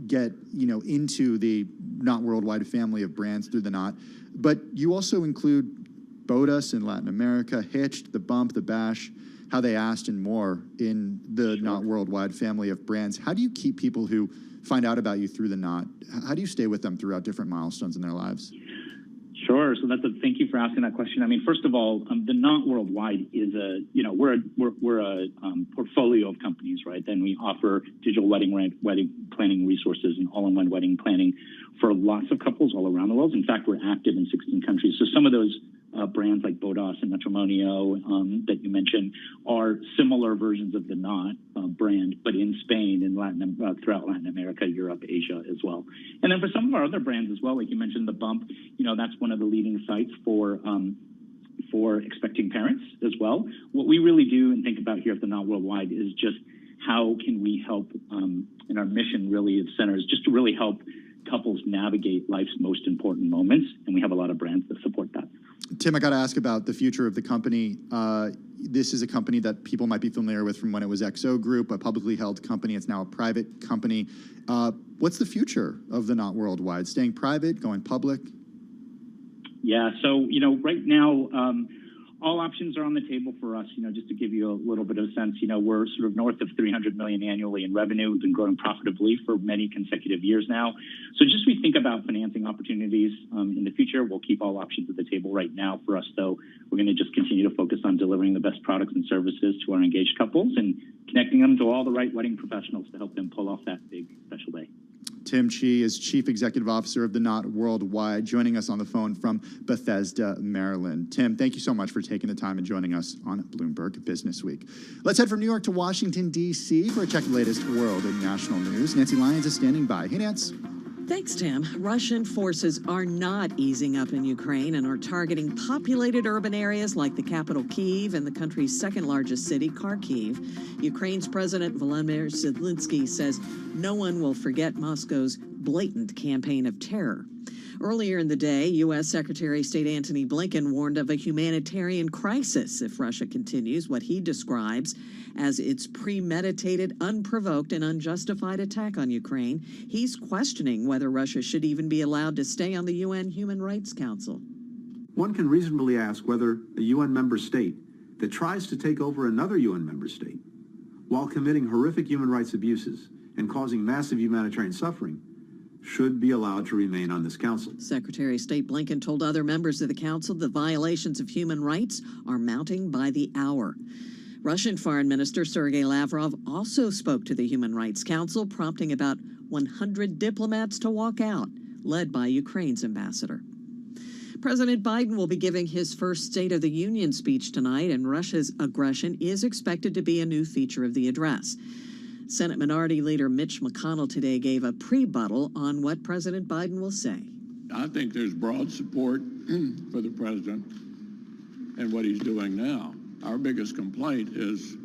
get, into the Knot Worldwide family of brands through the Knot, but you also include Bodas in Latin America, Hitched, The Bump, The Bash, How They Asked, and more in the Knot Worldwide family of brands. How do you keep people who find out about you through the Knot? How do you stay with them throughout different milestones in their lives? Sure. So thank you for asking that question. I mean, first of all, the Knot Worldwide is we're a portfolio of companies, right? Then we offer digital wedding planning resources and all-in-one wedding planning for lots of couples all around the world. In fact, we're active in 16 countries. So some of those brands like Bodas and Matrimonio that you mentioned are similar versions of the Knot brand, but in Spain and throughout Latin America, Europe, Asia as well. And then for some of our other brands as well, like you mentioned, The Bump, that's one of the leading sites for expecting parents as well. What we really do and think about here at the Knot Worldwide is just how can we help, and our mission really at center is just to really help couples navigate life's most important moments, and we have a lot of brands that support that. Tim, I got to ask about the future of the company. This is a company that people might be familiar with from when it was XO Group, a publicly held company. It's now a private company. What's the future of the Knot Worldwide? Staying private, going public? Yeah, so, right now, all options are on the table for us. Just to give you a little bit of a sense, we're sort of north of $300 million annually in revenue. We've been growing profitably for many consecutive years now. So just we think about financing opportunities in the future. We'll keep all options at the table. Right now for us, though, we're going to just continue to focus on delivering the best products and services to our engaged couples and connecting them to all the right wedding professionals to help them pull off that big special day. Tim Chi is Chief Executive Officer of the Knot Worldwide, joining us on the phone from Bethesda, Maryland. Tim, thank you so much for taking the time and joining us on Bloomberg Business Week. Let's head from New York to Washington, D.C. for a check of the latest world and national news. Nancy Lyons is standing by. Hey, Nance. Thanks, Tim. Russian forces are not easing up in Ukraine and are targeting populated urban areas like the capital Kyiv and the country's second largest city, Kharkiv. Ukraine's President Volodymyr Zelensky says no one will forget Moscow's blatant campaign of terror. Earlier in the day, U.S. Secretary of State Antony Blinken warned of a humanitarian crisis if Russia continues what he describes as its premeditated, unprovoked, and unjustified attack on Ukraine. He's questioning whether Russia should even be allowed to stay on the UN Human Rights Council. One can reasonably ask whether a UN member state that tries to take over another UN member state while committing horrific human rights abuses and causing massive humanitarian suffering should be allowed to remain on this council. Secretary of State Blinken told other members of the council the violations of human rights are mounting by the hour. Russian Foreign Minister Sergei Lavrov also spoke to the Human Rights Council, prompting about 100 diplomats to walk out, led by Ukraine's ambassador. President Biden will be giving his first State of the Union speech tonight, and Russia's aggression is expected to be a new feature of the address. Senate Minority Leader Mitch McConnell today gave a pre-buttal on what President Biden will say. I think there's broad support for the president and what he's doing now. Our biggest complaint is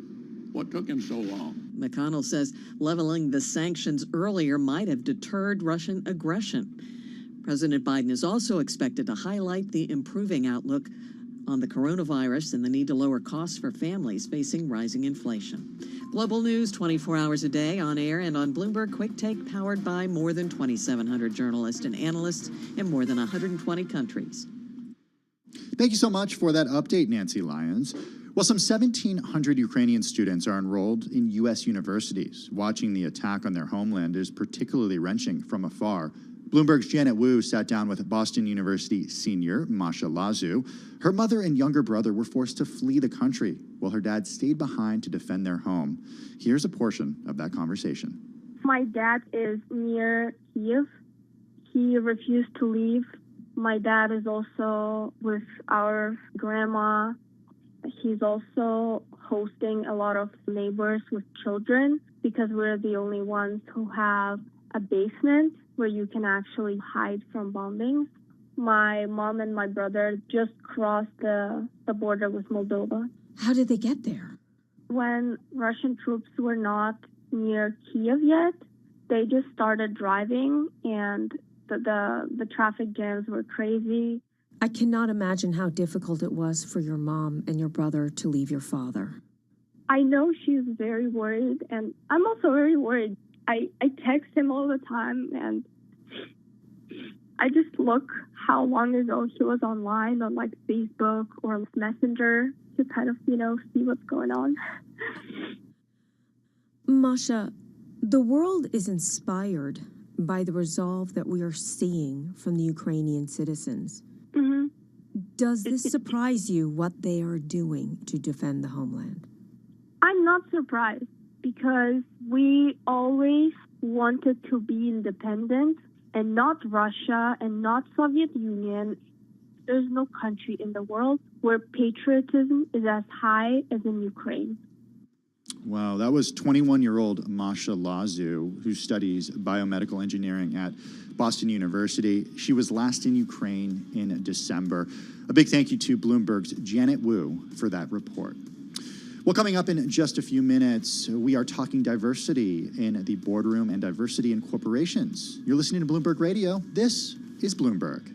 what took him so long. McConnell says leveling the sanctions earlier might have deterred Russian aggression. President Biden is also expected to highlight the improving outlook on the coronavirus and the need to lower costs for families facing rising inflation. Global news 24 hours a day on air and on Bloomberg Quick Take, powered by more than 2,700 journalists and analysts in more than 120 countries. Thank you so much for that update, Nancy Lyons. Well, some 1,700 Ukrainian students are enrolled in U.S. universities. Watching the attack on their homeland is particularly wrenching from afar. Bloomberg's Janet Wu sat down with Boston University senior Masha Lazu. Her mother and younger brother were forced to flee the country, while her dad stayed behind to defend their home. Here's a portion of that conversation. My dad is near Kiev. He refused to leave. My dad is also with our grandma. He's also hosting a lot of neighbors with children because we're the only ones who have a basement where you can actually hide from bombings. My mom and my brother just crossed the border with Moldova. How did they get there? When Russian troops were not near Kiev yet, they just started driving, and the traffic jams were crazy. I cannot imagine how difficult it was for your mom and your brother to leave your father. I know she's very worried, and I'm also very worried. I text him all the time, and I just look how long ago he was online on like Facebook or Messenger to kind of, see what's going on. Masha, the world is inspired by the resolve that we are seeing from the Ukrainian citizens. Mm-hmm. Does this surprise you what they are doing to defend the homeland? I'm not surprised because we always wanted to be independent and not Russia and not Soviet Union. There's no country in the world where patriotism is as high as in Ukraine. Wow, that was 21-year-old Masha Lazu, who studies biomedical engineering at Boston University. She was last in Ukraine in December. A big thank you to Bloomberg's Janet Wu for that report. Well, coming up in just a few minutes, we are talking diversity in the boardroom and diversity in corporations. You're listening to Bloomberg Radio. This is Bloomberg.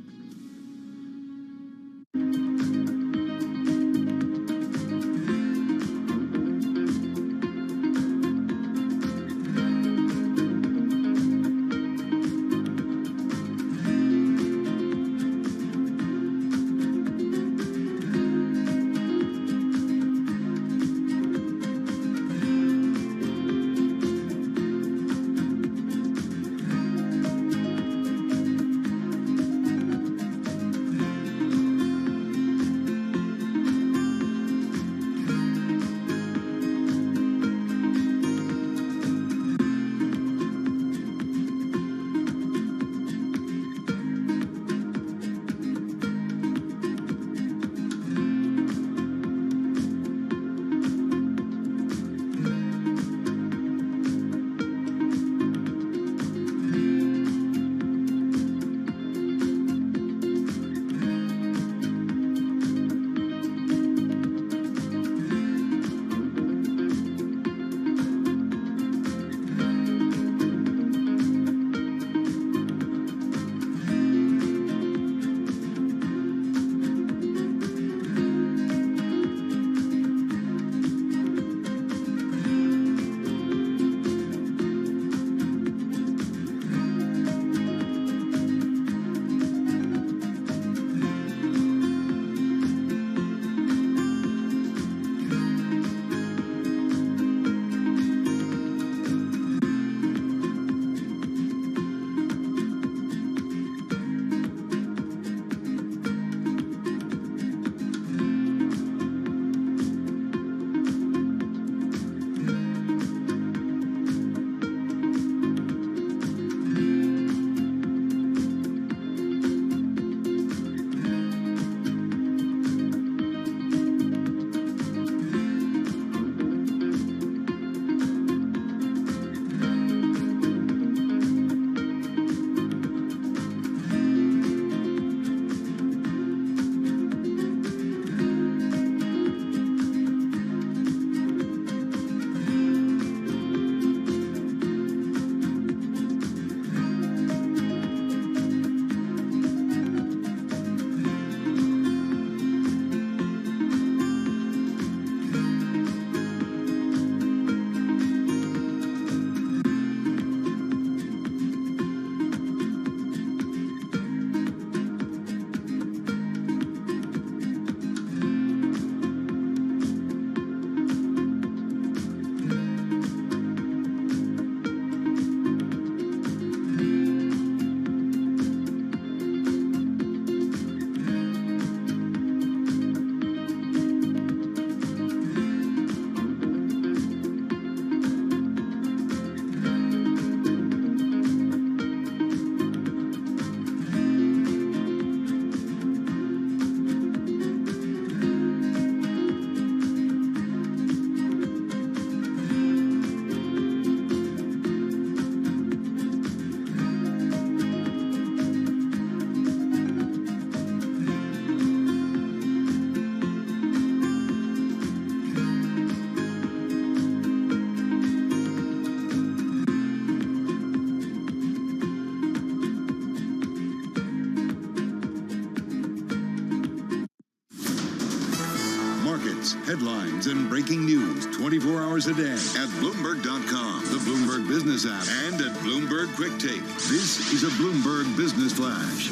debates, headlines, and breaking news 24 hours a day at Bloomberg.com, the Bloomberg Business app, and at Bloomberg Quick Take. This is a Bloomberg Business Flash.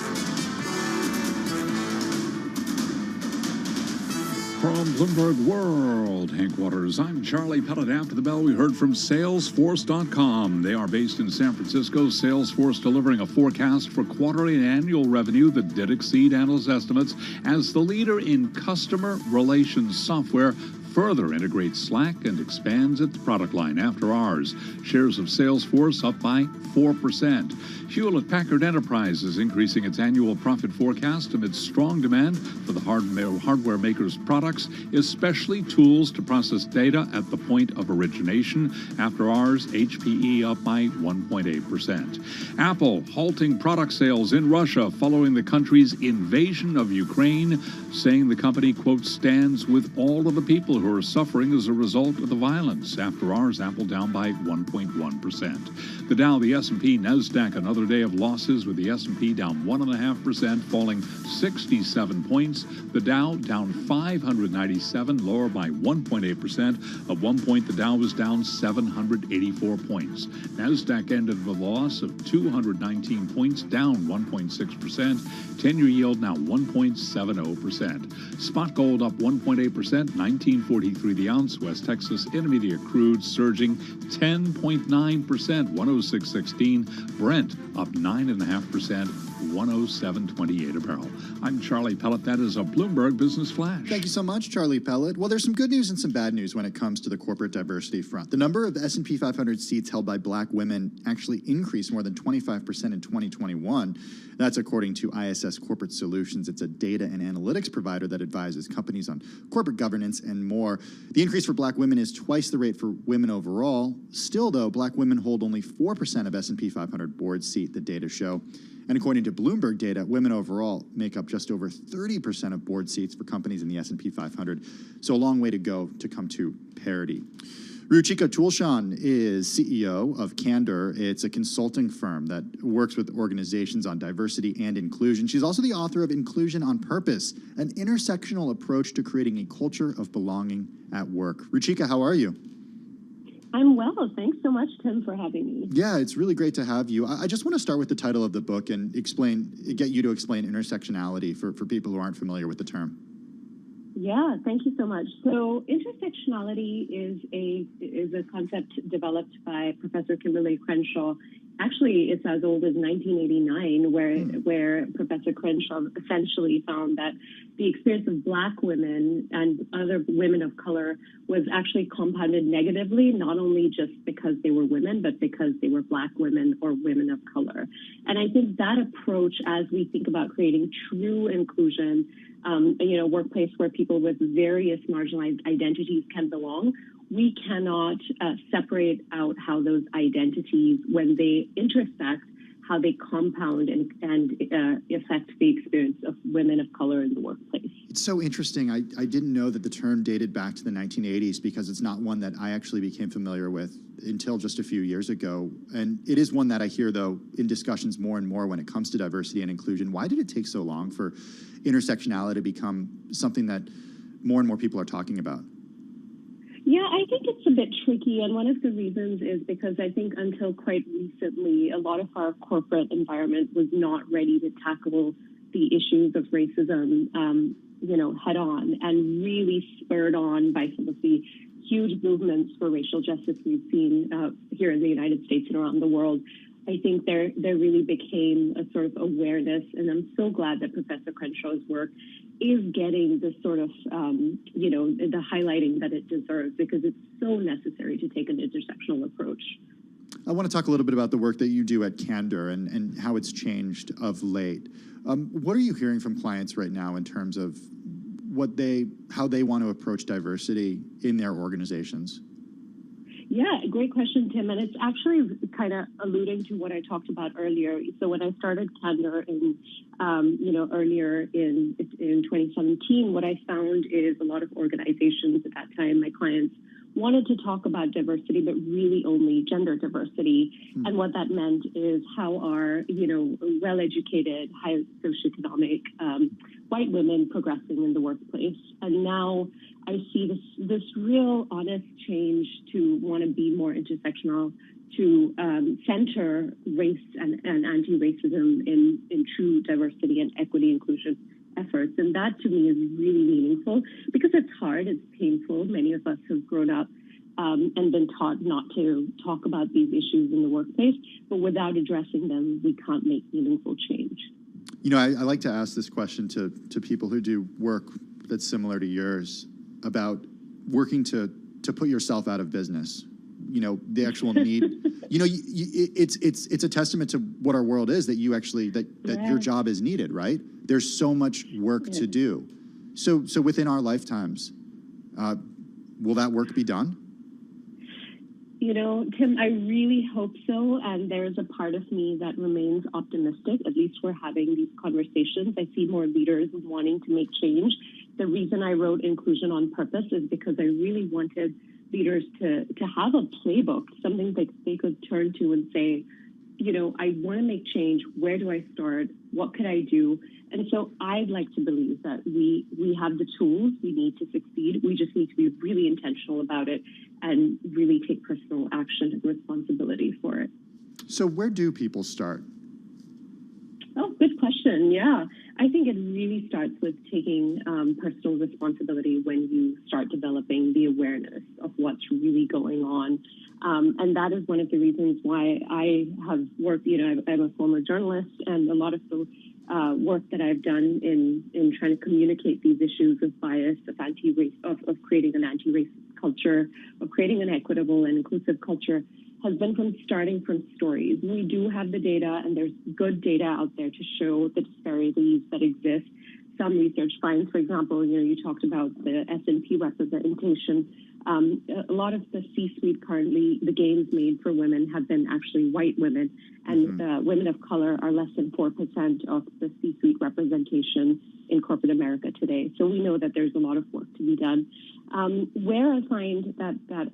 From Bloomberg World Headquarters, I'm Charlie Pellet. After the bell, we heard from Salesforce.com. They are based in San Francisco. Salesforce delivering a forecast for quarterly and annual revenue that did exceed analyst estimates as the leader in customer relations software further integrates Slack and expands its product line after hours. Shares of Salesforce up by 4%. Hewlett-Packard Enterprise is increasing its annual profit forecast amid strong demand for the hardware maker's products, especially tools to process data at the point of origination. After hours, HPE up by 1.8%. Apple halting product sales in Russia following the country's invasion of Ukraine, saying the company, quote, stands with all of the people who are suffering as a result of the violence. After hours, Apple down by 1.1%. The Dow, the S&P, Nasdaq, another day of losses with the S&P down 1.5%, falling 67 points. The Dow down 597, lower by 1.8%. At one point, the Dow was down 784 points. Nasdaq ended with a loss of 219 points, down 1.6%. 10-year yield now 1.70%. Spot gold up 1.8%, 1943 the ounce. West Texas Intermediate crude surging 10.9%, 106.16. Brent up 9.5%, 107.28 a barrel. I'm Charlie Pellet. That is a Bloomberg Business Flash. Thank you so much, Charlie Pellet. Well, there's some good news and some bad news when it comes to the corporate diversity front. The number of S&P 500 seats held by black women actually increased more than 25% in 2021. That's according to ISS Corporate Solutions. It's a data and analytics provider that advises companies on corporate governance and more. The increase for black women is twice the rate for women overall. Still, though, black women hold only 4% of S&P 500 board seat, the data show. And according to Bloomberg data, women overall make up just over 30% of board seats for companies in the S&P 500. So a long way to go to come to parity. Ruchika Tulshan is CEO of Candor. It's a consulting firm that works with organizations on diversity and inclusion. She's also the author of Inclusion on Purpose, an intersectional approach to creating a culture of belonging at work. Ruchika, how are you? I'm well. Thanks so much, Tim, for having me. Yeah, it's really great to have you. I just want to start with the title of the book and get you to explain intersectionality for people who aren't familiar with the term. Yeah, thank you so much. So intersectionality is a concept developed by Professor Kimberly Crenshaw. Actually, it's as old as 1989, where Professor Crenshaw essentially found that the experience of black women and other women of color was actually compounded negatively, not only just because they were women, but because they were black women or women of color. And I think that approach, as we think about creating true inclusion, a workplace where people with various marginalized identities can belong, we cannot separate out how those identities, when they intersect, how they compound and affect the experience of women of color in the workplace. It's so interesting. I didn't know that the term dated back to the 1980s because it's not one that I actually became familiar with until just a few years ago. And it is one that I hear, though, in discussions more and more when it comes to diversity and inclusion. Why did it take so long for intersectionality to become something that more and more people are talking about? Yeah, I think it's a bit tricky, and one of the reasons is because I think until quite recently, a lot of our corporate environment was not ready to tackle the issues of racism, head on, and really spurred on by some of the huge movements for racial justice we've seen here in the United States and around the world. I think there really became a sort of awareness, and I'm so glad that Professor Crenshaw's work is getting the sort of, the highlighting that it deserves, because it's so necessary to take an intersectional approach. I want to talk a little bit about the work that you do at Candor and how it's changed of late. What are you hearing from clients right now in terms of how they want to approach diversity in their organizations? Yeah, great question, Tim. And it's actually kind of alluding to what I talked about earlier. So when I started Candor earlier in 2017, what I found is a lot of organizations at that time, my clients, wanted to talk about diversity, but really only gender diversity. And what that meant is how our, well-educated, high socioeconomic white women progressing in the workplace. And now I see this real honest change to want to be more intersectional, to center race and anti-racism in true diversity and equity inclusion efforts. And that to me is really meaningful because it's hard, it's painful. Many of us have grown up and been taught not to talk about these issues in the workplace, but without addressing them, we can't make meaningful change. You know, I like to ask this question to people who do work that's similar to yours about working to put yourself out of business. You know, the actual need. You know, it's a testament to what our world is that you actually that your job is needed, right? There's so much work to do. So within our lifetimes, will that work be done? You know, Tim, I really hope so. And there's a part of me that remains optimistic. At least we're having these conversations. I see more leaders wanting to make change. The reason I wrote Inclusion on Purpose is because I really wanted leaders to have a playbook, something that they could turn to and say, you know, I want to make change. Where do I start? What could I do? And so I'd like to believe that we have the tools we need to succeed. We just need to be really intentional about it and really take personal action and responsibility for it. So where do people start? Oh, good question. Yeah. I think it really starts with taking personal responsibility when you start developing the awareness of what's really going on. And that is one of the reasons why I have worked, you know, I'm a former journalist, and a lot of the work that I've done in trying to communicate these issues of bias, of anti-race, of creating an anti-racist culture, of creating an equitable and inclusive culture, has been from starting from stories. We do have the data, and there's good data out there to show the disparities that exist. Some research finds, for example, you know, you talked about the S&P representation. A lot of the C-suite currently, the gains made for women have been actually white women, and women of color are less than 4% of the C-suite representation in corporate America today. So we know that there's a lot of work to be done. Where I find that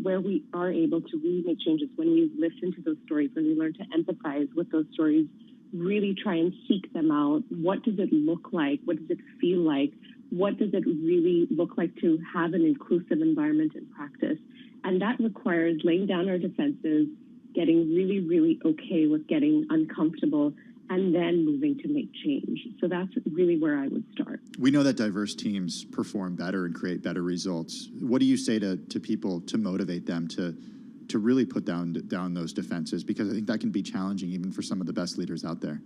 where we are able to really make changes when we listen to those stories, when we learn to empathize with those stories, really try and seek them out. What does it look like? What does it feel like? What does it really look like to have an inclusive environment in practice? And that requires laying down our defenses, getting really, really okay with getting uncomfortable, and then moving to make change. So that's really where I would start. We know that diverse teams perform better and create better results. What do you say to people to motivate them to really put down those defenses? Because I think that can be challenging even for some of the best leaders out there.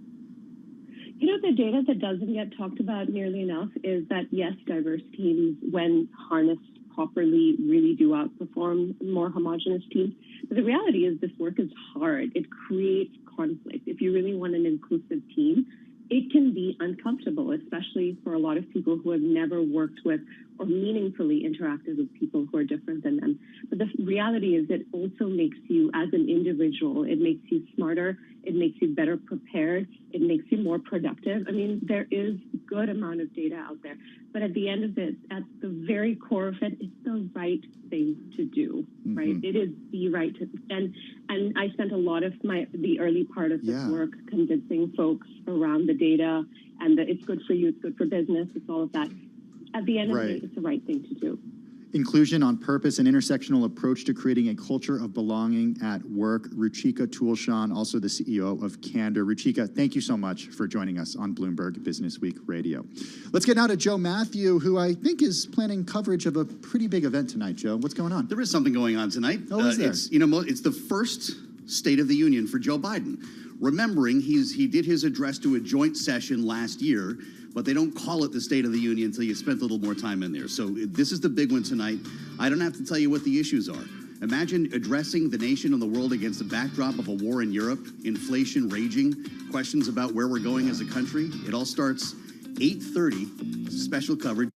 You know, the data that doesn't get talked about nearly enough is that, yes, diverse teams, when harnessed properly, really do outperform more homogenous teams. But the reality is this work is hard. It creates conflict. If you really want an inclusive team, it can be uncomfortable, especially for a lot of people who have never worked with or meaningfully interacted with people who are different than them. But the reality is it also makes you, as an individual, it makes you smarter, it makes you better prepared, it makes you more productive. I mean, there is a good amount of data out there. But at the end of it, at the very core of it, it's the right thing to do, right? It is the right to, and I spent a lot of the early part of this work convincing folks around the data and that it's good for you, it's good for business, it's all of that. At the end of it, it's the right thing to do. Inclusion on Purpose, an intersectional approach to creating a culture of belonging at work. Ruchika Tulshan, also the CEO of Candor. Ruchika, thank you so much for joining us on Bloomberg Business Week Radio. Let's get now to Joe Matthew, who I think is planning coverage of a pretty big event tonight. Joe, what's going on? There is something going on tonight. Oh, is there? It's the first State of the Union for Joe Biden. Remembering he did his address to a joint session last year, but they don't call it the State of the Union until you spent a little more time in there. So this is the big one tonight. I don't have to tell you what the issues are. Imagine addressing the nation and the world against the backdrop of a war in Europe, inflation raging, questions about where we're going as a country. It all starts 8:30, special coverage.